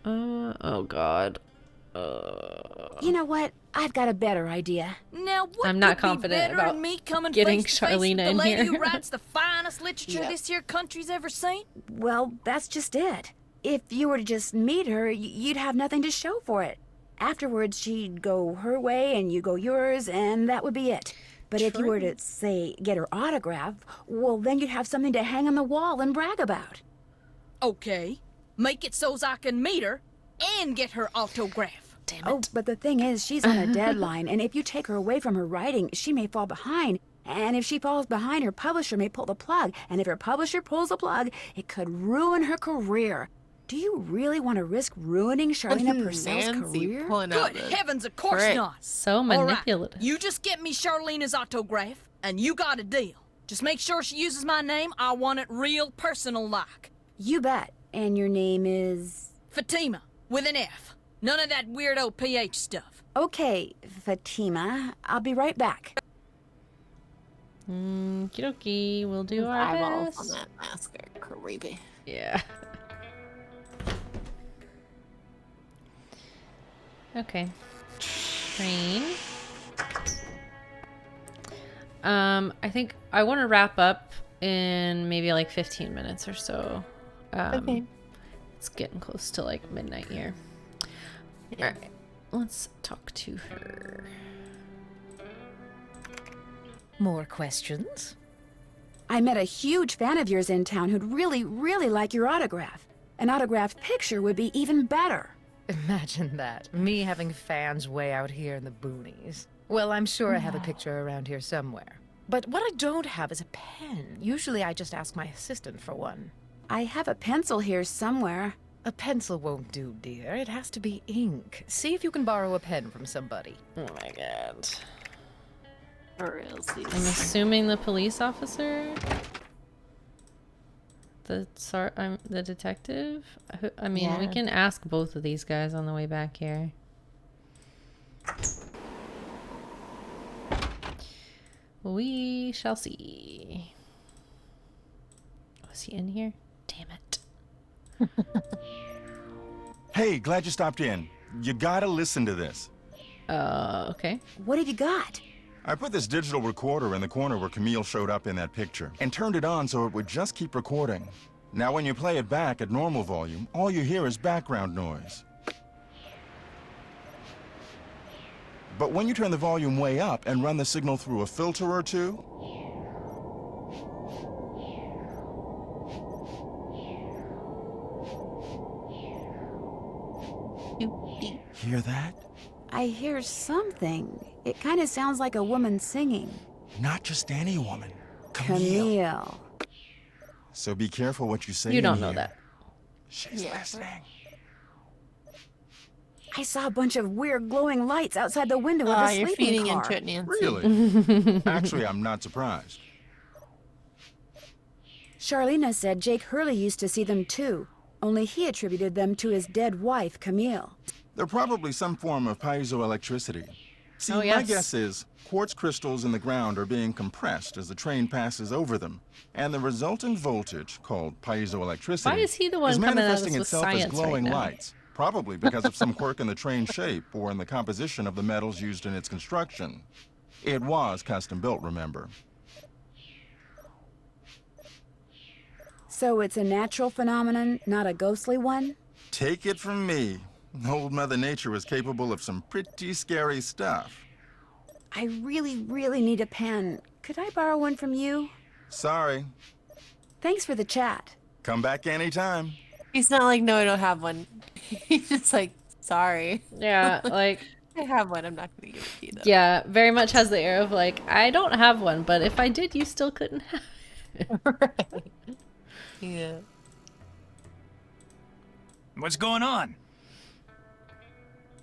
Oh God. You know what? I've got a better idea. Now, what I'm not could be confident better about than me coming getting face to face with Charlene the in lady here. who writes the finest literature Yep. this here country's ever seen? Well, that's just it. If you were to just meet her, you'd have nothing to show for it. Afterwards, she'd go her way and you go yours, and that would be it. But if you were to, say, get her autograph, well, then you'd have something to hang on the wall and brag about. Okay, make it so's I can meet her and get her autograph. Damn Oh, but the thing is, she's on a deadline, and if you take her away from her writing, she may fall behind. And if she falls behind, her publisher may pull the plug. And if her publisher pulls the plug, it could ruin her career. Do you really want to risk ruining Charlene Purcell's Nancy career? pulling out Good the heavens, of course trick. not. So All right, manipulative. you just get me Charlene's autograph, and you got a deal. Just make sure she uses my name. I want it real personal like. You bet. And your name is... Fatima, with an F. None of that weirdo PH stuff. Okay, Fatima. I'll be right back. Okie dokie. We'll do Those our eyeballs on best. that mask are creepy. Yeah. Okay. Train. I think I want to wrap up in maybe like 15 minutes or so. Okay. It's getting close to like midnight here. Yeah. Alright. Let's talk to her. More questions? I met a huge fan of yours in town who'd really, really like your autograph. An autographed picture would be even better. Imagine that. Me having fans way out here in the boonies. Well, I'm sure I have a picture around here somewhere. But what I don't have is a pen. Usually I just ask my assistant for one. I have a pencil here somewhere. A pencil won't do, dear. It has to be ink. See if you can borrow a pen from somebody. Oh my god. For realsies. I'm assuming the police officer? The detective? I mean, we Yeah. can ask both of these guys on the way back here. We shall see. Was he in here? Damn it. Hey, glad you stopped in. You gotta listen to this. Okay. What have you got? I put this digital recorder in the corner where Camille showed up in that picture and turned it on so it would just keep recording. Now when you play it back at normal volume, all you hear is background noise. But when you turn the volume way up and run the signal through a filter or two, hear that? I hear something. It kind of sounds like a woman singing. Not just any woman. Camille. So be careful what you say. You in don't know here. that. She's listening. I saw a bunch of weird glowing lights outside the window of the You're sleeping feeding car. into it, Nancy. Really? Actually, I'm not surprised. Charlena said Jake Hurley used to see them too, only he attributed them to his dead wife, Camille. They're probably some form of piezoelectricity. See, Oh, my yes. guess is quartz crystals in the ground are being compressed as the train passes over them, and the resulting voltage, called piezoelectricity, Why is he the one is coming at us manifesting with itself as science right glowing now? lights, probably because of some quirk in the train shape or in the composition of the metals used in its construction. It was custom built, remember? So it's a natural phenomenon, not a ghostly one? Take it from me. Old Mother Nature was capable of some pretty scary stuff. I really, really need a pen. Could I borrow one from you? Sorry. Thanks for the chat. Come back anytime. He's not like, no, I don't have one. He's just like, sorry. Yeah, like... I have one. I'm not going to give it to you, though. Yeah, very much has the air of like, I don't have one, but if I did, you still couldn't have it. Right. Yeah. What's going on?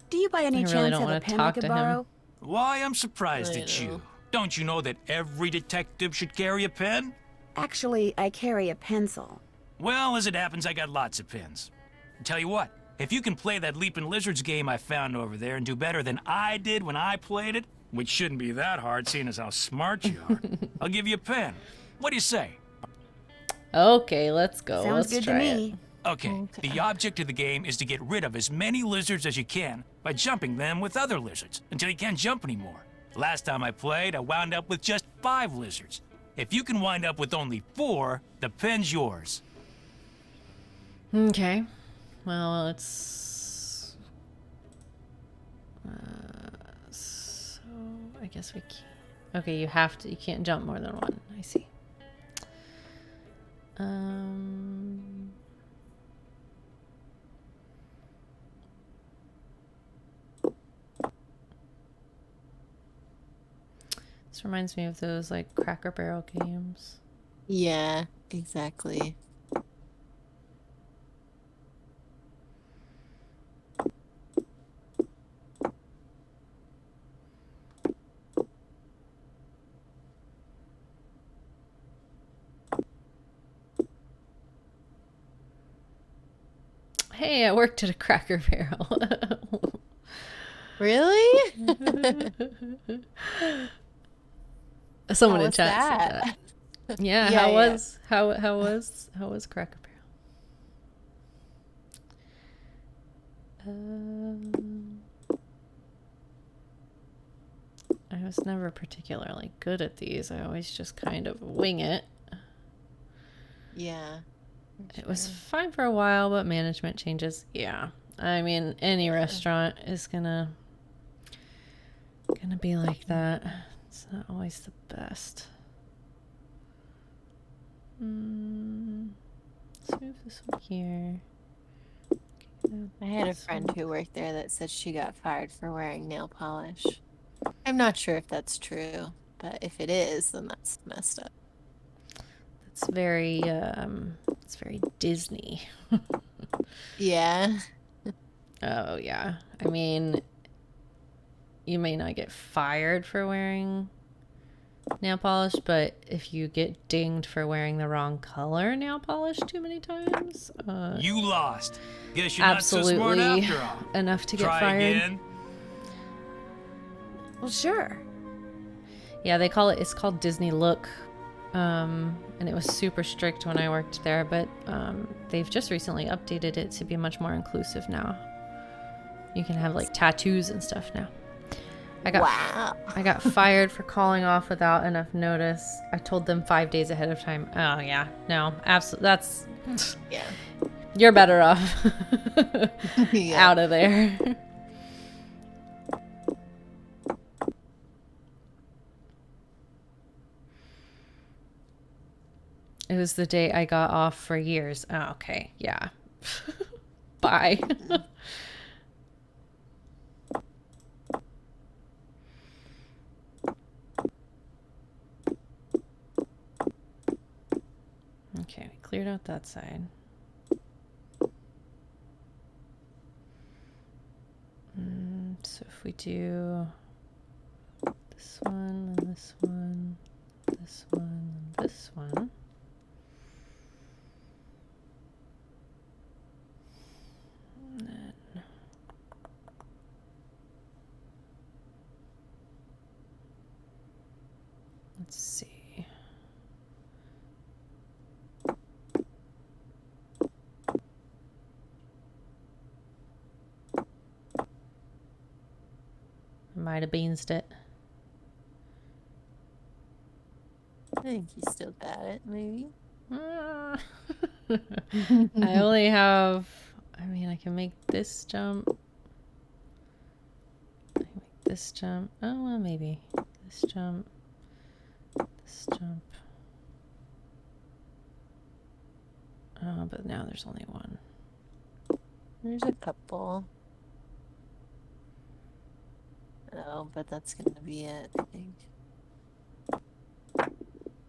Do you by any I really chance don't have a wanna pen I talk could to him. borrow? Why, I'm surprised I at know. you. Don't you know that every detective should carry a pen? Actually, I carry a pencil. Well, as it happens, I got lots of pens. Tell you what, if you can play that Leaping Lizards game I found over there and do better than I did when I played it, which shouldn't be that hard seeing as how smart you are, I'll give you a pen. What do you say? Okay, let's go. Sounds Let's good to try me. it. Okay, the object of the game is to get rid of as many lizards as you can by jumping them with other lizards until you can't jump anymore. Last time I played, I wound up with just 5 lizards. If you can wind up with only 4, the pen's yours. Okay. Well, it's... so, I guess we can't... Okay, you can't jump more than one. I see. This reminds me of those, like, Cracker Barrel games. Yeah, exactly. Hey, I worked at a Cracker Barrel. Really? Someone How in was chat that? said that. Yeah, Yeah, how was Cracker Barrel? I was never particularly good at these. I always just kind of wing it. Yeah. It was fine for a while, but management changes. Yeah. I mean, any restaurant is gonna be like that. It's not always the best. Let's move this one here. I had a friend who worked there that said she got fired for wearing nail polish. I'm not sure if that's true, but if it is, then that's messed up. It's very Disney. Yeah. Oh, yeah. I mean, you may not get fired for wearing nail polish, but if you get dinged for wearing the wrong color nail polish too many times, you lost. Guess you're not so smart after all. Enough to get Try fired. Again. Well, sure. Yeah, it's called Disney Look. And it was super strict when I worked there, but they've just recently updated it to be much more inclusive now. You can have like tattoos and stuff now. I got fired for calling off without enough notice. I told them 5 days ahead of time. Oh yeah, no, absolutely. That's yeah. You're better off Yeah. out of there. It was the day I got off for years. Oh, okay, yeah. Bye. Okay, we cleared out that side. So if we do this one, and this one, this one, and this one. And then let's see. Might have beansed it. I think you still got it, maybe. I only have, I mean, I can make this jump. I can make this jump. Oh, well, maybe. This jump. This jump. Oh, but now there's only one. There's a couple. Oh, but that's gonna be it, I think.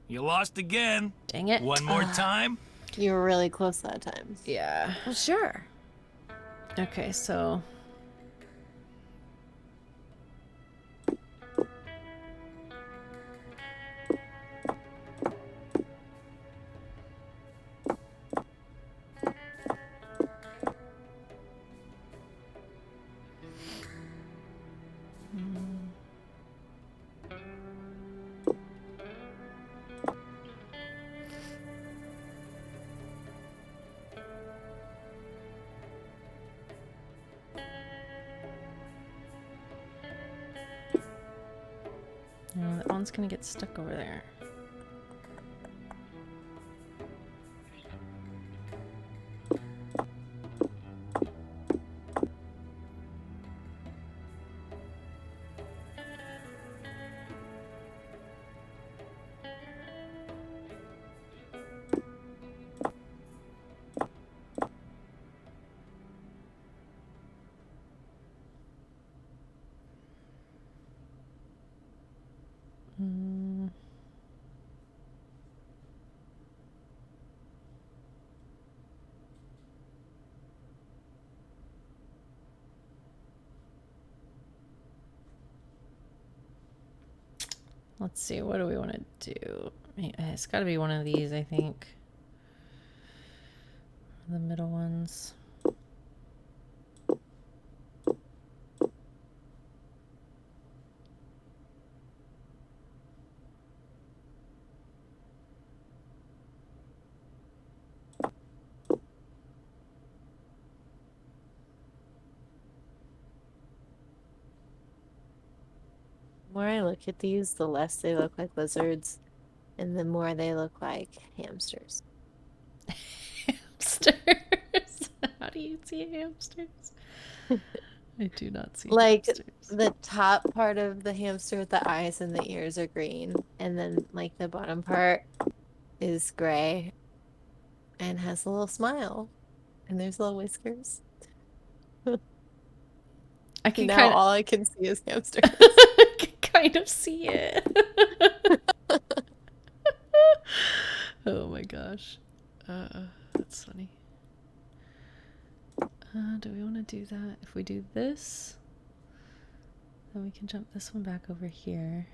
You lost again. Dang it. One more time. You were really close that time. Yeah. Well, sure. Okay, so that one's gonna get stuck over there. Let's see, what do we want to do? It's got to be one of these, I think. The middle ones. The more I look at these, the less they look like lizards, and the more they look like hamsters. Hamsters? How do you see hamsters? I do not see Like hamsters. the top part of the hamster, the eyes and the ears are green, and then like the bottom part is gray and has a little smile, and there's little whiskers. I can Now kind of all I can see is hamsters. I can kind of see it. Oh my gosh. That's funny. Do we want to do that? If we do this, then we can jump this one back over here.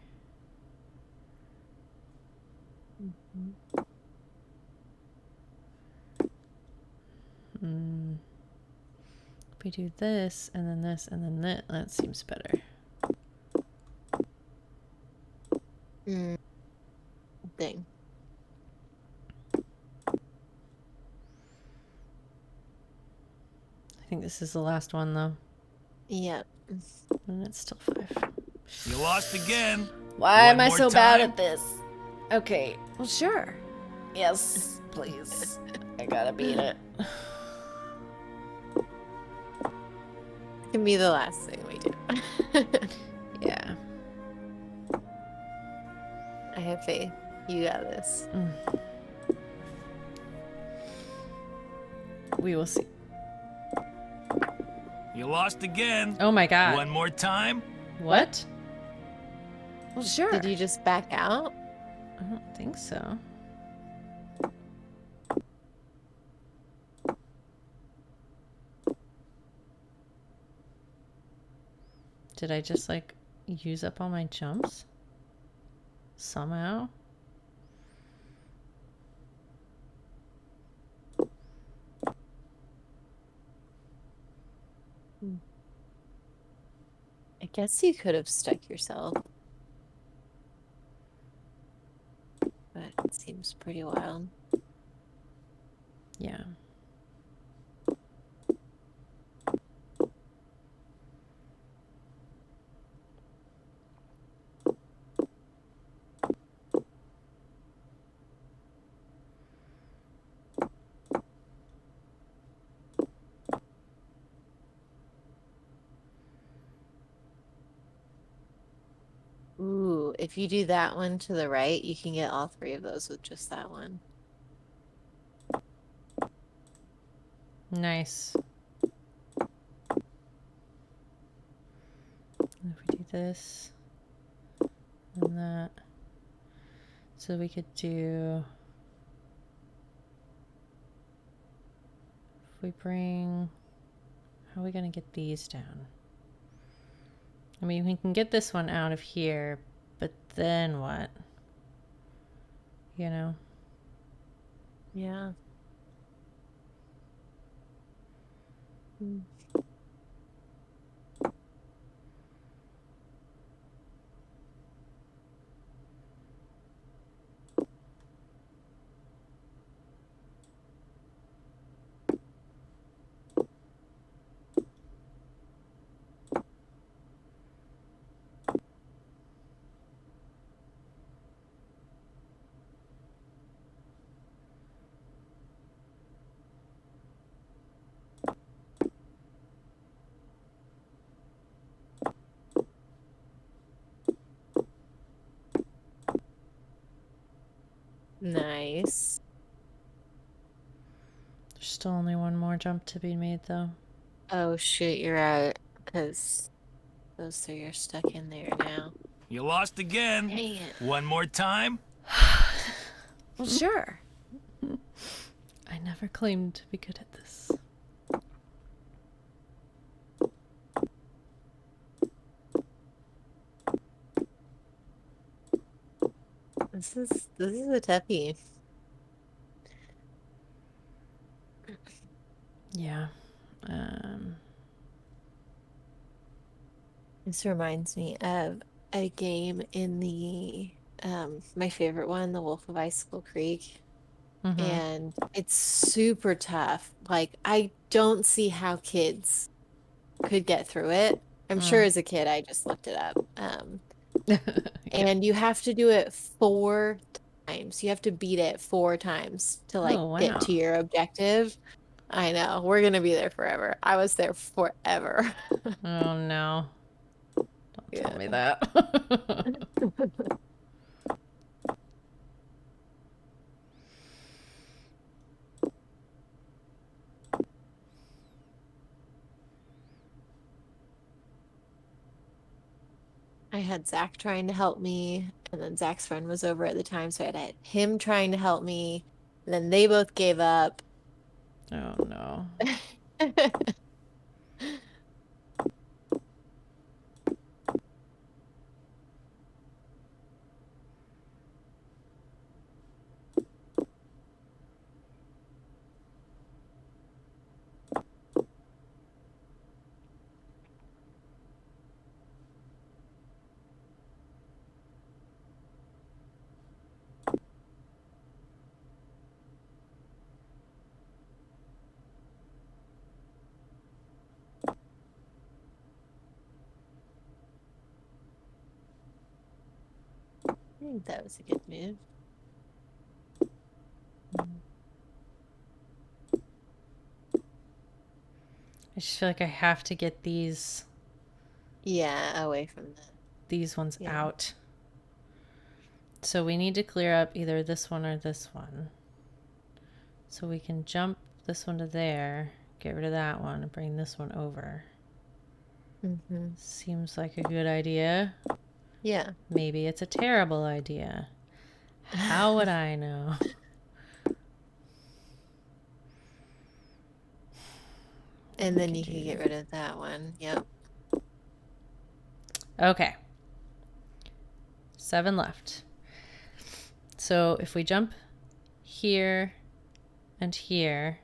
If we do this, and then this, and then that seems better. Thing. I think this is the last one, though. Yep. And it's still 5. You lost again. Why One am I more so bad time? at this? Okay, well, sure. Yes, please. I gotta beat it. Can be the last thing we do. Yeah. I have faith. You got this. We will see. You lost again. Oh my god. One more time. What? Well, sure. Did you just back out? I don't think so. Did I just like use up all my jumps? Somehow? I guess you could have stuck yourself. But it seems pretty wild. Yeah. Ooh, if you do that one to the right, you can get all 3 of those with just that one. Nice. If we do this and that, so we could do, if we bring, how are we going to get these down? I mean, we can get this one out of here, but then what? You know? Yeah. Nice. There's still only one more jump to be made, though. Oh, shoot, you're right. Because those 3 are stuck in there now. You lost again. Dang it. One more time. Well, sure. I never claimed to be good at this. This is a toughie. Yeah. This reminds me of a game in the my favorite one, The Wolf of Icicle Creek. And it's super tough. Like, I don't see how kids could get through it. I'm sure as a kid I just looked it up. And you have to do it 4 times. You have to beat it 4 times to like Oh, wow. get to your objective. I know. We're gonna be there forever. I was there forever. Oh no. Don't tell me that. I had Zach trying to help me, and then Zach's friend was over at the time, so I had him trying to help me. And then they both gave up. Oh no. I think that was a good move. I just feel like I have to get these away from these ones out. So we need to clear up either this one or this one. So we can jump this one to there, get rid of that one, and bring this one over. Seems like a good idea. Yeah. Maybe it's a terrible idea. How would I know? And then you can get rid of that one. Yep. Okay. 7 left. So if we jump here and here,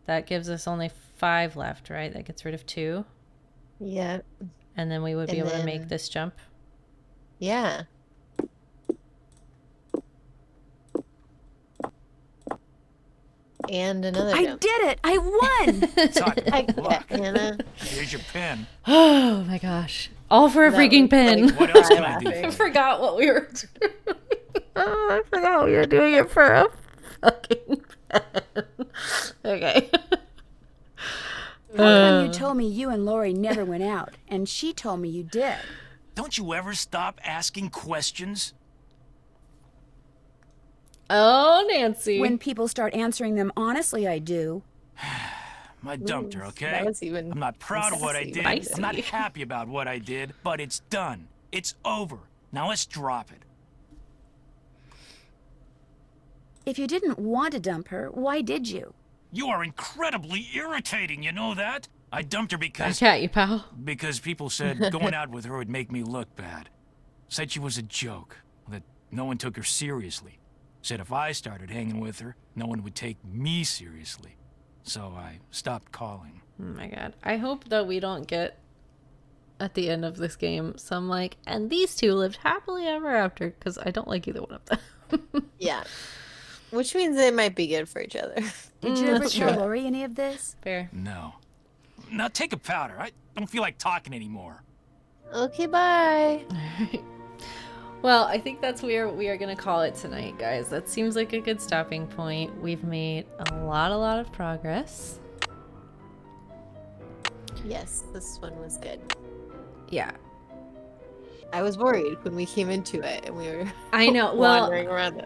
that gives us only 5 left, right? That gets rid of 2. Yep. And then we would be able to make this jump. Yeah. And another jump. did it! I won! Anna. Here's your pen. Oh my gosh. All for a freaking pen. What else can I do? I forgot what we were doing. I forgot we were doing it for a fucking pen. Okay. How come you told me you and Lori never went out, and she told me you did? Don't you ever stop asking questions? Oh, Nancy. When people start answering them honestly, I do. I dumped her, okay? That was even I'm not proud of what I did. spicy. I'm not happy about what I did, but it's done. It's over. Now let's drop it. If you didn't want to dump her, why did you? You are incredibly irritating, you know that? I dumped her because... Back at you, pal. Because people said going out with her would make me look bad. Said she was a joke, that no one took her seriously. Said if I started hanging with her, no one would take me seriously. So I stopped calling. Oh my god. I hope that we don't get at the end of this game some like, and these two lived happily ever after, because I don't like either one of them. Yeah. Which means they might be good for each other. Did you ever that's tell true. Lori any of this? Fair. No. Now take a powder. I don't feel like talking anymore. Okay, bye. Well, I think that's where we are going to call it tonight, guys. That seems like a good stopping point. We've made a lot of progress. Yes, this one was good. Yeah. I was worried when we came into it and we were I know. Well, wandering around it.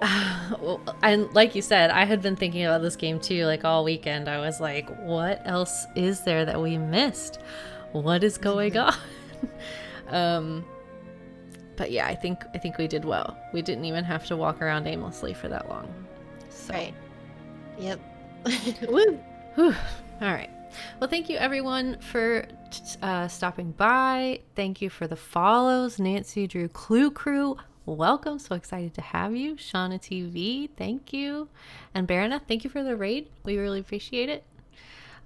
well, and like you said, I had been thinking about this game too, like all weekend. I was like, what else is there that we missed? What is going on? But yeah, I think we did well. We didn't even have to walk around aimlessly for that long. So. Right. Yep. Woo. Whew. All right. Well, thank you everyone for stopping by. Thank you for the follows. Nancy Drew Clue Crew, welcome. So excited to have you. Shauna TV, thank you. And Barana, thank you for the raid. We really appreciate it.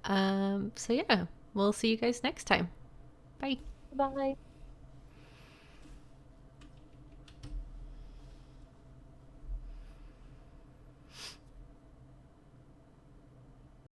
So yeah, we'll see you guys next time. Bye. Bye.